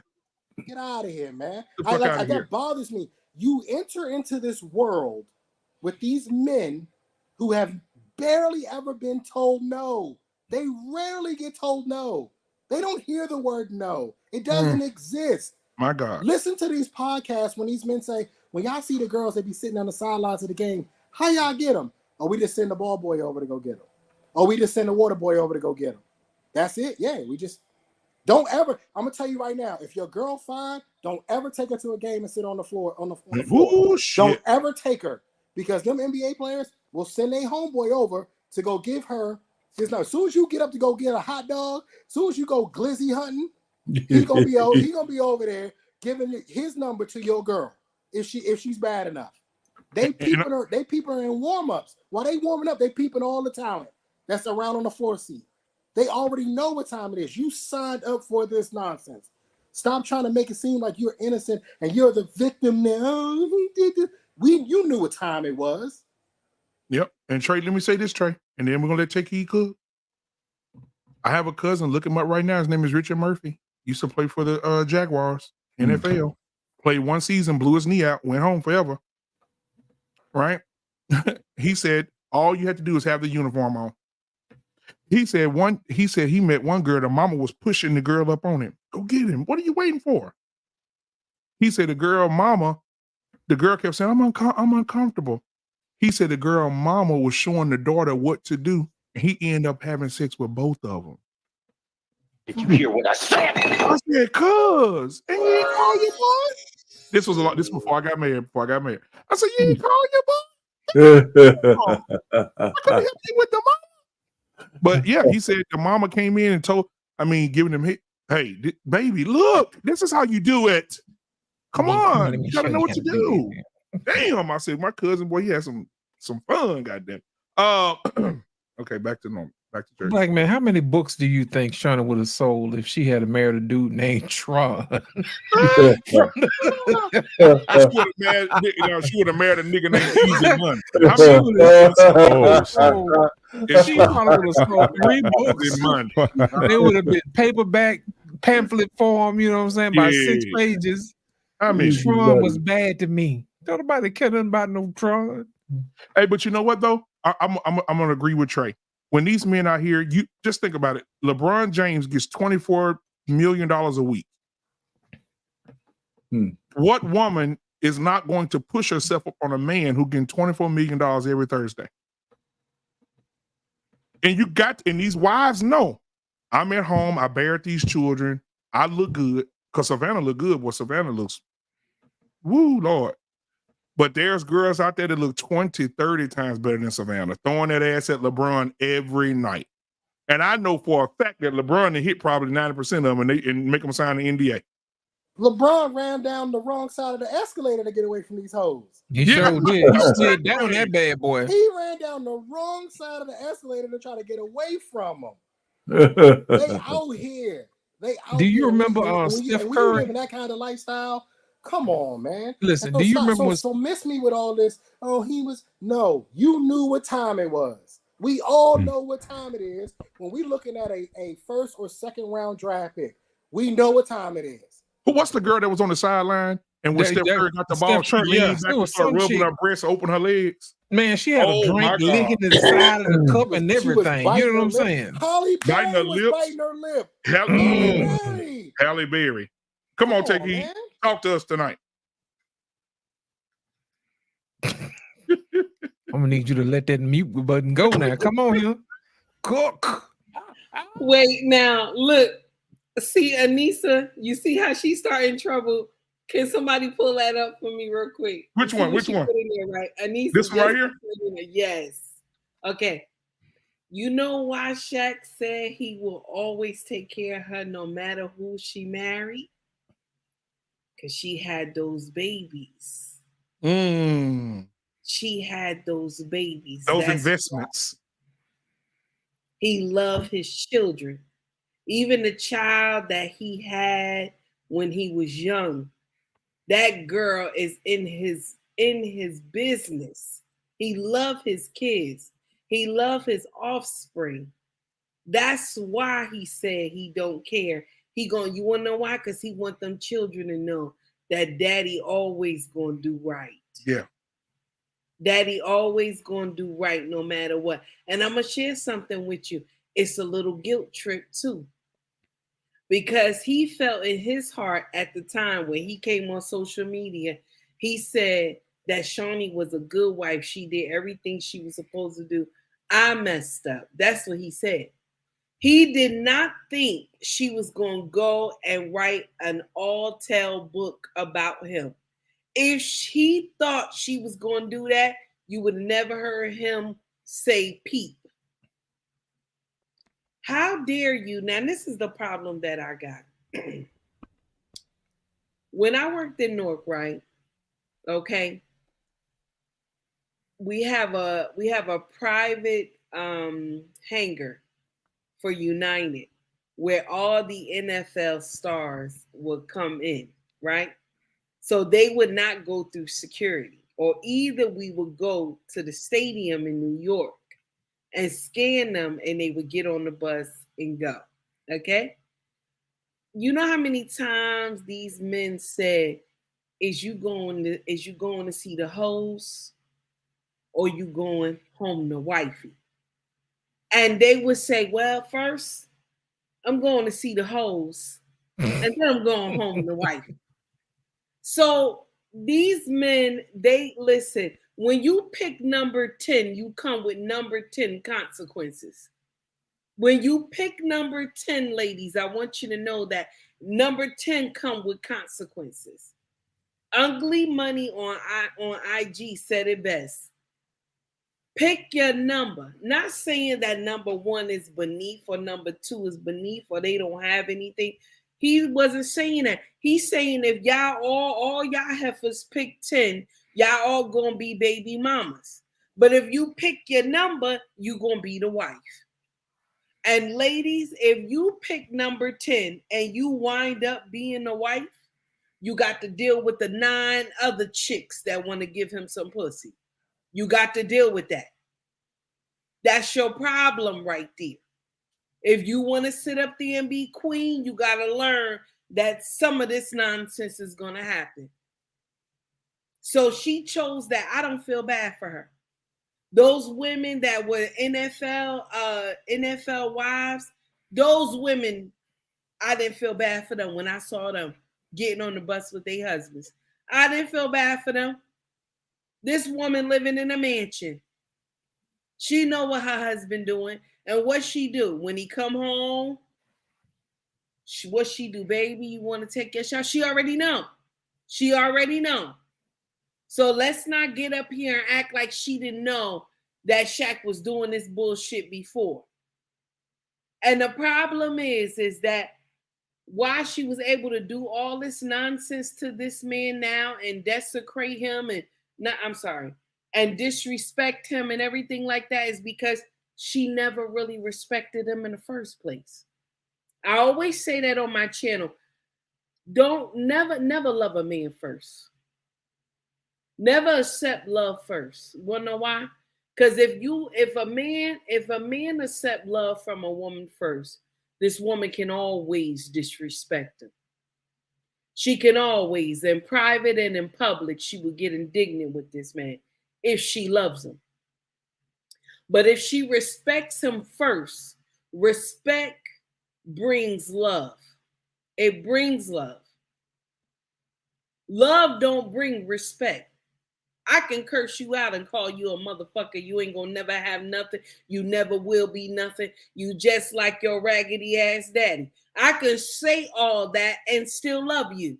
Get out of here, man. The fuck outta here. That bothers me. You enter into this world with these men who have barely ever been told no. They rarely get told no. They don't hear the word no. It doesn't exist. My God. Listen to these podcasts when these men say, when y'all see the girls, they be sitting on the sidelines of the game. How y'all get them? Oh, we just send the ball boy over to go get them. Oh, we just send the water boy over to go get them. That's it. Yeah, we just don't ever. I'm gonna tell you right now, if your girl fine, don't ever take her to a game and sit on the floor. Don't ever take her, because them NBA players will send a homeboy over to go give her his number. As soon as you get up to go get a hot dog, as soon as you go glizzy hunting, he's gonna be over there giving his number to your girl if she's bad enough. They peeping her in warm-ups. While they warming up, they peeping all the talent that's around on the floor seat. They already know what time it is. You signed up for this nonsense. Stop trying to make it seem like you're innocent and you're the victim now. Oh, he did this. You knew what time it was. Yep. And Trey, let me say this, Trey, and then we're gonna let Take Heed cook. I have a cousin. Look him up right now. His name is Richard Murphy. Used to play for the Jaguars, NFL. Played one season, blew his knee out, went home forever. Right? He said all you had to do is have the uniform on. He said he met one girl. The mama was pushing the girl up on him. Go get him. What are you waiting for? He said the girl kept saying, I'm uncomfortable. He said the girl mama was showing the daughter what to do. And he ended up having sex with both of them. Did you hear what I said? I said, cuz. And you ain't call your boy? This was before I got married. I said, you ain't call your boy? I could help you with the mama. But yeah, he said the mama came in and giving him, hey, baby, look, this is how you do it. Come on, you gotta know what to do. Damn, I said, my cousin, boy, he had some fun, goddamn. Okay, back to normal. Back to church. Black man, how many books do you think Shawnee would have sold if she had married a dude named Tron? She would have married a nigga named Easy Money. She probably would have sold 3 books. They would have been paperback, pamphlet form, you know what I'm saying, by 6 pages. I mean, Tron was bad to me. Don't nobody care nothing about no Tron. Hey, but you know what though? I'm gonna agree with Trey. When these men out here, you just think about it. LeBron James gets $24 million a week. What woman is not going to push herself up on a man who getting $24 million every Thursday? And these wives know I'm at home, I bear these children, I look good, because Savannah look good. Well, Savannah looks, woo, Lord. But there's girls out there that look 20, 30 times better than Savannah, throwing that ass at LeBron every night. And I know for a fact that LeBron hit probably 90% of them and make them sign the NDA. LeBron ran down the wrong side of the escalator to get away from these hoes. He sure did. He slid down that bad boy. He ran down the wrong side of the escalator to try to get away from them. They out here. Do you remember Steph Curry? When you living that kind of lifestyle, come on, man. Listen, do you remember when... So miss me with all this? Oh, no, you knew what time it was. We all know what time it is when we looking at a first or second round draft pick. We know what time it is. What's the girl that was on the sideline and when Steph Curry got the ball, she leaned back and started rubbing her breasts, open her legs? Man, she had a drink licking the side of the cup and everything. You know what I'm saying? Halle Berry was biting her lip. Halle Berry. Come on, Take Heed. Talk to us tonight. I'm gonna need you to let that mute button go now. Come on here. Cook. Wait, now look. See, Anissa, you see how she started trouble? Can somebody pull that up for me real quick? Which one? Which one? Put in there, right? Anissa, this one right here? Yes. Okay. You know why Shaq said he will always take care of her no matter who she married? Because she had those babies. she had those babies. Those That's investments. he loved his children. Even the child that he had when he was young, that girl is in his business. He loved his kids. He loved his offspring. That's why he said he don't care. You want to know why? Because he want them children to know that daddy always gonna do right. Yeah. Daddy always gonna do right no matter what. And I'm gonna share something with you. It's a little guilt trip too. Because he felt in his heart at the time when he came on social media, he said that Shawnee was a good wife. She did everything she was supposed to do. I messed up. That's what he said. He did not think she was going to go and write an all-tale book about him. If he thought she was going to do that, you would never heard him say peep. How dare you? Now, this is the problem that I got. When I worked in Newark, right? Okay. We have a private hangar for United where all the NFL stars would come in, right? So they would not go through security, or either we would go to the stadium in New York and scan them and they would get on the bus and go. Okay. You know how many times these men said, is you going to see the hoes or you going home to wifey? And they would say, well, first I'm going to see the hoes and then I'm going home to wifey. So these men, they listen, when you pick number 10, you come with number 10 consequences. When you pick number 10, ladies, I want you to know that number 10 come with consequences. Ugly Money on IG said it best. Pick your number. Not saying that number 1 is beneath or number 2 is beneath or they don't have anything. He wasn't saying that. He's saying if y'all all y'all heifers pick 10, y'all all gonna be baby mamas. But if you pick your number, you gonna be the wife. And ladies, if you pick number 10 and you wind up being the wife, you got to deal with the 9 other chicks that want to give him some pussy. You got to deal with that. That's your problem right there. If you want to sit up there and be queen, you got to learn that some of this nonsense is going to happen. So she chose that. I don't feel bad for her. Those women that were NFL wives, those women, I didn't feel bad for them when I saw them getting on the bus with their husbands. I didn't feel bad for them. This woman living in a mansion. She know what her husband doing. And what she do? When he come home, what she do, baby? You want to take your shot? She already know. She already know. So let's not get up here and act like she didn't know that Shaq was doing this bullshit before. And the problem is that why she was able to do all this nonsense to this man now and desecrate him and disrespect him and everything like that is because she never really respected him in the first place. I always say that on my channel. Never love a man first. Never accept love first. Wanna know why? Because if a man accept love from a woman first, this woman can always disrespect him. She can always, in private and in public, she will get indignant with this man if she loves him. But if she respects him first, respect brings love. It brings love. Love don't bring respect. I can curse you out and call you a motherfucker. You ain't gonna never have nothing. You never will be nothing. You just like your raggedy ass daddy. I can say all that and still love you.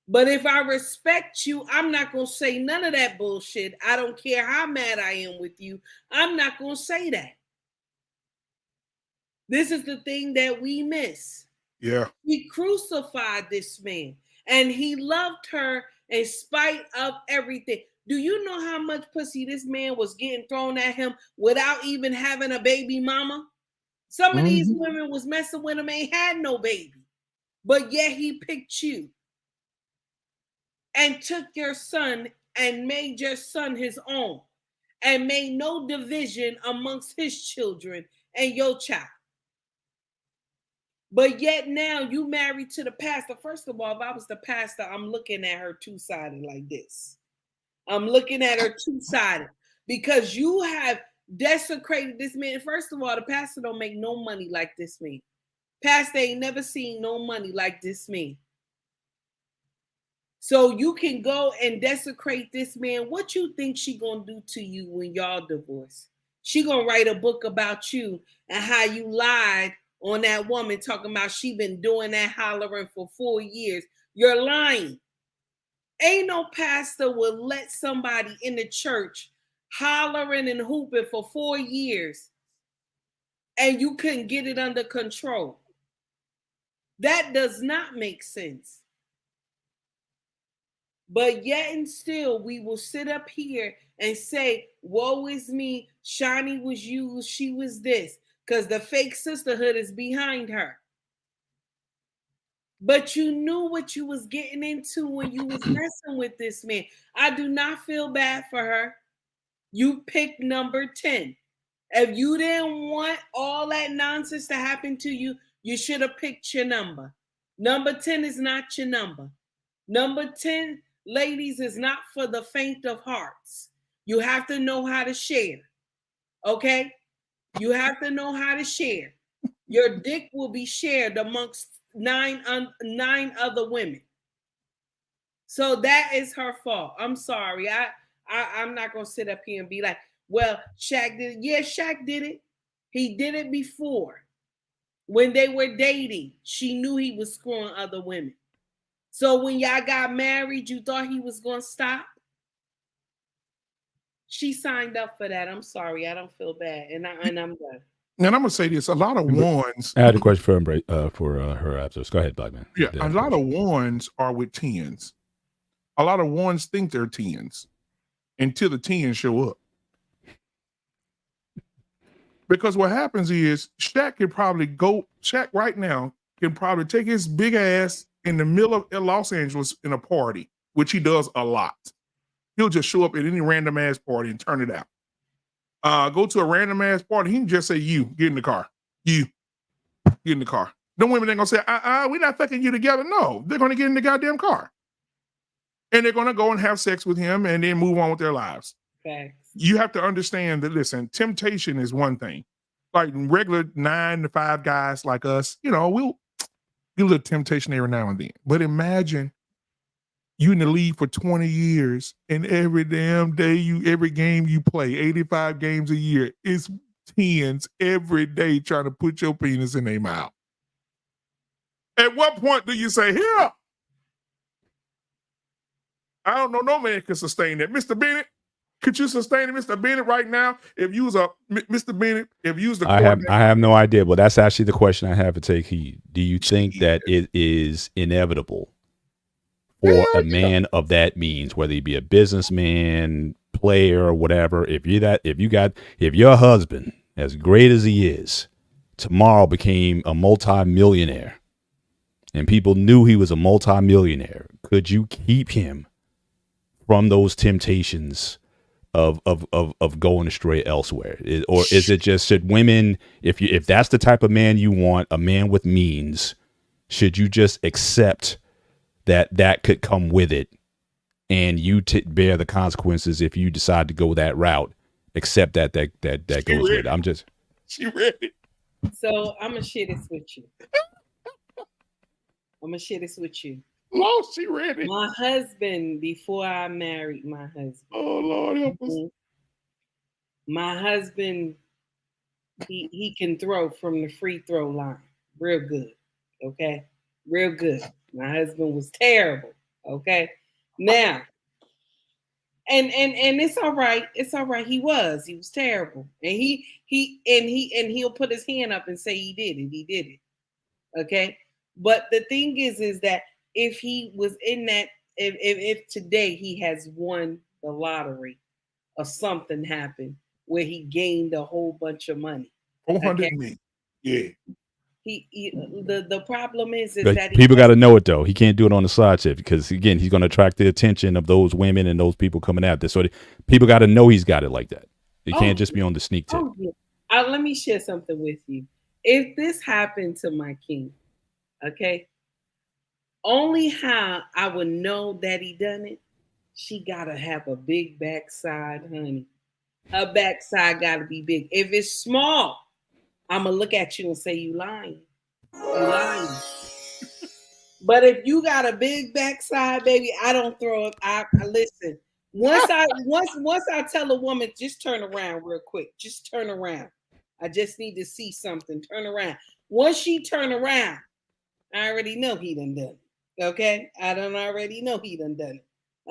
But if I respect you, I'm not gonna say none of that bullshit. I don't care how mad I am with you. I'm not gonna say that. This is the thing that we miss. Yeah. He crucified this man and he loved her in spite of everything. Do you know how much pussy this man was getting thrown at him without even having a baby mama? Some of these women was messing with him, ain't had no baby, but yet he picked you and took your son and made your son his own and made no division amongst his children and your child. But yet now you married to the pastor. First of all, if I was the pastor, I'm looking at her two-sided like this. I'm looking at her two-sided because you have desecrated this man. First of all, the pastor don't make no money like this man. Pastor ain't never seen no money like this man. So you can go and desecrate this man. What you think she gonna do to you when y'all divorce? She gonna write a book about you and how you lied on that woman, talking about she been doing that hollering for 4 years. You're lying. Ain't no pastor will let somebody in the church hollering and hooping for 4 years and you couldn't get it under control. That does not make sense. But yet and still, we will sit up here and say, woe is me, Shani was used, she was this, because the fake sisterhood is behind her. But you knew what you was getting into when you was messing with this man. I do not feel bad for her. You picked number 10. If you didn't want all that nonsense to happen to you, you should have picked your number. Number 10 is not your number. Number 10, ladies, is not for the faint of hearts. You have to know how to share. Okay? You have to know how to share. Your dick will be shared amongst nine other women. So that is her fault. I'm sorry. I'm not gonna sit up here and be like, well, Shaq did it. Yeah, Shaq did it. He did it before. When they were dating, she knew he was screwing other women. So when y'all got married, you thought he was gonna stop? She signed up for that. I'm sorry. I don't feel bad. And I'm done. And I'm gonna say this: a lot of ones. I had a question for her after. Go ahead, Black Man. Yeah, a lot of ones are with 10s. A lot of ones think they're 10s until the 10s show up. Because what happens is Shaq right now can probably take his big ass in the middle of Los Angeles in a party, which he does a lot. He'll just show up at any random ass party and turn it out. Go to a random ass party, he can just say, you, get in the car. You, get in the car. No women ain't gonna say, we're not fucking you together. No, they're gonna get in the goddamn car. And they're gonna go and have sex with him and then move on with their lives. Okay. You have to understand that, listen, temptation is one thing. Like regular 9 to 5 guys like us, we'll get a little temptation every now and then. But imagine you in the league for 20 years and every damn day, every game you play, 85 games a year, it's 10s every day trying to put your penis in their mouth. At what point do you say, here? I don't know, no man can sustain that. Mr. Bennett, could you sustain it, Mr. Bennett, right now? If you was Mr. Bennett, if you was the I have no idea, but that's actually the question I have to take heed. Do you think that it is inevitable for a man of that means, whether he be a businessman, player, or whatever, if your husband, as great as he is, tomorrow became a multi-millionaire and people knew he was a multi-millionaire, could you keep him from those temptations of going astray elsewhere? Or is it just, should women, if that's the type of man you want, a man with means, should you just accept that could come with it and you bear the consequences if you decide to go that route? Accept that goes with it. She ready. So I'm gonna share this with you. Lord, she ready. My husband, before I married my husband. Oh, Lord, help us. My husband, he can throw from the free throw line. Real good. Okay? Real good. My husband was terrible. Okay? Now, and it's all right. It's all right. He was terrible. And he'll put his hand up and say he did it. He did it. Okay? But the thing is that if he was in that if today he has won the lottery or something happened where he gained a whole bunch of money. 400 million. Yeah. The problem is But that people got to know it though. He can't do it on the side tip because again, he's going to attract the attention of those women and those people coming after. So people got to know he's got it like that. It can't just be on the sneak tip. Oh, yeah. Let me share something with you. If this happened to my king, okay, only how I would know that he done it, she gotta have a big backside, honey. Her backside gotta be big. If it's small, I'm gonna look at you and say you lying. You lying. But if you got a big backside, baby, I don't throw it. I listen. Once I tell a woman, just turn around real quick. Just turn around. I just need to see something. Turn around. Once she turn around, I already know he done it. Okay? I don't already know he done it.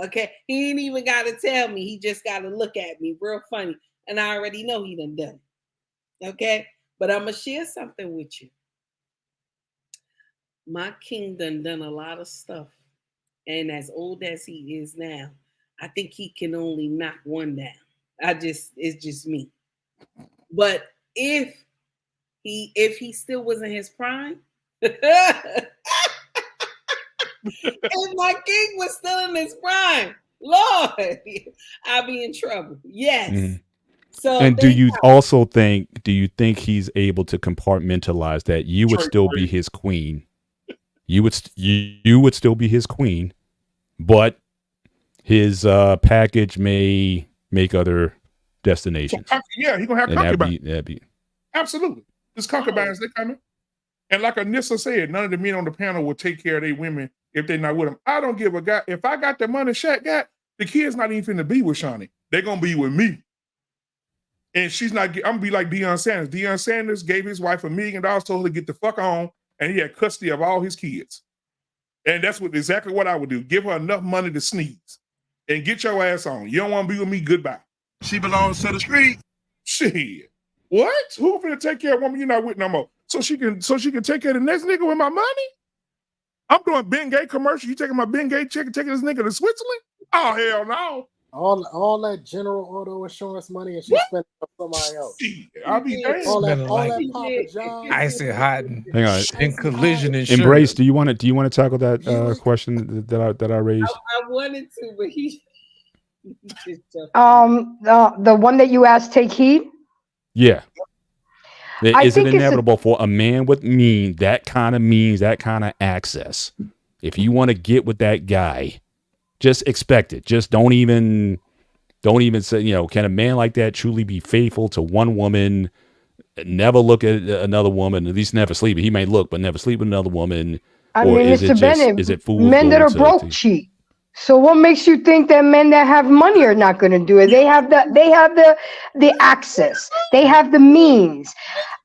Okay? He ain't even got to tell me. He just got to look at me real funny. And I already know he done it. Okay? But I'm going to share something with you. My king done a lot of stuff. And as old as he is now, I think he can only knock one down. It's just me. But if he still was in his prime, if my king was still in his prime, Lord, I'll be in trouble. Yes. Mm-hmm. So and do you think he's able to compartmentalize that you would still be his queen? You would still be his queen, but his package may make other destinations. So, yeah, he's gonna have concubines. That'd be absolutely. There's concubines, they coming. And like Anissa said, none of the men on the panel will take care of their women if they're not with them. I don't give a god. If I got the money Shaq got, the kid's not even finna be with Shawnee. They're gonna be with me. And she's not, I'm gonna be like Deion Sanders. Deion Sanders gave his wife $1 million, told her to get the fuck on, and he had custody of all his kids. And that's exactly what I would do. Give her enough money to sneeze and get your ass on. You don't want to be with me, goodbye. She belongs to the street. Shit. What? Who finna take care of a woman you're not with no more? So she can take care of the next nigga with my money? I'm doing Bengay commercial. You taking my Bengay check and taking this nigga to Switzerland? Oh, hell no. All that General Auto Insurance money and she spent it on somebody else. I'll be damned. All that Papa John. Icy hot hang on. and collision insurance. Embrace. Do you want to tackle that question that I raised? I wanted to, but he just the one that you asked, take heed. Yeah. I Is it think inevitable for a man with that kind of means, that kind of access? If you want to get with that guy, just expect it. Just don't even say, can a man like that truly be faithful to one woman, never look at another woman, at least never sleep? He may look, but never sleep with another woman. I mean, Mr. Bennett, is it fool's men that are broke cheat. So what makes you think that men that have money are not going to do it? They have the access. They have the means.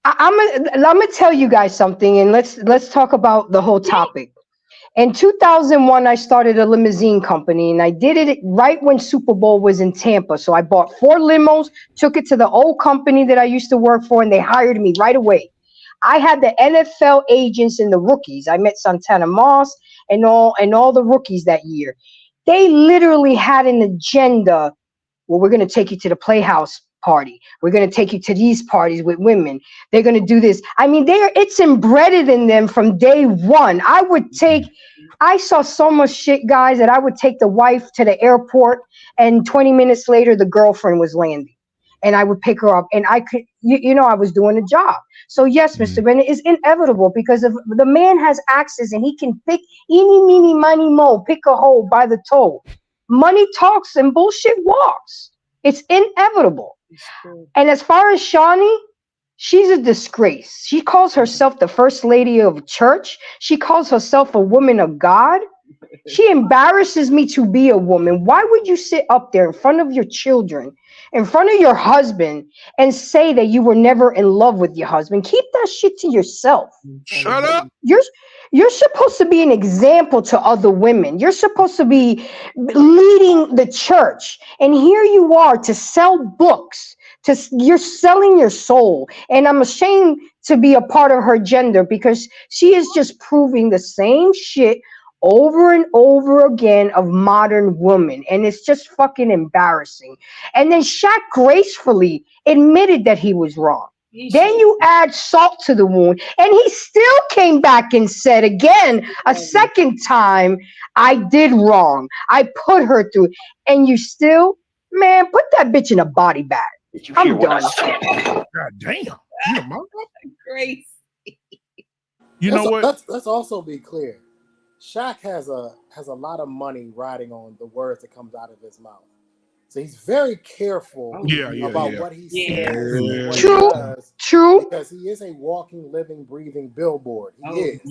I'm gonna tell you guys something, and let's talk about the whole topic. In 2001, I started a limousine company, and I did it right when Super Bowl was in Tampa. So I bought 4 limos, took it to the old company that I used to work for, and they hired me right away. I had the NFL agents and the rookies. I met Santana Moss and all the rookies that year. They literally had an agenda. Well, we're going to take you to the Playhouse party. We're going to take you to these parties with women. They're going to do this. I mean, it's embedded in them from day one. I saw so much shit, guys, that I would take the wife to the airport, and 20 minutes later, the girlfriend was landing. And I would pick her up, and I could, I was doing a job. So yes, Mr. Bennett, is inevitable because if the man has access and he can pick eeny, meeny, miny, mo, pick a hole by the toe. Money talks and bullshit walks. It's inevitable. And as far as Shawnee, she's a disgrace. She calls herself the first lady of church. She calls herself a woman of God. She embarrasses me to be a woman. Why would you sit up there in front of your children, in front of your husband, and say that you were never in love with your husband? Keep that shit to yourself. Shut up. You're supposed to be an example to other women. You're supposed to be leading the church. And here you are to sell books. You're selling your soul. And I'm ashamed to be a part of her gender because she is just proving the same shit over and over again of modern women, and it's just fucking embarrassing. And then Shaq gracefully admitted that he was wrong. Then you add salt to the wound, and he still came back and said again, a second time, I did wrong. I put her through. And you still, man, put that bitch in a body bag. I'm done. God damn. You a mother? Grace. You know what? Let's also be clear. Shaq has a lot of money riding on the words that comes out of his mouth. So he's very careful about what he says. What True. he does, True. because he is a walking, living, breathing billboard. He is.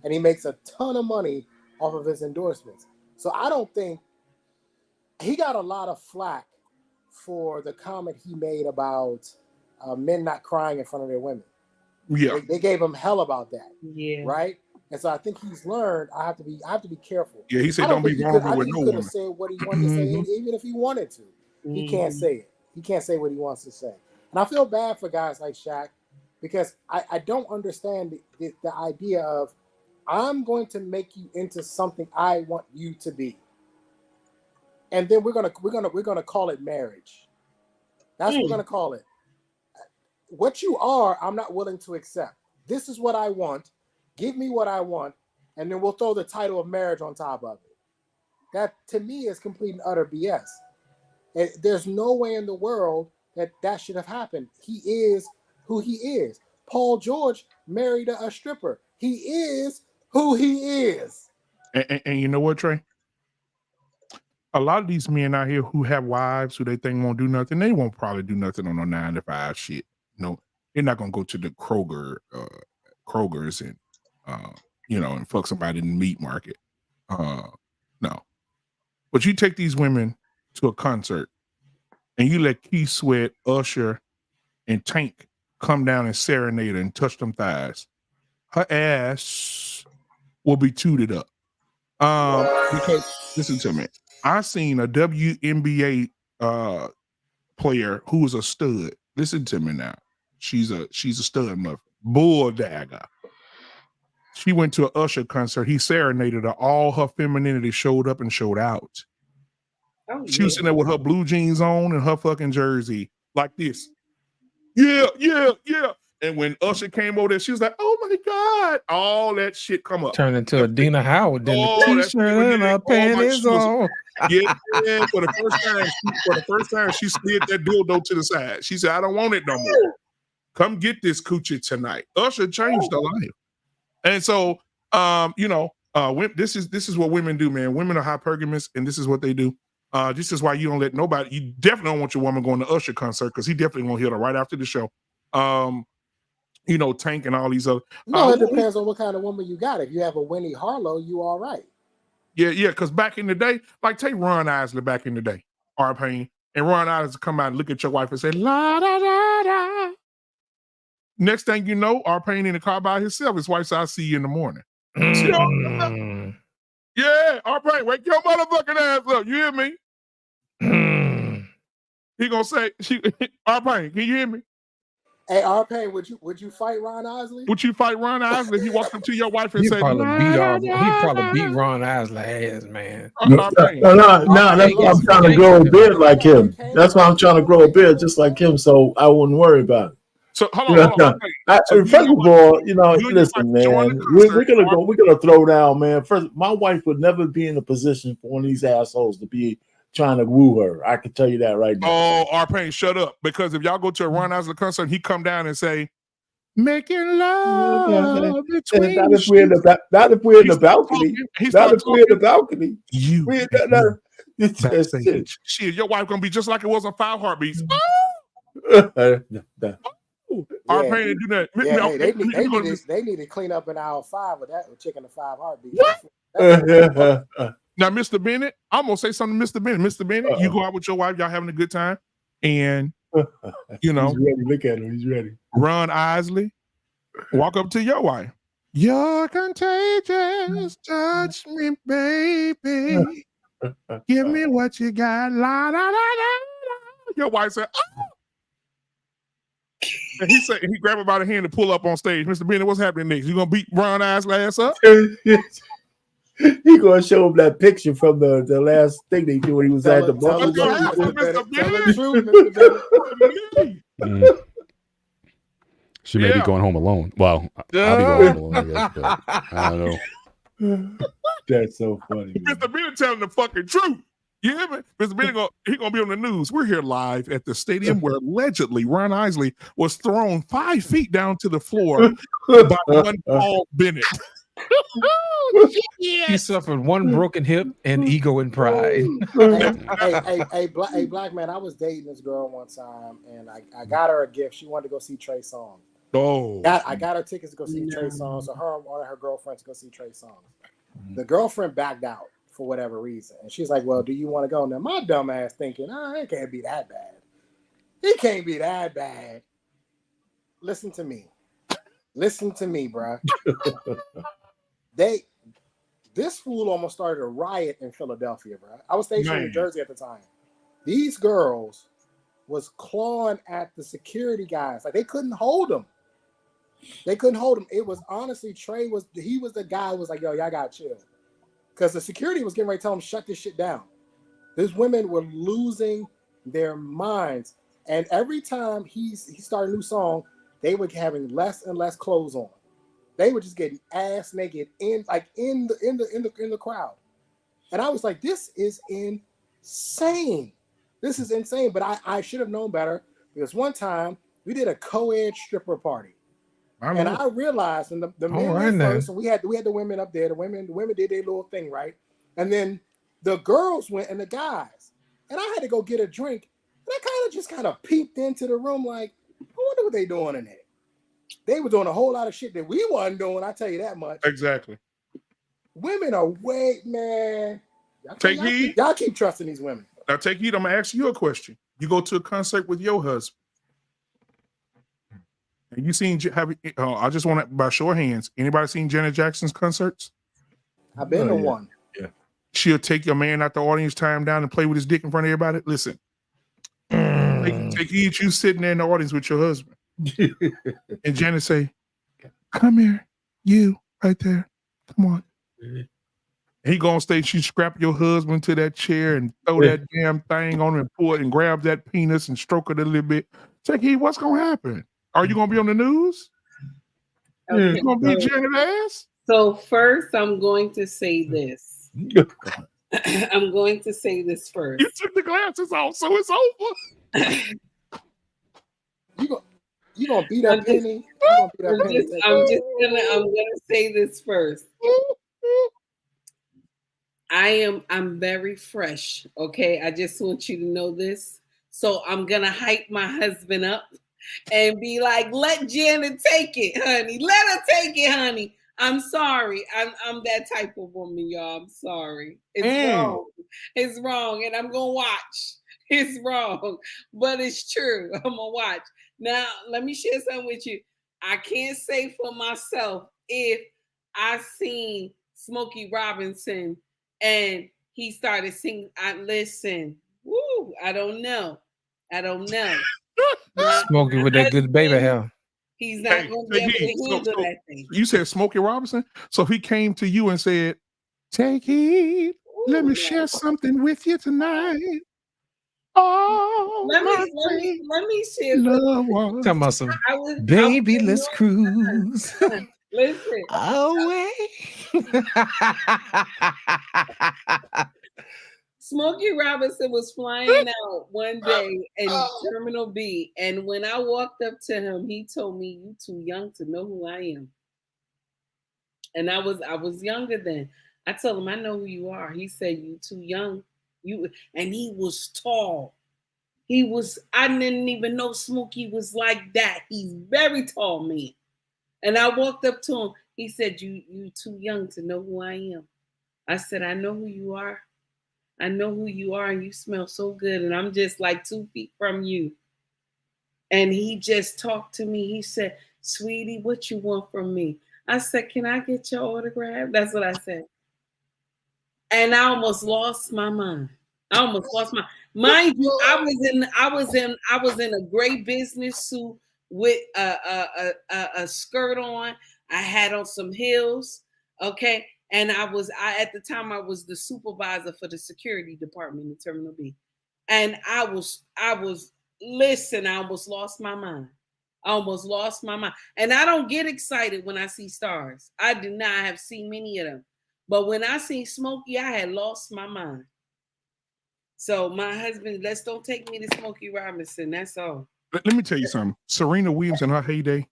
And he makes a ton of money off of his endorsements. So I don't think he got a lot of flack for the comment he made about men not crying in front of their women. Yeah. They gave him hell about that. Yeah. Right? And so I think he's learned I have to be careful. Yeah, he said don't be vulnerable with no woman. He could have woman. said what he wanted to say, even if he wanted to. He can't say it. He can't say what he wants to say. And I feel bad for guys like Shaq because I don't understand the idea of I'm going to make you into something I want you to be. And then we're gonna call it marriage. That's what we're gonna call it. What you are, I'm not willing to accept. This is what I want. Give me what I want, and then we'll throw the title of marriage on top of it. That, to me, is complete and utter BS. There's no way in the world that should have happened. He is who he is. Paul George married a stripper. He is who he is. And you know what, Trey? A lot of these men out here who have wives who they think won't do nothing, they won't probably do nothing on a 9 to 5 shit. No, they're not gonna go to the Kroger's and and fuck somebody in the meat market. No. But you take these women to a concert and you let Keith Sweat, Usher, and Tank come down and serenade her and touch them thighs. Her ass will be tooted up. Because listen to me. I seen a WNBA player who was a stud. Listen to me now. She's a stud mother. Bull dagger. She went to an Usher concert. He serenaded her. All her femininity showed up and showed out. She was sitting there with her blue jeans on and her fucking jersey like this. Yeah. And when Usher came over there, she was like, "Oh my God!" All that shit come up. Turned into a Dina Howard. Then the t-shirt and her panties on. Yeah. For the first time, she slid that dildo to the side. She said, "I don't want it no more. Come get this coochie tonight." Usher changed her life. And so, this is what women do, man. Women are hypergamous, and this is what they do. This is why you don't let nobody. You definitely don't want your woman going to Usher concert because he definitely won't hit her right after the show. Tank and all these other. No, it depends on what kind of woman you got. If you have a Winnie Harlow, you all right. Yeah. Because back in the day, like take Ron Isley back in the day, R-Pain, and Ron Isley come out and look at your wife and say, "La da da da." Next thing you know, R-Pain in the car by himself. His wife said, "I'll see you in the morning." Yeah, R-Pain, wake your motherfucking ass up. You hear me? He gonna say, R-Pain, can you hear me? Hey, R-Pain, would you fight Ron Isley? Would you fight Ron Isley? He walked up to your wife and He said, probably beat Ron Isley ass, man. No, that's why I'm trying to grow a beard like him. That's why I'm trying to grow a beard just like him, so I wouldn't worry about it. So hold on. First of all, listen, man, we're gonna throw down, man. First, my wife would never be in a position for one of these assholes to be trying to woo her. I can tell you that right now. Oh, R-Pain, shut up. Because if y'all go to a Ron Isley concert, he come down and say, "Making love between." Not if we're in the balcony. Not if we're in the balcony. Shit, your wife gonna be just like it was on 5 Heartbeats. R-Pain didn't do that. They need to clean up in aisle 5 with that with Chicken of 5 Heartbeats. Now, Mr. Bennett, I'm gonna say something to Mr. Bennett. Mr. Bennett, you go out with your wife, y'all having a good time, and he's ready. Look at him, he's ready. Ron Isley, walk up to your wife. "You're contagious, touch me, baby. Give me what you got." La da da da. Your wife said, "Oh." And he grabbed her by the hand to pull up on stage. "Mr. Bennett, what's happening next? You gonna beat Ron Isley ass up?" He gonna show him that picture from the last thing they do when he was at the Tell bar. the truth, Mr. Bennett. She may be going home alone. Well, I'll be going home alone, I guess, but I don't know. That's so funny. Mr. Bennett telling the fucking truth. You hear me? Mr. Bennett he gonna be on the news. We're here live at the stadium where allegedly Ron Isley was thrown 5 feet down to the floor by one Paul Bennett. He suffered one broken hip and ego and pride. hey, black man, I was dating this girl one time, and I got her a gift. She wanted to go see Trey Songz. Oh, I got her tickets to go see Trey Songz, so her and one of her girlfriends to go see Trey Songz. The girlfriend backed out for whatever reason, and she's like, "Well, do you want to go?" Now my dumb ass thinking, it can't be that bad. It can't be that bad. Listen to me, bruh. This fool almost started a riot in Philadelphia, bro. I was stationed in New Jersey at the time. These girls was clawing at the security guys. Like, they couldn't hold them. It was honestly, Trey was the guy who was like, yo, y'all got to chill. Because the security was getting ready to tell him, shut this shit down. These women were losing their minds. And every time he started a new song, they were having less and less clothes on. They were just getting ass naked in the crowd. And I was like, this is insane. This is insane. But I should have known better, because one time we did a co-ed stripper party. And I realized, and the men went first, and we had the women up there. The women did their little thing, right? And then the girls went and the guys. And I had to go get a drink. And I kind of peeped into the room like, I wonder what they doing in there. They were doing a whole lot of shit that we wasn't doing, I tell you that much. Exactly. Women are man. Take heed. Y'all keep trusting these women. Now take heed. I'm gonna ask you a question. You go to a concert with your husband, and you seen I just want to, by show of hands, anybody seen Janet Jackson's concerts? I've been to one. Yeah. She'll take your man out the audience, tie him down, and play with his dick in front of everybody. Listen. Take heed. You sitting there in the audience with your husband. And Janet say, come here, you right there, come on. He go on stage, she strap your husband to that chair and throw that damn thing on him and pull it and grab that penis and stroke it a little bit. Take heed, what's gonna happen? Are you gonna be on the news? Okay, You gonna be Janet ass? So first, I'm going to say this. I'm going to say this first. You took the glasses off, so it's over. You gonna beat up Penny? I'm gonna say this first. I'm very fresh. Okay, I just want you to know this. So I'm gonna hype my husband up and be like, "Let Janet take it, honey. Let her take it, honey." I'm sorry. I'm that type of woman, y'all. I'm sorry. It's wrong. It's wrong, and I'm gonna watch. It's wrong, but it's true. I'm gonna watch. Now, let me share something with you. I can't say for myself if I seen Smokey Robinson and he started singing. Listen, woo, I don't know. Smokey with that good baby hair. He's not going to be able to handle that thing. You said Smokey Robinson? So he came to you and said, take heed. Let me share something with you tonight. Oh, let me share something. Talking about some baby, let's cruise. Listen. Away. Smokey Robinson was flying out one day in Terminal B, and when I walked up to him, he told me, "You too young to know who I am." And I was younger then. I told him, "I know who you are." He said, "You too young." And he was tall. I didn't even know Smokey was like that. He's very tall man. And I walked up to him. He said, you too young to know who I am. I said, I know who you are. I know who you are, and you smell so good. And I'm just like 2 feet from you. And he just talked to me. He said, sweetie, what you want from me? I said, can I get your autograph? That's what I said. And I almost lost my mind. Mind you, I was in a gray business suit with a skirt on. I had on some heels, okay? And I at the time I was the supervisor for the security department in Terminal B. And I almost lost my mind. I almost lost my mind. And I don't get excited when I see stars. I do not have seen many of them. But when I seen Smokey, I had lost my mind. So my husband, let's don't take me to Smokey Robinson. That's all. Let me tell you something. Serena Williams in her heyday,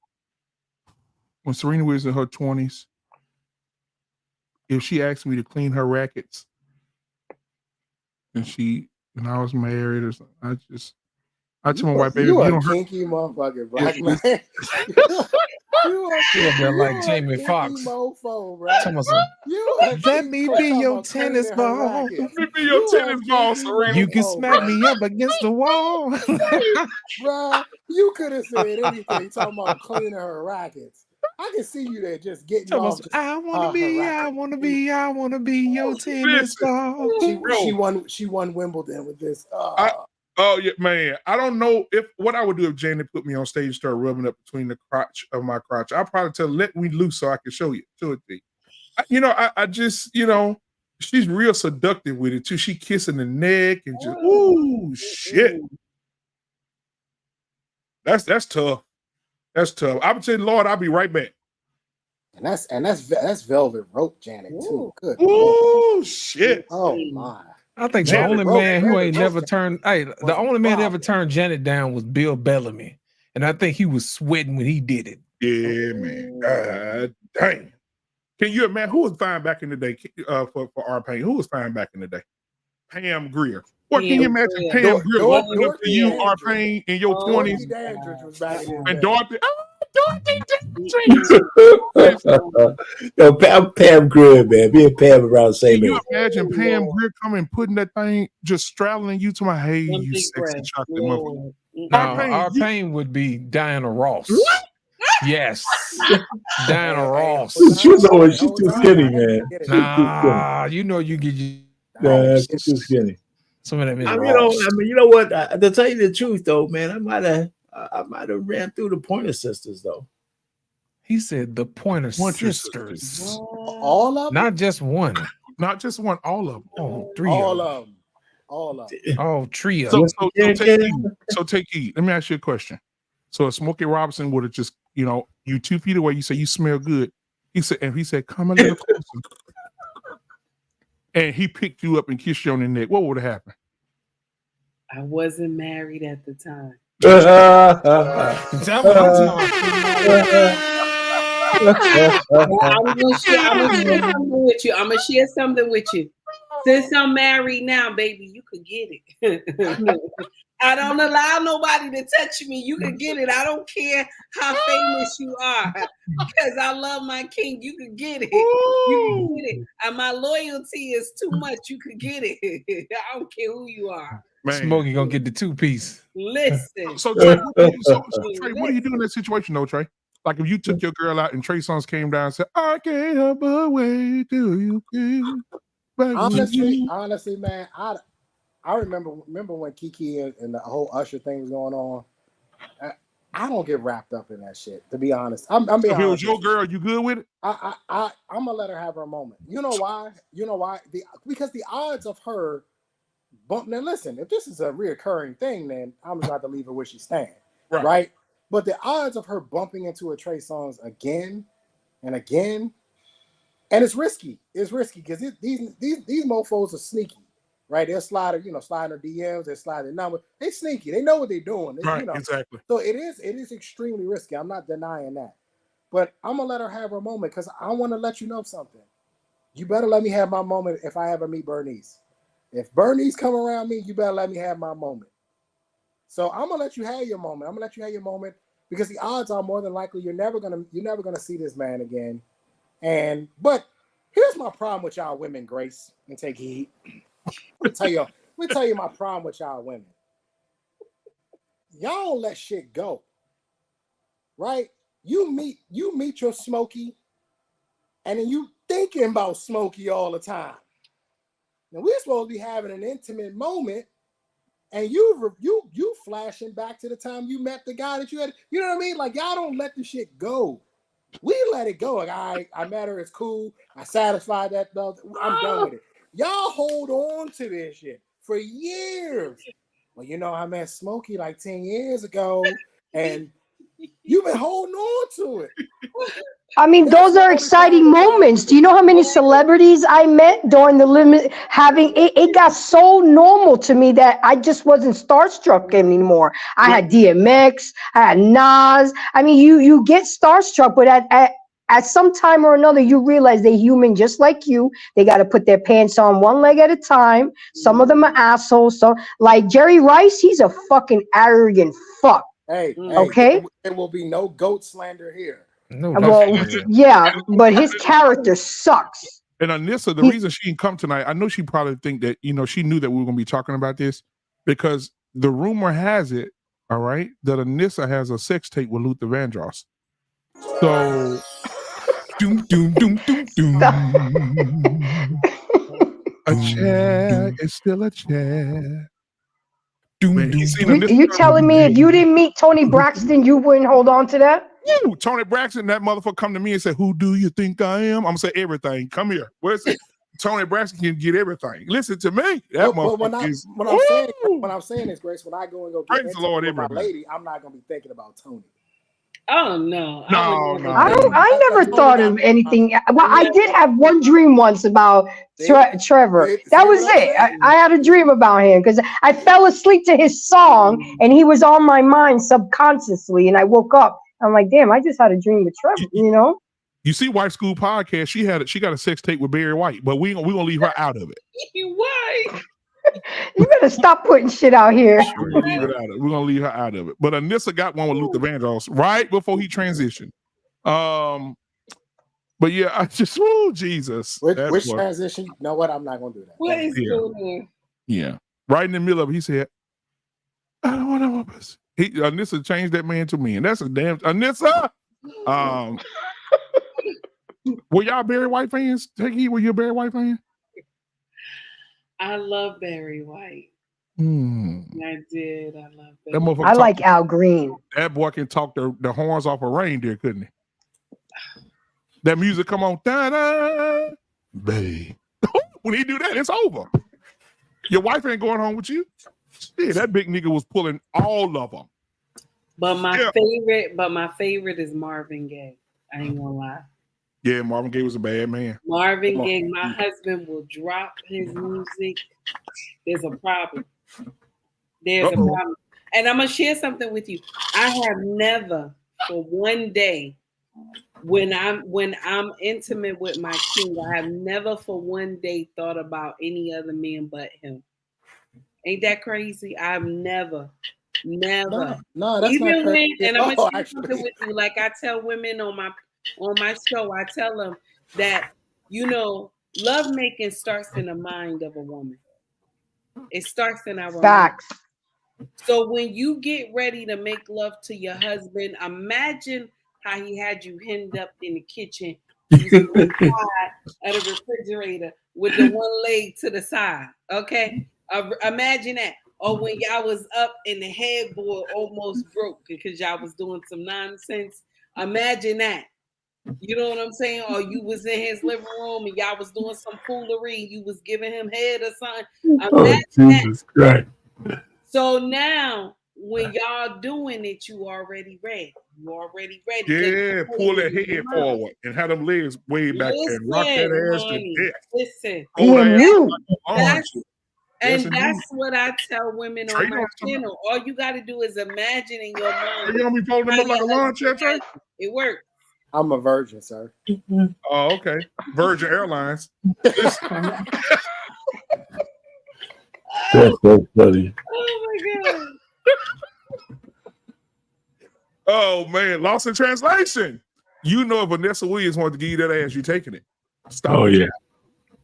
when Serena was in her 20s, if she asked me to clean her rackets, and I was married or something, I told my wife, baby, you you a don't hurt. kinky motherfucker, black Yeah. man. She up there like Jamie Foxx. Mofo, bro. Let me be your tennis ball. Let me be your tennis ball, Serena. You can smack me up against the wall. Bro, you could have said anything talking about cleaning her rackets. I can see you there just getting off. I wanna be your tennis ball. She won Wimbledon with this. Oh yeah, man. I don't know what I would do if Janet put me on stage and started rubbing up between the crotch of my crotch. I'd probably tell her, let me loose so I can show it to you. I just, she's real seductive with it too. She kissing the neck and just, ooh, shit. That's tough. That's tough. I would say, Lord, I'll be right back. And that's Velvet Rope Janet too. Good. Ooh, shit. Oh my. I think the only man who ain't never turned, the only man that ever turned Janet down was Bill Bellamy. And I think he was sweating when he did it. Yeah, man. God dang. Can you imagine who was fine back in the day for our Payne? Who was fine back in the day? Pam Grier. What can you imagine Pam Grier walking up to you, our Payne, in your 20s? And Dorothy. No, Pam Grier, man. Me and Pam around the same Can you age. imagine Pam Grier coming putting that thing, just straddling you to my hey, you sexy chocolate motherfucker? No, our Payne would be Diana Ross. Yes, Diana Ross. She's too skinny, man. Nah, you get you. Nah, she's too skinny. Some of them is you know what? To tell you the truth, though, man, I might have ran through the Pointer Sisters, though. He said the Pointer Sisters. All of them? Not just one. Not just one, all of them. Oh, three All of them. All of them. Oh, trio. So take heed. Let me ask you a question. So if Smokey Robinson would have just, you 2 feet away, you say you smell good. He said, come a little closer. And he picked you up and kissed you on the neck. What would have happened? I wasn't married at the time. I'm gonna share something with you. Since I'm married now, baby, you could get it. I don't allow nobody to touch me. You can get it. I don't care how famous you are, because I love my king. You can get it. You can get it. And my loyalty is too much. You could get it. I don't care who you are. Smokey gonna get the 2-piece. Listen. So Trey, what do you do in that situation, though, Trey? Like if you took your girl out and Trey Songz came down and said, "I can't help but wait till you came back." Honestly, man, I remember when Kiki and the whole Usher thing was going on. I don't get wrapped up in that shit, to be honest. I'm being if it was honest your with girl, you good with it? I'm gonna let her have her moment. You know why? Because the odds of her bump. Now listen, if this is a reoccurring thing, then I'm gonna have to leave her where she stands, right? But the odds of her bumping into a Trey Songz again and again, and it's risky. It's risky because these mofos are sneaky. Right, they'll slide her DMs, they slide their number. They sneaky. They know what they're doing. Exactly. So it is extremely risky. I'm not denying that, but I'm gonna let her have her moment because I want to let you know something. You better let me have my moment if I ever meet Bernice. If Bernice come around me, you better let me have my moment. So I'm gonna let you have your moment. I'm gonna let you have your moment because the odds are more than likely you're never gonna see this man again. But here's my problem with y'all women, Grace, and take heed. Let me tell you my problem with y'all women. Y'all don't let shit go. Right? You meet your Smokey, and then you thinking about Smokey all the time. Now we're supposed to be having an intimate moment, and you flashing back to the time you met the guy that you had. You know what I mean? Like y'all don't let the shit go. We let it go. Like, I met her. It's cool. I satisfied that belt. I'm done with it. Y'all hold on to this shit for years. Well, you know, I met Smokey like 10 years ago, and you've been holding on to it. I mean, those are exciting moments. Do you know how many celebrities I met during the limit? Having it got so normal to me that I just wasn't starstruck anymore. I had DMX, I had Nas. I mean, you get starstruck, but at some time or another, you realize they're human just like you. They got to put their pants on one leg at a time. Some of them are assholes. So, like Jerry Rice, he's a fucking arrogant fuck. Hey, okay? There will be no goat slander here. No, well, yeah, but his character sucks. And Anissa, the reason she didn't come tonight, I know she probably think that, you know, she knew that we were going to be talking about this because the rumor has it, all right, that Anissa has a sex tape with Luther Vandross. So, doom, doom, doom, doom, doom. A chair is still a chair. You telling me if you didn't meet Tony Braxton, you wouldn't hold on to that? Woo, Tony Braxton, that motherfucker come to me and say, "Who do you think I am?" I'm gonna say everything. Come here. Where's it? Tony Braxton can get everything. Listen to me. That motherfucker is. What I'm saying is, Grace, when I go and go get Praise the Lord, with my everybody. lady, I'm not gonna be thinking about Tony. Oh no. I never thought of anything. Well, I did have one dream once about Trevor. That was it. I had a dream about him because I fell asleep to his song and he was on my mind subconsciously. And I woke up. I'm like, damn, I just had a dream with Trevor, you know? You see, White School Podcast, she got a sex tape with Barry White, but we gonna leave her out of it. Why? You better stop putting shit out here. We're gonna leave her out of it. But Anissa got one with Luther Vandross right before he transitioned. But yeah, I just Jesus. Which transition? You know what? I'm not gonna do that. What is going on? Yeah. Right in the middle of it, he said, I don't want no pussy. Anissa changed that man to me, and that's a damn Anissa. Were y'all Barry White fans? Were you a Barry White fan? I love Barry White. I did. I love Barry. I like Al Green. That boy can talk the horns off a reindeer, couldn't he? That music come on, da-da, babe. When he do that, it's over. Your wife ain't going home with you. Yeah, that big nigga was pulling all of them. But my favorite is Marvin Gaye. I ain't gonna lie. Yeah, Marvin Gaye was a bad man. Marvin Gaye, my husband will drop his music. There's a problem. There's a problem. And I'm gonna share something with you. I have never for one day when I'm intimate with my king, I have never for one day thought about any other man but him. Ain't that crazy? I've never. No, that's even not when, crazy. and I'm gonna share something with you. Like I tell women on my show, I tell them that, you know, love making starts in the mind of a woman. It starts in our Facts. mind. So when you get ready to make love to your husband, imagine how he had you hemmed up in the kitchen, using one side of the refrigerator with the one leg to the side. Okay, imagine that. Or when y'all was up and the headboard almost broke because y'all was doing some nonsense. Imagine that. You know what I'm saying? Or you was in his living room and y'all was doing some foolery. You was giving him head or something. Imagine Jesus Christ. So now, when y'all doing it, you already ready. You already ready. Yeah, pull that head forward and have them legs way back there. Rock that ass to death. Listen. That's what I tell women on my channel. All you got to do is imagine in your mind. You gonna be folding them up like a lawn chair, Trey? It works. I'm a virgin, sir. Oh, okay. Virgin Airlines. That's so funny. Oh my God. Oh man, lost in translation. You know if Vanessa Williams wanted to give you that ass, you taking it. Stop. Oh yeah.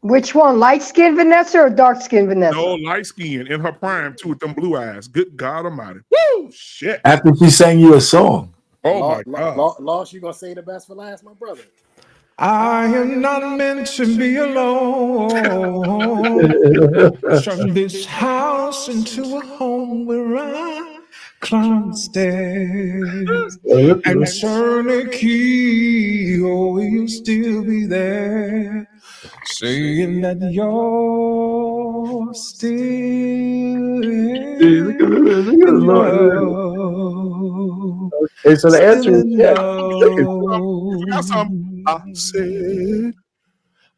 Which one? Light skin Vanessa or dark skin Vanessa? No, light skin in her prime too with them blue eyes. Good God Almighty. Woo! Shit. After she sang you a song. Oh my God. Lost, you gonna say the best for last, my brother? I am not meant to be alone. From this house into a home where I climb the stairs and turn the key still be there, saying that you're still in love. Okay, so the answer is yes.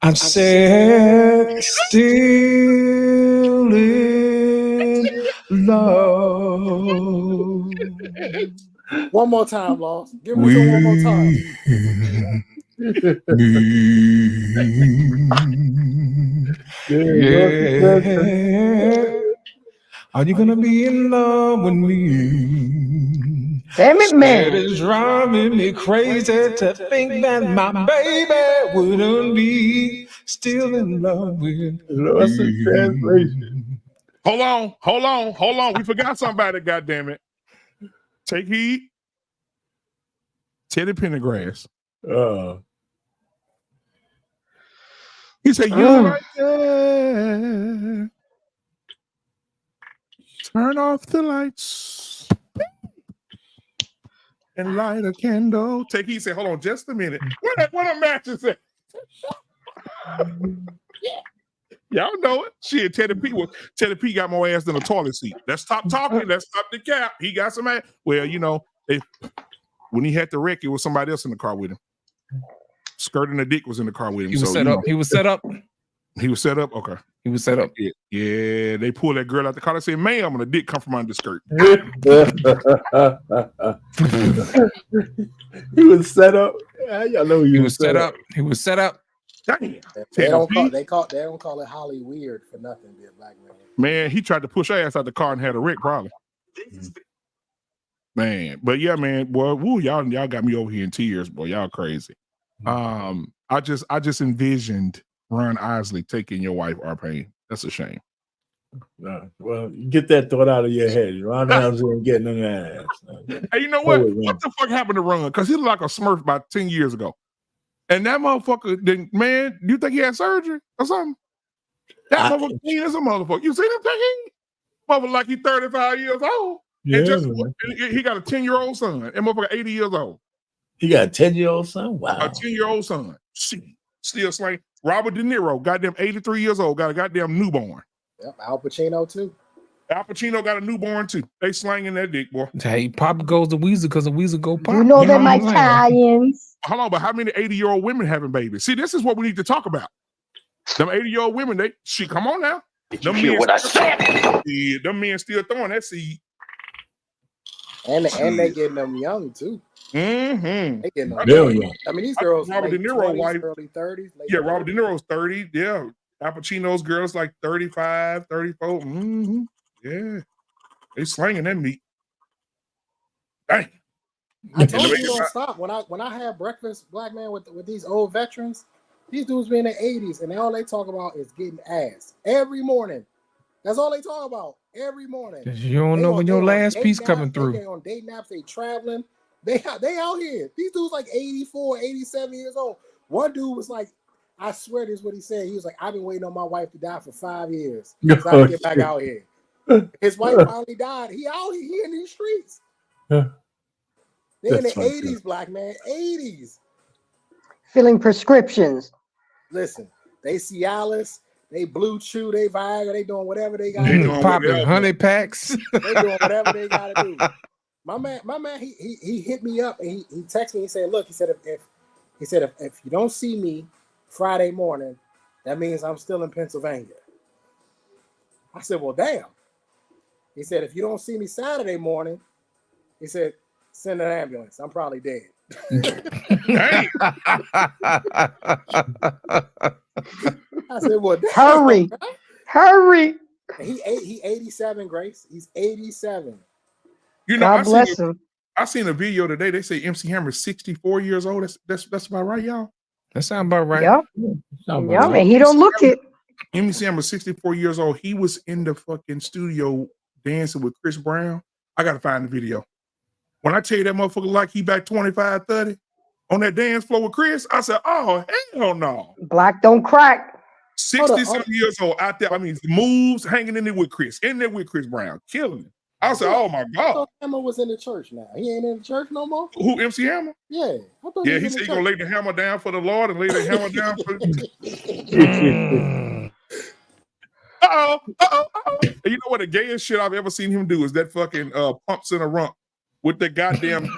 I said still in love. One more time, Lost. Give me some one more time. Yeah. Are you gonna be in love with me? Damn it, man. It is driving me crazy to think that my baby wouldn't be still in love with Lost in me. translation. Hold on. We forgot somebody, goddammit. Take heed. Teddy Pendergrass. He said, "You right there. Turn off the lights and light a candle." Take heed. Say, "Hold on, just a minute. What a matches at?" Y'all know it. Shit, Teddy P got more ass than a toilet seat. Let's stop talking. Let's stop the cap. He got some ass. Well, you know, when he had the wreck, it was somebody else in the car with him. Skirt and the dick was in the car with him. He was set up. He was set up. He was set up. Okay. He was set up. Yeah. They pulled that girl out the car. They said, "Ma'am," and the dick come from under the skirt. He was set up. Y'all know he was set up. He was set up. Damn. They don't call it Holly weird for nothing. Be a black man. Man, he tried to push her ass out the car and had a wreck, probably. Man, but yeah, man, boy, woo, y'all got me over here in tears, boy. Y'all crazy. I just envisioned Ron Isley taking your wife, Arpain. That's a shame. No, well, get that thought out of your head. Ron Isley ain't getting in that ass. Hey, you know what? What the fuck happened to Ron? Because he looked like a Smurf about 10 years ago. And that motherfucker, man, you think he had surgery or something? That motherfucker clean as a motherfucker. You see him thinking? Motherfucker like he's 35 years old. Yeah, and he got a 10-year-old son. And motherfucker 80 years old. He got a 10-year-old son? Wow. A 10-year-old son. Still slaying. Robert De Niro, goddamn 83 years old, got a goddamn newborn. Yep, Al Pacino too. Al Pacino got a newborn too. They slanging that dick, boy. Hey, Pop goes to Weezer because the Weezer go Pop. You know them Italians. Hold on, but how many 80-year-old women having babies? See, this is what we need to talk about. Them 80-year-old women, come on now. Did you hear what I said? Yeah, them men still throwing that seed. And they getting them young too. Mm-hmm. They getting them young. I mean, these girls Robert De Niro 20s, wife, early 30s. Yeah, Robert De Niro's 30. Yeah. Al Pacino's girls like 35, 34. Mm-hmm. Yeah. They slanging that meat. Dang. I told you don't stop. When I have breakfast, black man, with these old veterans, these dudes be in their 80s, and all they talk about is getting ass every morning. That's all they talk about every morning. You don't know when your last piece coming through. They on date naps, they traveling. They out here. These dudes like 84, 87 years old. One dude was like, I swear this is what he said. He was like, I've been waiting on my wife to die for 5 years. So I can get back out here. His wife finally died. He out here, he in these streets. They in the 80s, black man. 80s. Filling prescriptions. Listen, they Cialis, they Blue Chew, they Viagra, they doing whatever they got. They popping honey packs. They doing whatever they gotta do. My man, he hit me up and he texted me. He said, "Look," he said, if you don't see me Friday morning, that means I'm still in Pennsylvania." I said, "Well, damn." He said, "If you don't see me Saturday morning," he said, "send an ambulance. I'm probably dead." I said, "Well, damn, hurry." He 87, Grace. He's 87. You know, God bless him. I seen a video today. They say MC Hammer is 64 years old. That's about right, y'all. That sounds about right. Yep. Right. And he don't look it. MC Hammer is 64 years old. He was in the fucking studio dancing with Chris Brown. I gotta find the video. When I tell you that motherfucker like he back 25, 30 on that dance floor with Chris, I said, oh, hell no. Black don't crack. 60-something years old out there. I mean, moves hanging in there with Chris Brown, killing him. I said, "Oh my I God, thought Hammer was in the church now. He ain't in the church no more. who MC Hammer? Yeah, I thought Yeah, he he was said in he the gonna lay church. the hammer down for the Lord and lay the hammer down for." And you know what? The gayest shit I've ever seen him do is that fucking pumps in a rump with the goddamn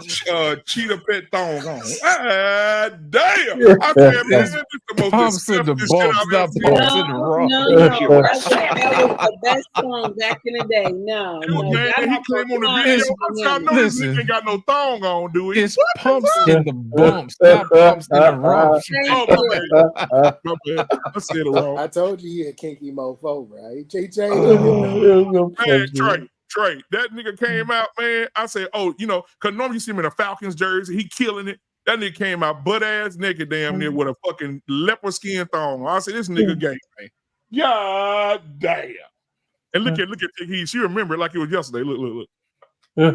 cheetah pet thong on. Ah, damn! I said, man, this is the most Pumps in the disgusting shit bumps, I've not ever seen. pumps in the rump. No, that was the best song back in the day. No, Man, y'all he not came on the gonna video. find I said, I him. know this nigga ain't got no thong on, do he? It's pumps in the bumps, not pumps in the rump. Oh, my bad. My bad. I said it wrong. I told you he a kinky mofo, right? Man, Trey, that nigga came out, man. I said, oh, you know, because normally you see him in a Falcons jersey, he killing it. That nigga came out butt ass naked, damn near, with a fucking leopard skin thong. I said, this nigga gay, man. Yeah, damn. And look at he. She remembered like it was yesterday. Look. But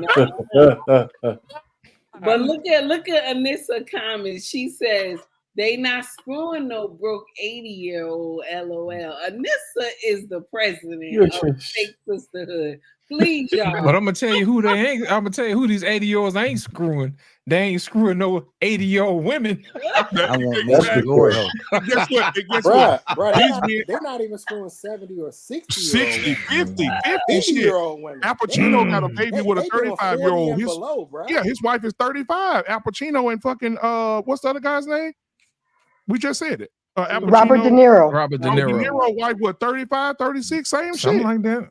look at Anissa comments. She says they not screwing no broke 80-year-old. LOL. Anissa is the president of fake sisterhood. Please, y'all. But I'm gonna tell you who they ain't. I'm gonna tell you who these 80-year-olds ain't screwing. They ain't screwing no 80-year-old women. I want that's the Lord. Guess what? Bruh, they're not even screwing 70 or 60 60, 50 50-year-old women. Al Pacino got a baby with a They doing 35-year-old. 40 and below, bruh. Yeah, his wife is 35. Al Pacino and fucking what's the other guy's name? We just said it. Al Pacino, Robert De Niro. Robert De Niro. Wife, what, 35, 36, same Something shit. like that.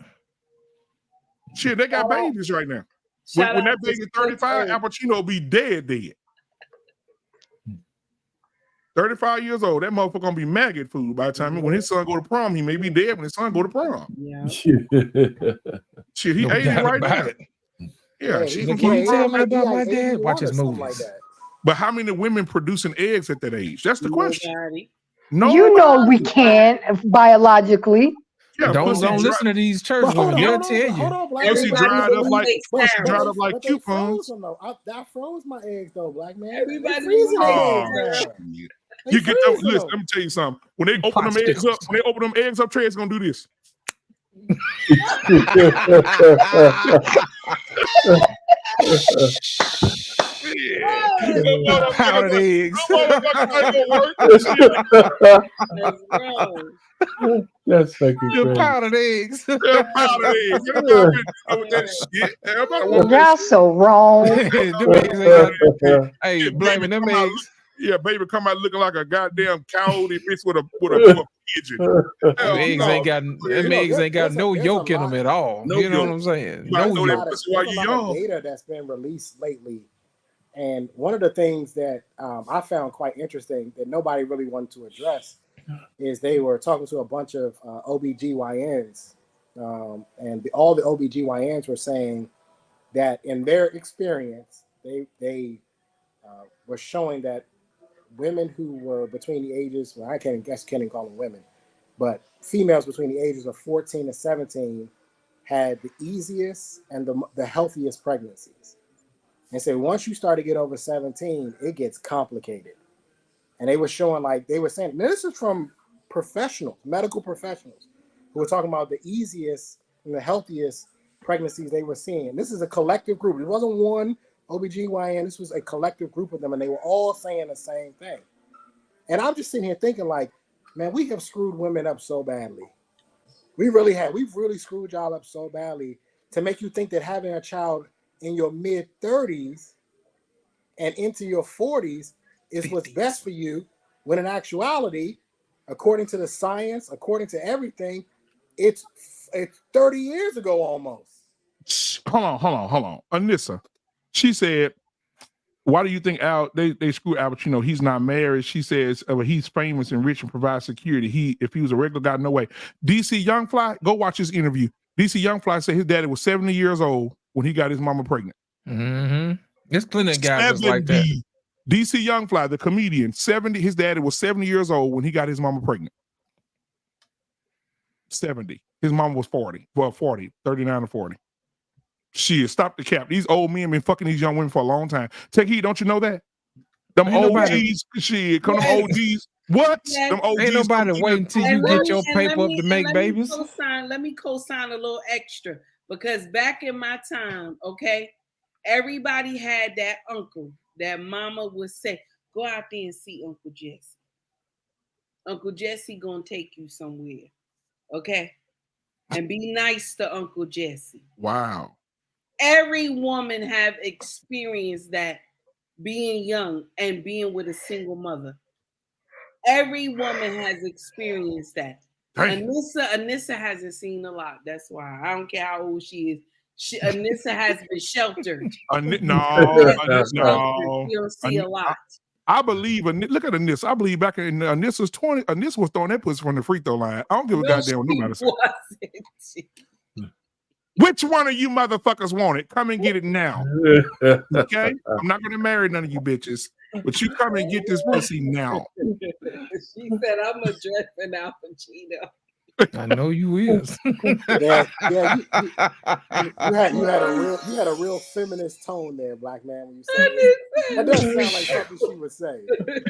Shit, they got babies right now. Shout When that out to baby 35, Al Pacino will be dead. 35 years old. That motherfucker gonna be maggot food by the time when his son go to prom. He may be dead when his son go to prom. Yeah. Shit, he No 80 doubt right about now. it. Yeah, Yeah, she he can Can you put tell prom. me about my like dad? 81 Watch his or something movies. like that. But how many women producing eggs at that age? That's the question. Nobody. No, You know we can't biologically. yeah, Don't pussy listen to these church But hold women. on, They'll hold on, tell hold you. on, Black pussy man. dried up like believes pussy they dried up like But they froze coupons. them though. I froze my eggs though, Black man. Everybody They freezing believes their Oh, eggs shit. now. They You get them. freezing Listen, them. let me tell you something. When they open them eggs up, Trey, it's gonna do this. Powdered eggs. That's fucking Your crazy. powdered eggs. Powdered eggs. Everybody been with that shit. Everybody want that Y'all so wrong. Them eggs ain't got, hey, shit. blaming Baby them come out eggs. Yeah, baby come out looking like a goddamn coyote mixed with a pigeon. Them Hell eggs no. ain't got them eggs ain't got no yolk in them at all. No You know yolk. what I'm saying? You might No throw that yolk. pussy while There's you a lot of young. data that's been released lately, and one of the things that I found quite interesting that nobody really wanted to address is they were talking to a bunch of OBGYNs, and all the OBGYNs were saying that in their experience, they were showing that women who were between the ages, well, I can't even call them women, but females between the ages of 14 and 17 had the easiest and the healthiest pregnancies. And so once you start to get over 17, it gets complicated. And they were showing, like, they were saying, now this is from professionals, medical professionals, who were talking about the easiest and the healthiest pregnancies they were seeing. This is a collective group. It wasn't one OBGYN. This was a collective group of them, and they were all saying the same thing. And I'm just sitting here thinking, like, man, we have screwed women up so badly. We really have. We've really screwed y'all up so badly to make you think that having a child in your mid-30s and into your 40s is what's best for you, when in actuality, according to the science, according to everything, it's 30 years ago almost. Hold on. Anissa, she said, why do you think they screw Al Pacino? He's not married. She says he's famous and rich and provides security. If he was a regular guy, no way. DC Young Fly, go watch his interview. DC Young Fly said his daddy was 70 years old when he got his mama pregnant. Mm-hmm. There's plenty of guys like that. DC Young Fly, the comedian, 70. His daddy was 70 years old when he got his mama pregnant. 70. His mama was 40. Well, 40, 39 or 40. Shit, stop the cap. These old men been fucking these young women for a long time. Take heed, don't you know that? Them OGs, shit, come them OGs. What? Them OGs. Ain't nobody waiting till you get your paper up to make babies. Let me co-sign a little extra. Because back in my time, okay, everybody had that uncle that mama would say, go out there and see Uncle Jesse. Uncle Jesse gonna take you somewhere, okay? And be nice to Uncle Jesse. Wow. Every woman have experienced that, being young and being with a single mother. Every woman has experienced that. Anissa hasn't seen a lot. That's why. I don't care how old she is. Anissa has been sheltered. No. You don't see a lot. I believe, look at Anissa. I believe back in Anissa's 20, Anissa was throwing that pussy from the free throw line. I don't give a goddamn what nobody says. Which one of you motherfuckers want it? Come and get it now. Okay? I'm not going to marry none of you bitches, but you come and get this pussy now. She said, I'm a dressing Al Pacino. I know you is. You had a real feminist tone there, black man, when you said that. That doesn't sound like something she would say.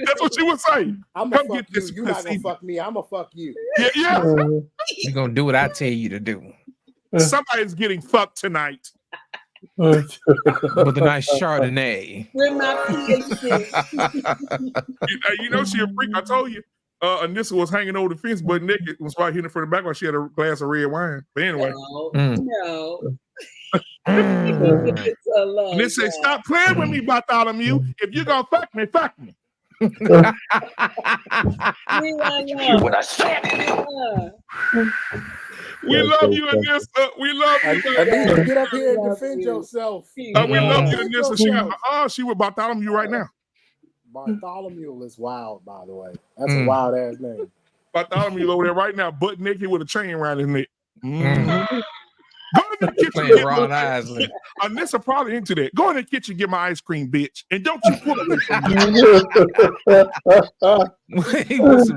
That's what she would say. I'm gonna fuck you. You're not gonna fuck me. I'm gonna fuck you. Yeah. You're gonna do what I tell you to do. Somebody's getting fucked tonight. With a nice Chardonnay. With my PhD. You know she a freak. I told you. Anissa was hanging over the fence, but naked, was right here from the back while she had a glass of red wine. But anyway, no. Anissa said, "Stop playing with me, Bartholomew. If you're gonna fuck me, fuck me." What I said. We love you, Anissa. We love you. Get up here and defend yourself. We love you, Anissa. She with Bartholomew right now. Bartholomew is wild, by the way. That's a wild ass name. Bartholomew over there right now, butt naked with a chain around his neck. Go in the kitchen. Playing Ron Isley. Anissa probably into that. Go in the kitchen, get my ice cream, bitch, and don't you pull away from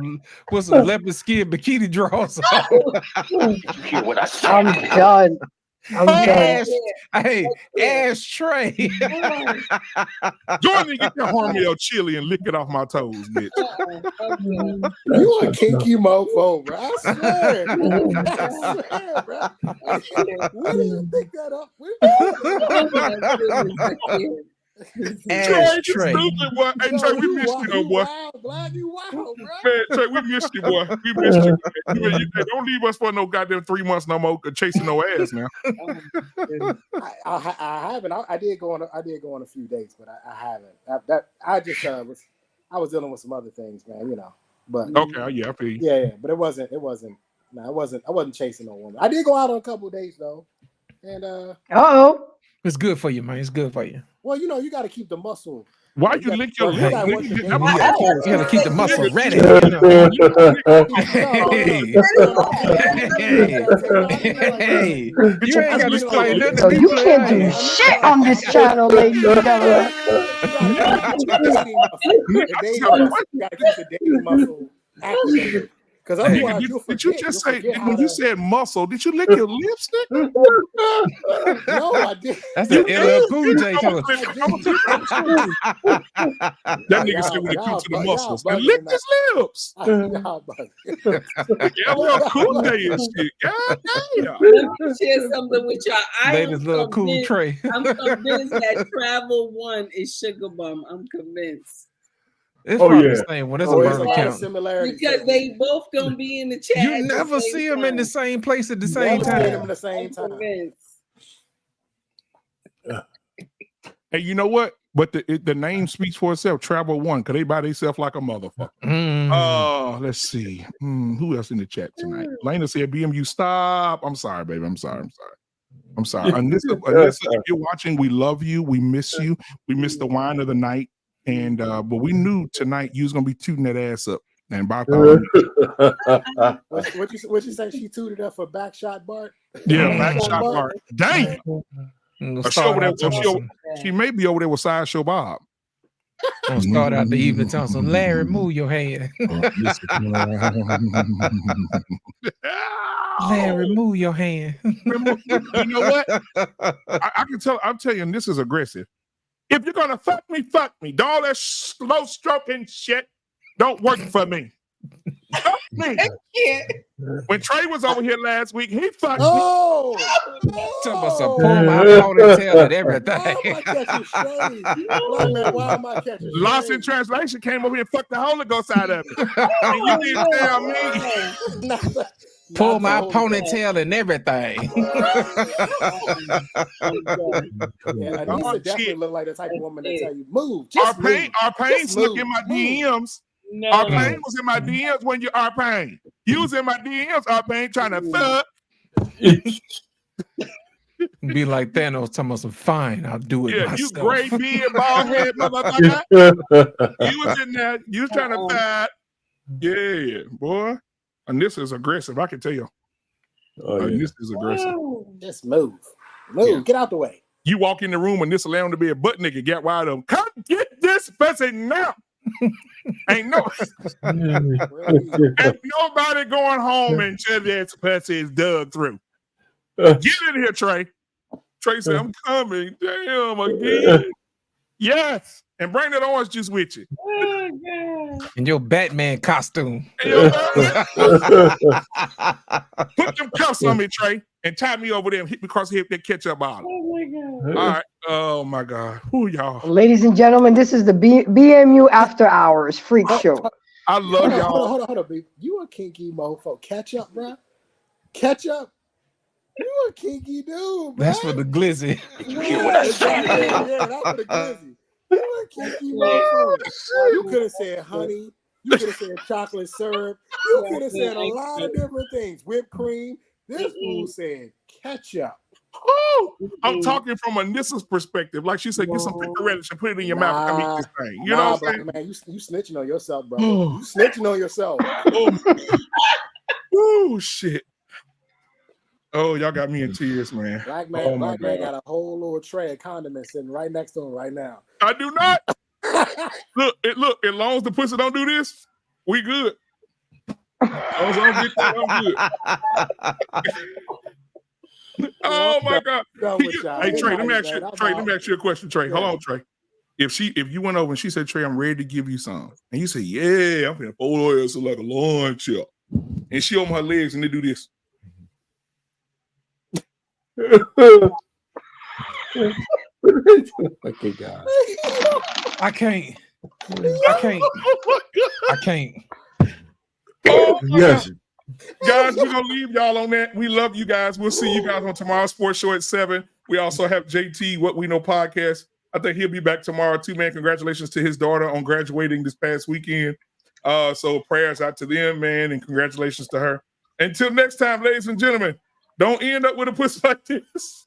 me. with some leopard skin bikini drawers on. What I said. I'm done. I'm done. Hey, ashtray. Go in and get your Hormel chili and lick it off my toes, bitch. You a kinky mofo, bro. I swear. Bro. Where do you think that up? Ashtray. Hey, Trey, we missed you, though, boy. Glad you wild, bro. Man, Trey, we missed you, boy. We missed you. Don't leave us for no goddamn 3 months no more chasing no ass now. I haven't. I did go on a few dates, but I haven't. I was dealing with some other things, man. You know. But okay, yeah, I feel you. Yeah. But it wasn't. No, I wasn't chasing no woman. I did go out on a couple of dates though, and it's good for you, man. It's good for you. Well, you know, you got to keep the muscle. Why you lick your lip? You gotta keep the muscle ready. Hey, you ain't gotta explain nothing. You can't do shit on this channel, ladies and gentlemen. You got to keep the dating muscle activated. Hey, did you just say when you said muscle? Did you lick your lipstick? No, I didn't. That's the LL Cool J color. That nigga said when it comes to the muscles, and licked his lips. LL Cool J and shit. God damn. Let me share something with y'all. Ladies, little cool Trey. I'm convinced that Travel One is Sugar Bum. I'm convinced. It's probably the same one. It's a murder count. Because they both gonna be in the chat. You never see them in the same place at the same time. Hey, you know what? But the name speaks for itself. Travel One, because they by themselves like a motherfucker. Oh, let's see. Who else in the chat tonight? Lena said, BMU, stop. I'm sorry, baby. I'm sorry. Anissa, if you're watching, we love you. We miss you. We miss the wine of the night. And but we knew tonight you was gonna be tooting that ass up. And Bartholomew. What you say? She tooted up for Backshot Bart? Yeah, Backshot Bart. Dang. She may be over there with Sideshow Bob. Gonna start out the evening telling some Larry, move your hand. Larry, move your hand. You know what? I can tell. I'm telling you, this is aggressive. If you're gonna fuck me. All that slow stroking shit don't work for me. me. I can't. When Trey was over here last week, he fucked Oh, Talking about some pull my ponytail and everything. why am I catching shade? Black man, why am I catching me. Lost shade? in translation came over here and fucked the Holy Ghost out of it. And you didn't tell me. Pull my ponytail and everything. Yeah, Anissa definitely look like the type of woman that tell you move. Just Our pain Just snuck move. in my DMs. No. Our pain was in my DMs when you our pain. You was in my DMs, our pain trying to fuck. Be like Thanos talking about some fine, I'll do it Yeah, myself. you gray beard, bald head, motherfucker. You was in there, you was trying to fight. Yeah, boy. And this is aggressive, I can tell you. This is aggressive. Just move. Move. Get out the way. You walk in the room and this allow him to be a butt nigga, get wide open. Come get this pussy now. Ain't nobody going home until this pussy is dug through. Get in here, Trey. Trey said, I'm coming. Damn, again. Yes. And bring that orange juice with you. In your Batman costume. Put them cuffs on me, Trey, and tie me over there and hit me across the hip that ketchup bottle. Oh my God. All right. Oh my God. Who y'all? Ladies and gentlemen, this is the BMU After Hours Freak Show. I love y'all. Hold on, babe. You a kinky mofo. Catch up, bro. Catch up. You a kinky dude, bro. That's for the glizzy. You hear what I said? Yeah, that's for the glizzy. You a kinky mofo. You could have said honey. You could have said chocolate syrup. You could have said a lot of different things. Whipped cream. This fool said ketchup. Oh, I'm talking from Anissa's perspective. Like she said, get some pickle relish and put it in your mouth and come eat this thing. You know what I'm saying? Man, you snitching on yourself, bro. You snitching on yourself. Oh, shit. Oh, y'all got me in tears, man. Black man, Black man got a whole little tray of condiments sitting right next to him right now. I do not. Look, as long as the pussy don't do this, we good. As long as I don't get that, I'm good. Oh my God. Hey Trey, let me ask you a question, Trey. Hold on, Trey. If you went over and she said, Trey, I'm ready to give you some, and you say, yeah, I'm gonna fold her ass like a lawn chair, and she open her legs and they do this. Okay, God. I can't. Oh, yes. Guys, we're gonna leave y'all on that. We love you guys. We'll see you guys on tomorrow's sports show at 7. We also have JT What We Know podcast. I think he'll be back tomorrow too, man. Congratulations to his daughter on graduating this past weekend. So prayers out to them, man, and congratulations to her. Until next time, ladies and gentlemen, don't end up with a pussy like this.